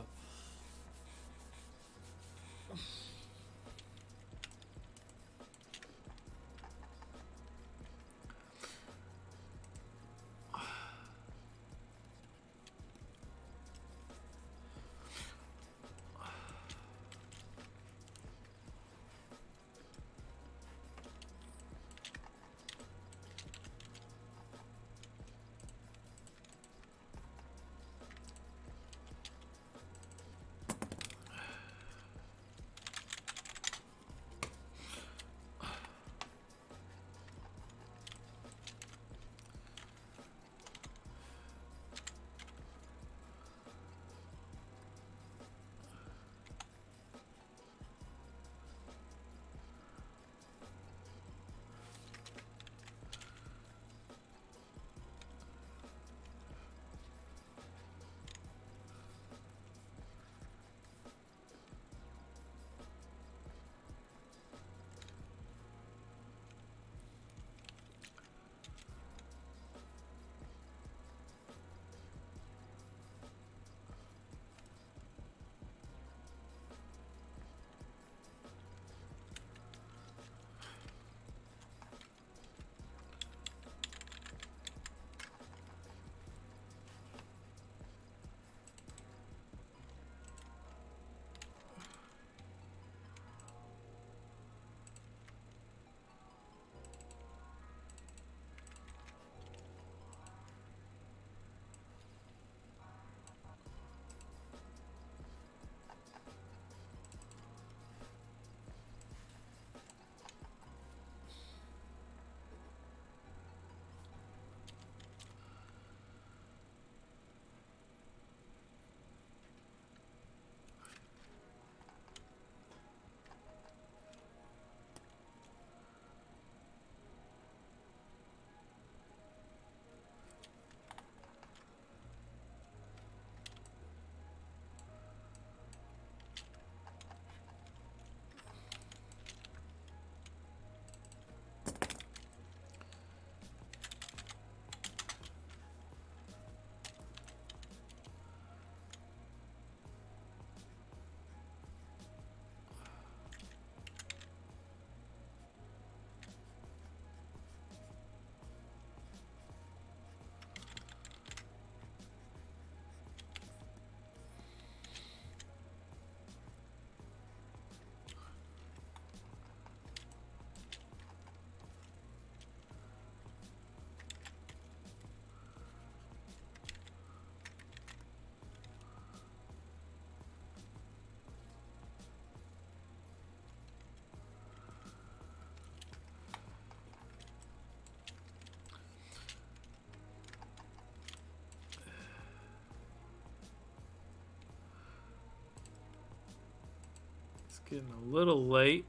it's getting a little late.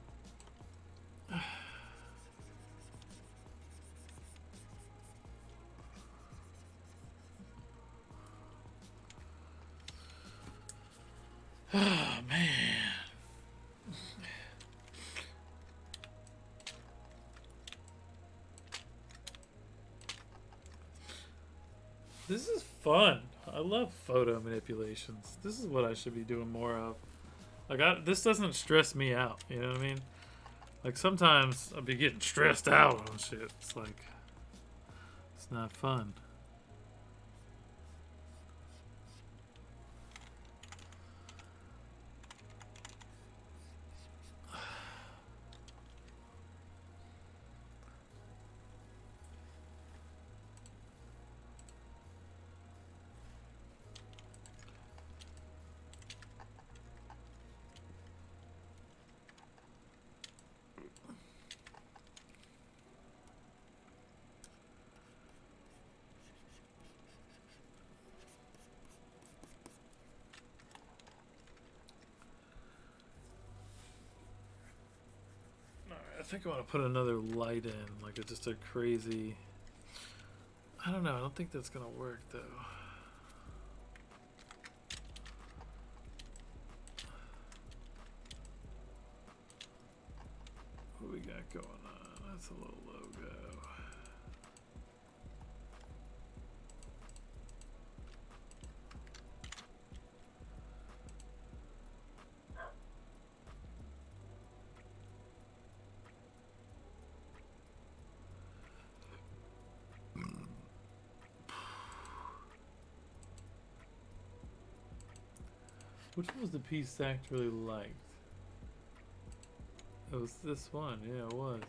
Oh, man. This is fun. I love photo manipulations. This is what I should be doing more of. Like, this doesn't stress me out. You know what I mean? Like, sometimes I'll be getting stressed out on shit. It's like, it's not fun. I think I want to put another light in, like just a crazy. I don't know. I don't think that's gonna work though. What we got going on? That's a little logo. Which one was the piece Zach really liked? It was this one. Yeah, it was.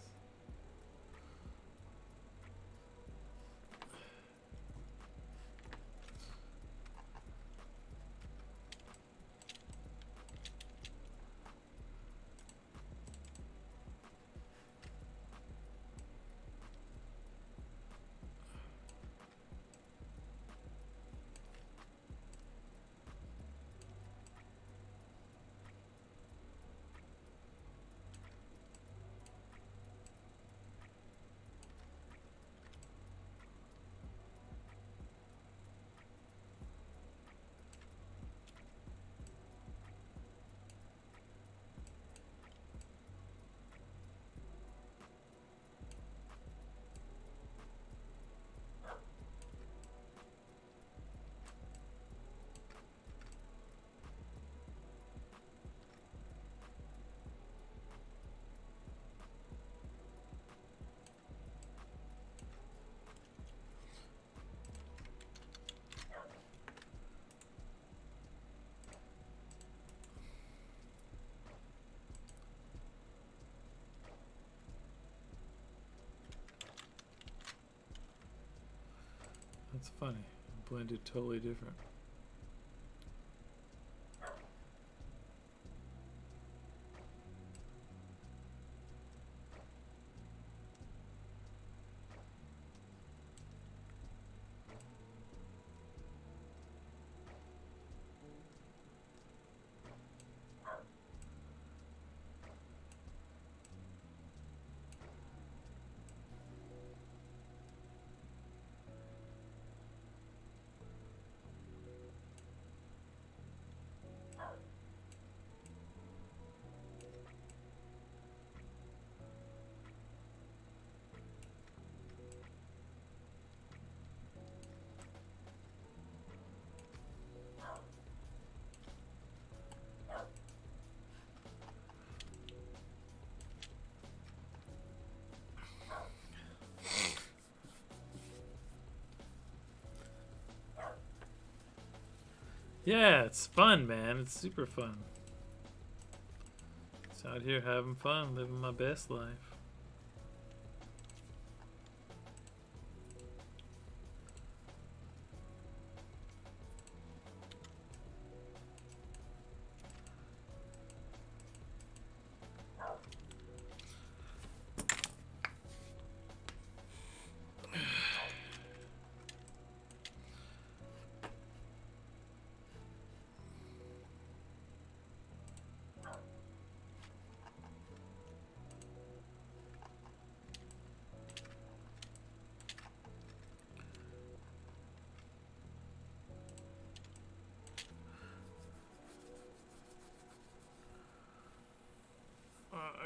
That's funny. Blended totally different. Yeah, it's fun, man. It's super fun. Just out here having fun, living my best life.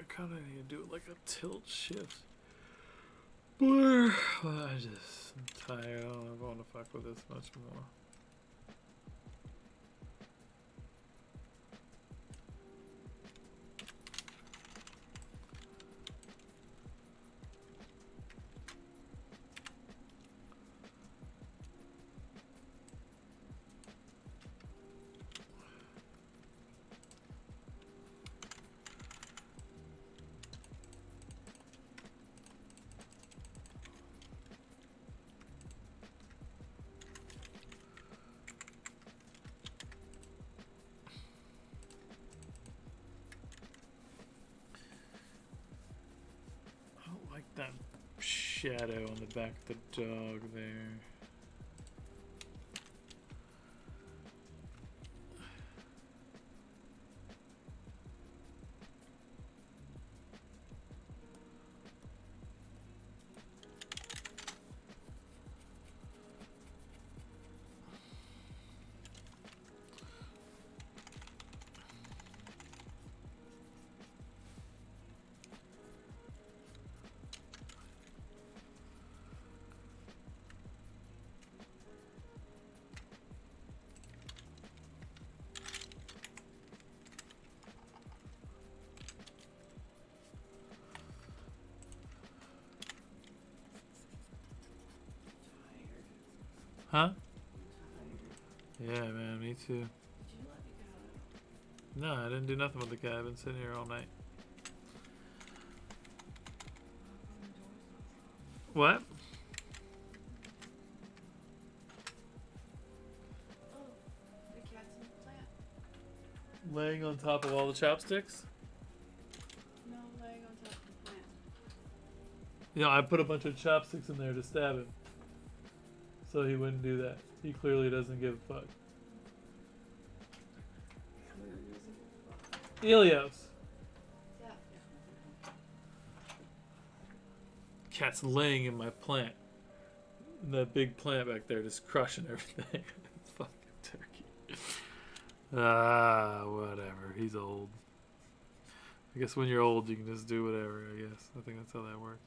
I kind of need to do like a tilt shift. Blur. Well, I'm tired. I don't know if I want to fuck with this much more. That shadow on the back of the dog there. Huh? Yeah, man, me too. No, I didn't do nothing with the guy. I've been sitting here all night. What? Oh, the cat's in the plant. Laying on top of all the chopsticks? No, laying on top of the plant. You know, I put a bunch of chopsticks in there to stab him. So he wouldn't do that. He clearly doesn't give a fuck. Helios. Yeah. Cat's laying in my plant. And that big plant back there just crushing everything. Fucking turkey. Ah, whatever. He's old. I guess when you're old, you can just do whatever, I guess. I think that's how that works.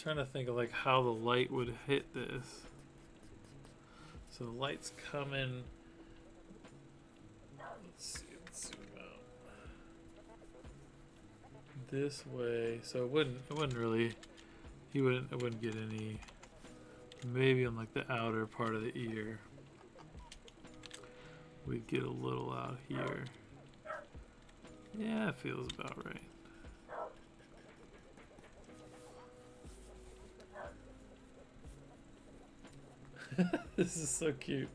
Trying to think of like how the light would hit this. So the light's coming. Let's see, let's zoom out. This way, so it wouldn't really. It wouldn't get any. Maybe on like the outer part of the ear. We'd get a little out here. Yeah, it feels about right. This is so cute.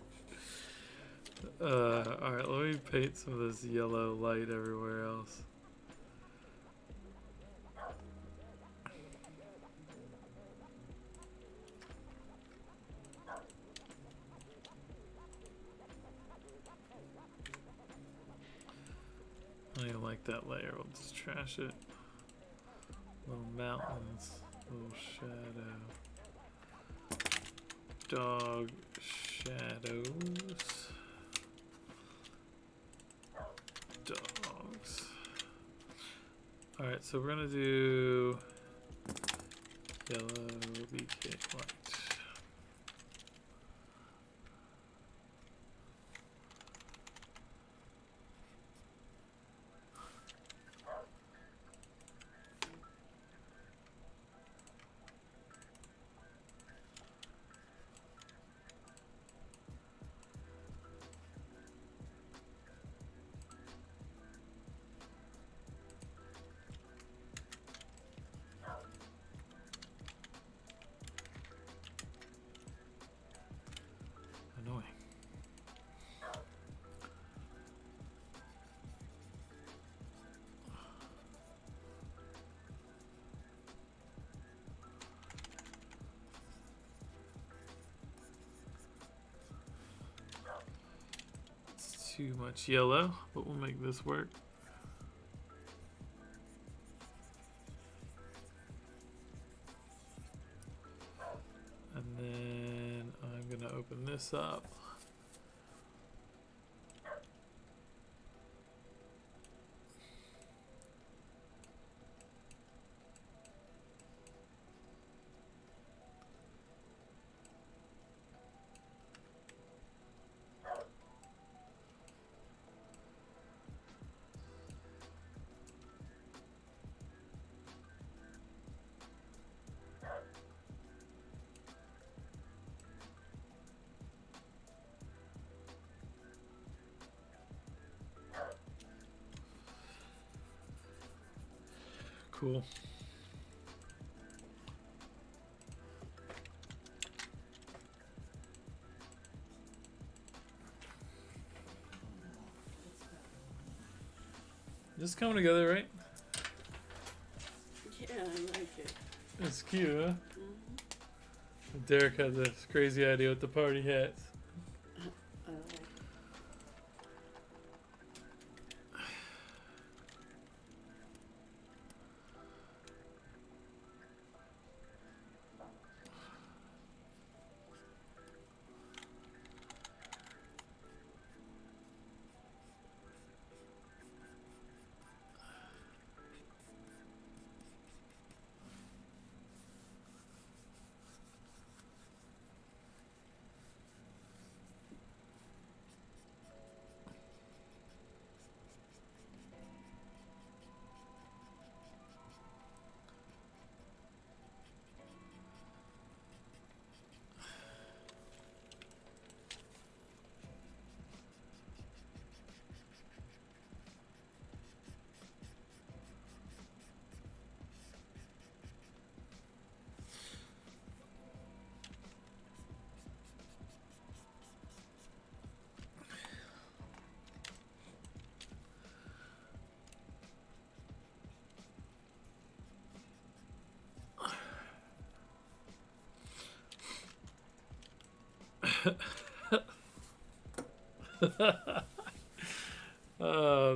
Alright, let me paint some of this yellow light everywhere else. I don't even like that layer. We'll just trash it. Little mountains, little shadow. Dog shadows. Dogs. Alright, so we're gonna do yellow BK white. Annoying. It's too much yellow, but we'll make this work. And then I'm gonna open this up. Cool. This coming together, right? Yeah, I like it. It's cute, huh? Mm-hmm. Derek had this crazy idea with the party hats. I like it.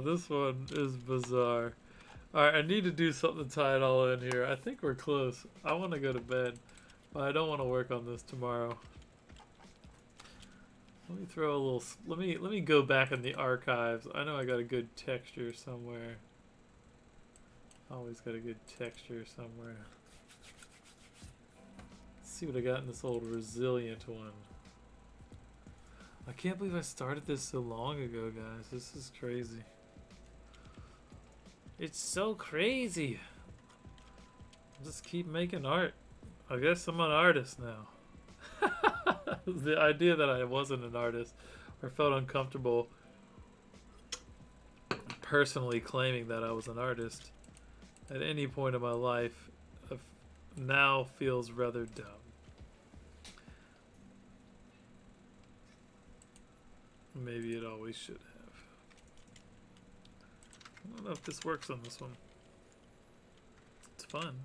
This one is bizarre. Alright, I need to do something to tie it all in here. I think we're close. I want to go to bed, but I don't want to work on this tomorrow. Let me throw a little. Let me go back in the archives. I know I got a good texture somewhere. Always got a good texture somewhere. Let's see what I got in this old resilient one. I can't believe I started this so long ago, guys. This is crazy. It's so crazy. Just keep making art. I guess I'm an artist now. The idea that I wasn't an artist or felt uncomfortable personally claiming that I was an artist at any point in my life now feels rather dumb. Maybe it always should have. I don't know if this works on this one. It's fun.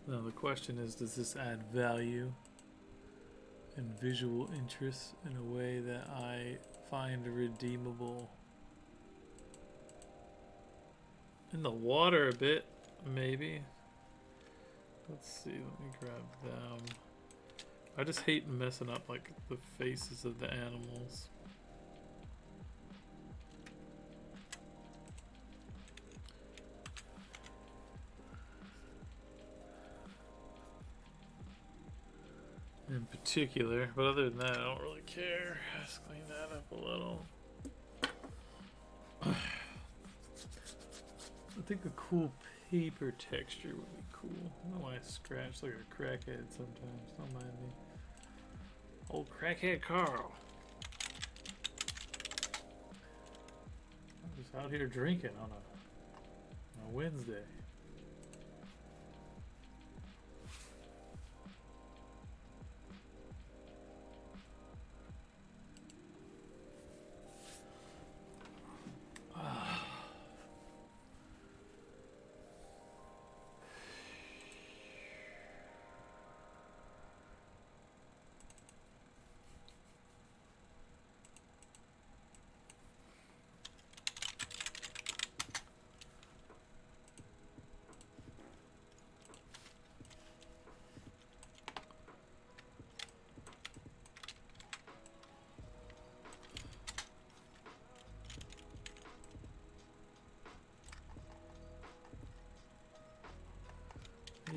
Now the question is, does this add value and visual interest in a way that I find redeemable? In the water a bit, maybe. Let's see, let me grab them. I just hate messing up like the faces of the animals. In particular, but other than that, I don't really care. Let's clean that up a little. I think a cool paper texture would be cool. I don't know why I scratch like a crackhead sometimes. Don't mind me. Old crackhead Carl. I'm just out here drinking on a Wednesday.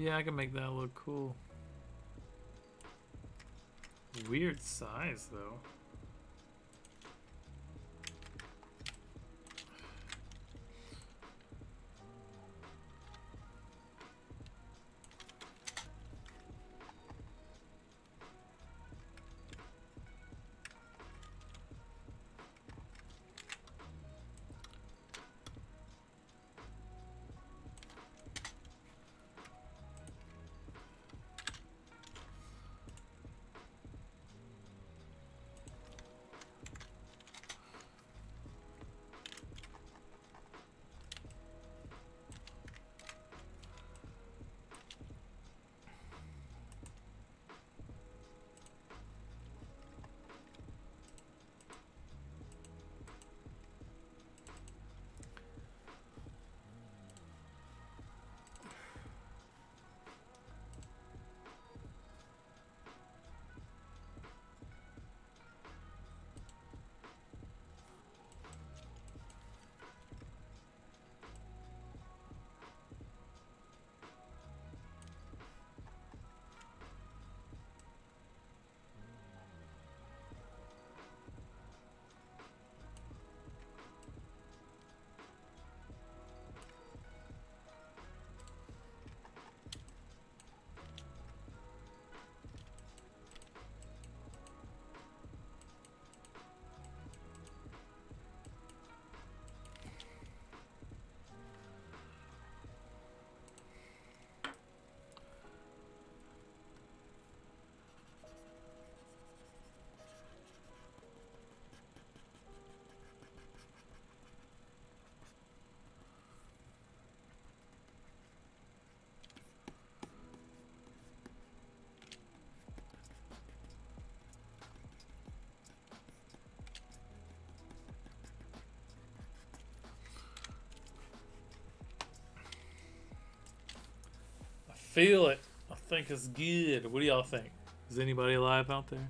Yeah, I can make that look cool. Weird size, though. I feel it. I think it's good. What do y'all think? Is anybody alive out there?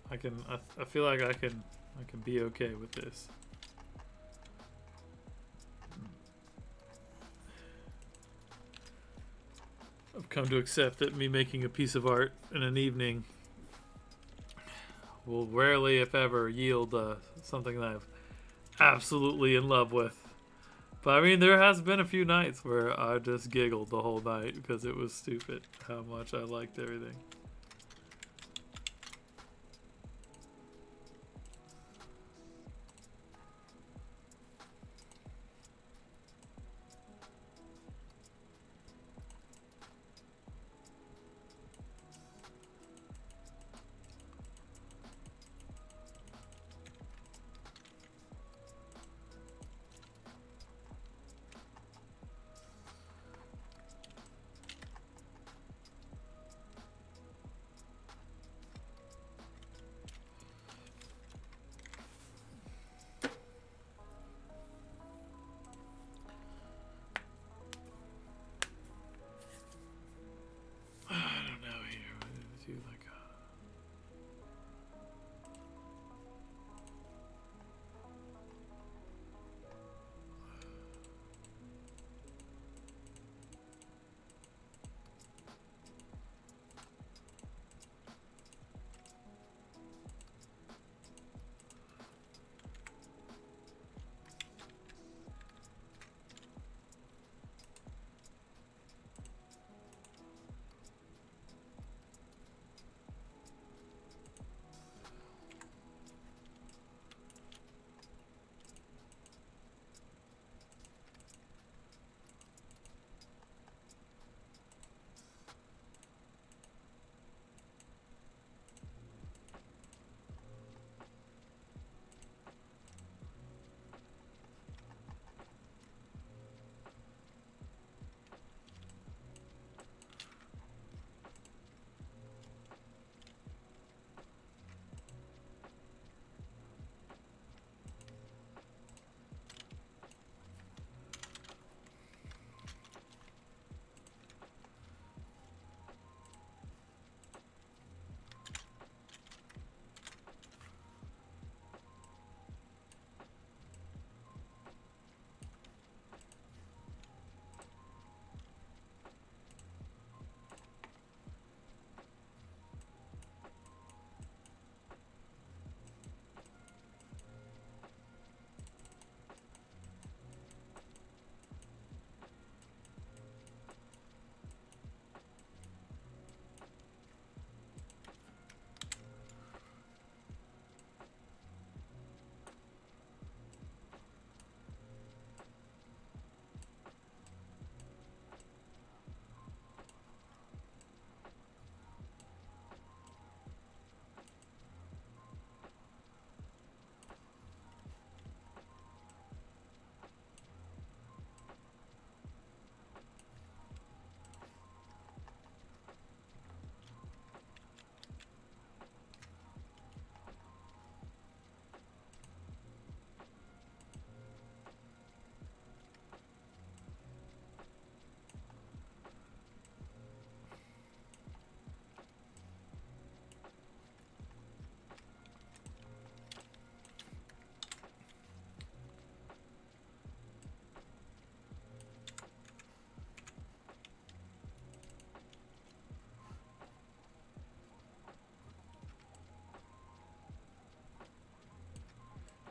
I feel like I can be okay with this. I've come to accept that me making a piece of art in an evening will rarely, if ever, yield something that I'm absolutely in love with. But I mean, there has been a few nights where I just giggled the whole night because it was stupid how much I liked everything.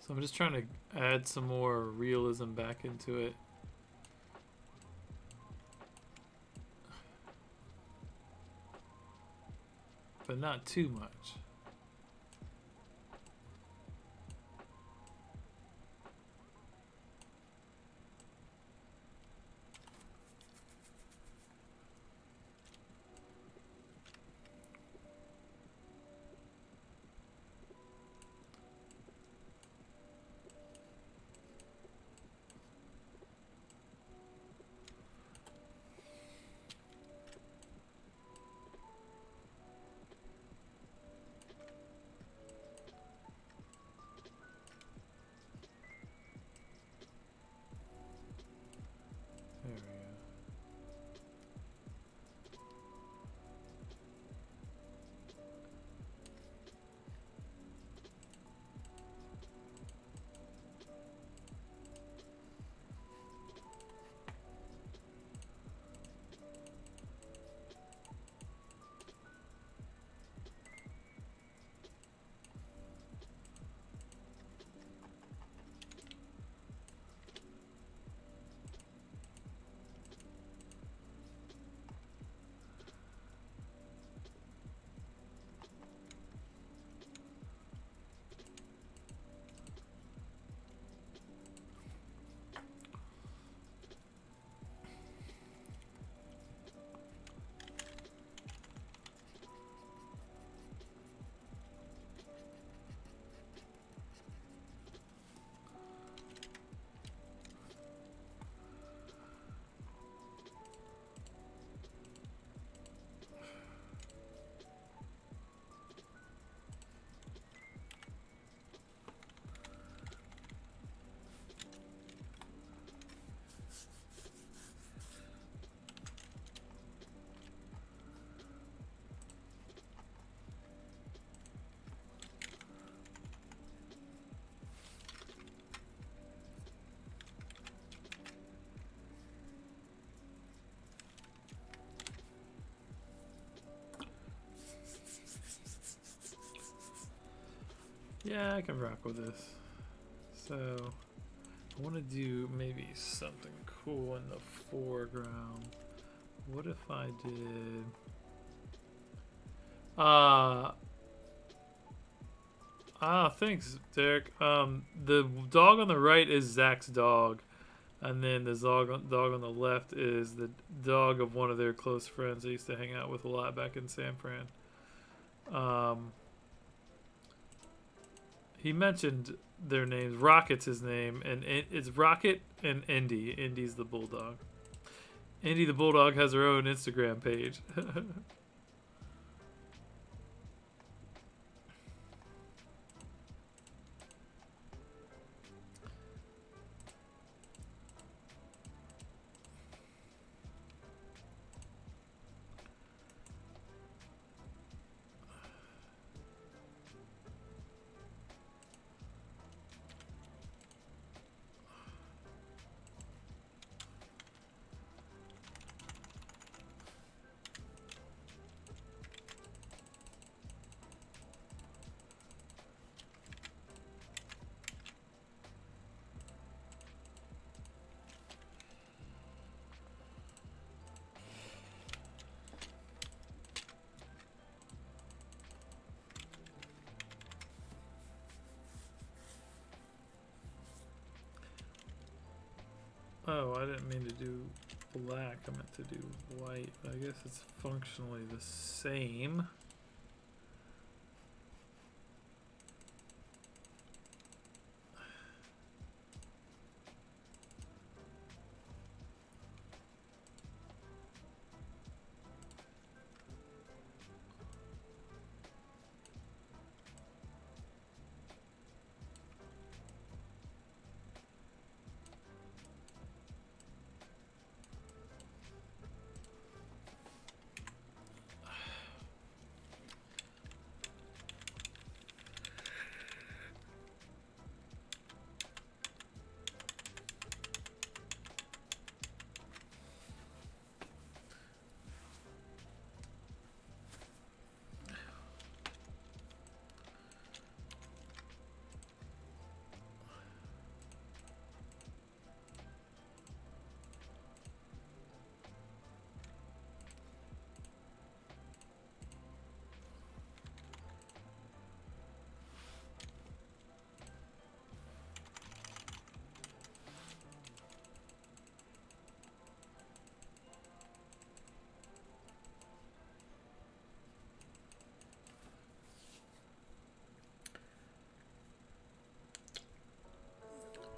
So I'm just trying to add some more realism back into it. But not too much. There we go. Yeah, I can rock with this. So I want to do maybe something cool in the foreground. What if I did thanks, Derek. The dog on the right is Zach's dog, and then the dog on the left is the dog of one of their close friends I used to hang out with a lot back in San Fran. He mentioned their names. Rocket's his name, and it's Rocket and Indy. Indy's the bulldog. Indy the bulldog has her own Instagram page. Oh, I didn't mean to do black. I meant to do white. I guess it's functionally the same.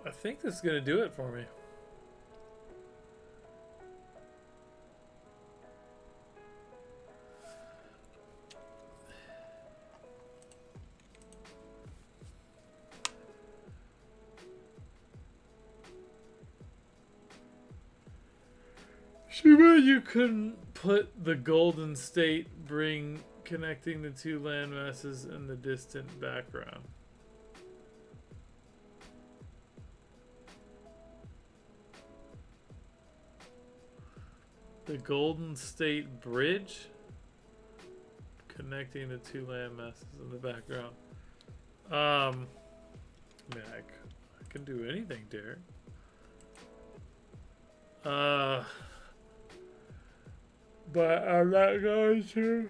I think this is going to do it for me. Too bad you couldn't put the Golden State ring connecting the two landmasses in the distant background. The Golden State Bridge connecting the two landmasses in the background. I mean, I can do anything, Derek. But I'm not going to.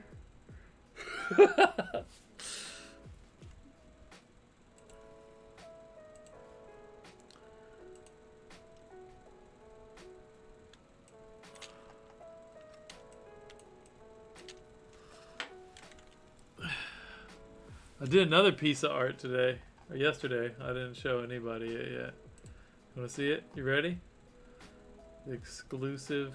I did another piece of art today, or yesterday. I didn't show anybody it yet. You want to see it? You ready? The exclusive.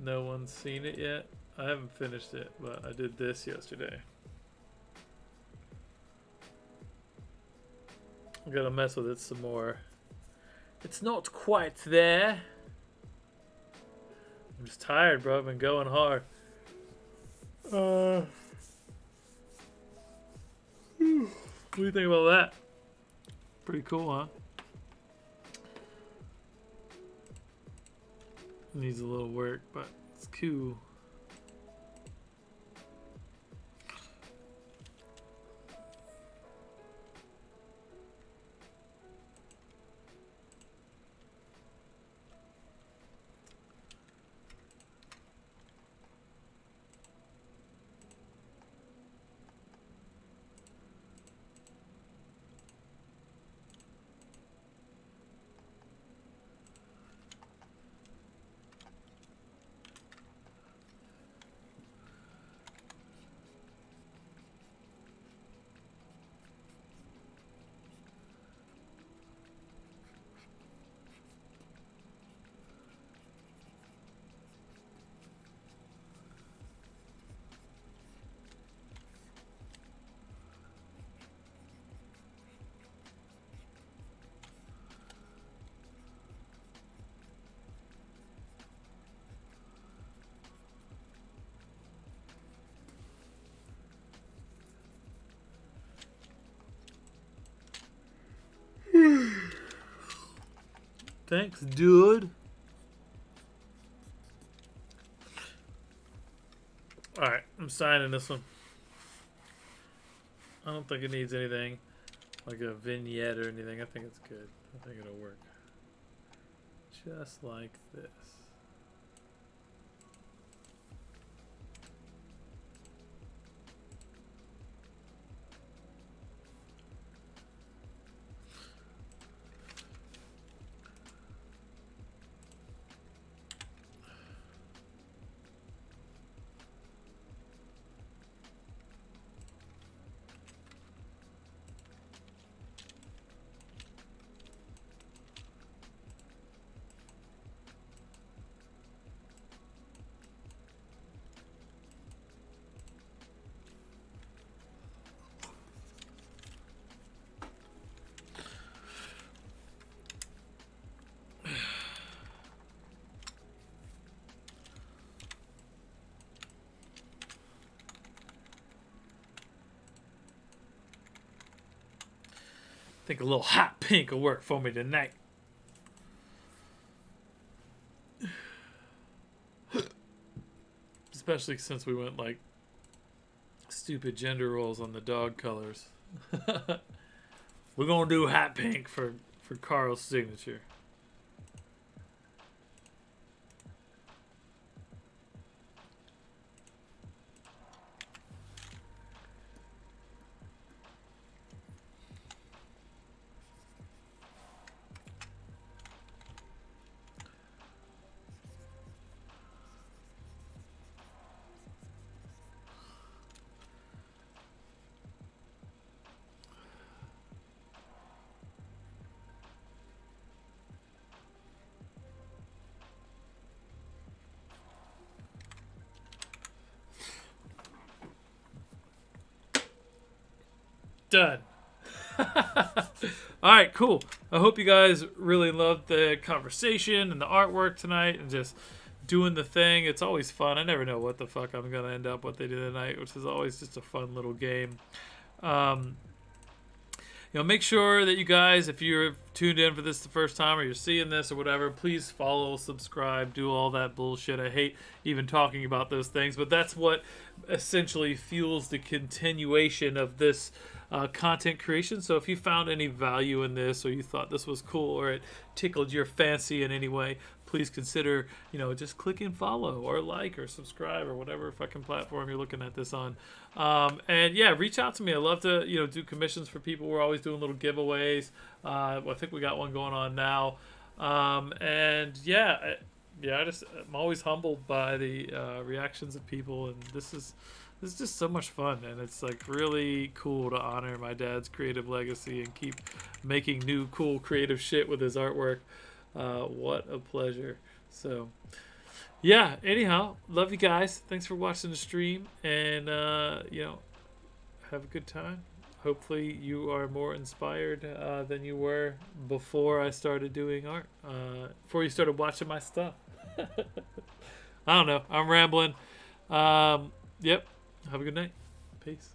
No one's seen it yet. I haven't finished it, but I did this yesterday. I'm gonna mess with it some more. It's not quite there. I'm just tired, bro. I've been going hard. What do you think about that? Pretty cool, huh? Needs a little work, but it's cool. Thanks, dude. Alright, I'm signing this one. I don't think it needs anything like a vignette or anything. I think it's good. I think it'll work. Just like this. I think a little hot pink will work for me tonight. Especially since we went like stupid gender roles on the dog colors. We're gonna do hot pink for Carl's signature. Done. All right, cool. I hope you guys really loved the conversation and the artwork tonight and just doing the thing. It's always fun. I never know what the fuck I'm going to end up, what they do tonight, which is always just a fun little game. Make sure that you guys, if you're tuned in for this the first time or you're seeing this or whatever, please follow, subscribe, do all that bullshit. I hate even talking about those things, but that's what essentially fuels the continuation of this content creation. So if you found any value in this, or you thought this was cool, or it tickled your fancy in any way, please consider, just clicking follow or like or subscribe or whatever fucking platform you're looking at this on. And yeah, reach out to me. I love to, do commissions for people. We're always doing little giveaways. I think we got one going on now. I'm always humbled by the reactions of people, and this is just so much fun, and it's like really cool to honor my dad's creative legacy and keep making new cool creative shit with his artwork. What a pleasure. So yeah, anyhow, love you guys. Thanks for watching the stream, and have a good time. Hopefully you are more inspired than you were before I started doing art, before you started watching my stuff. I don't know, I'm rambling. Yep. Have a good night. Peace.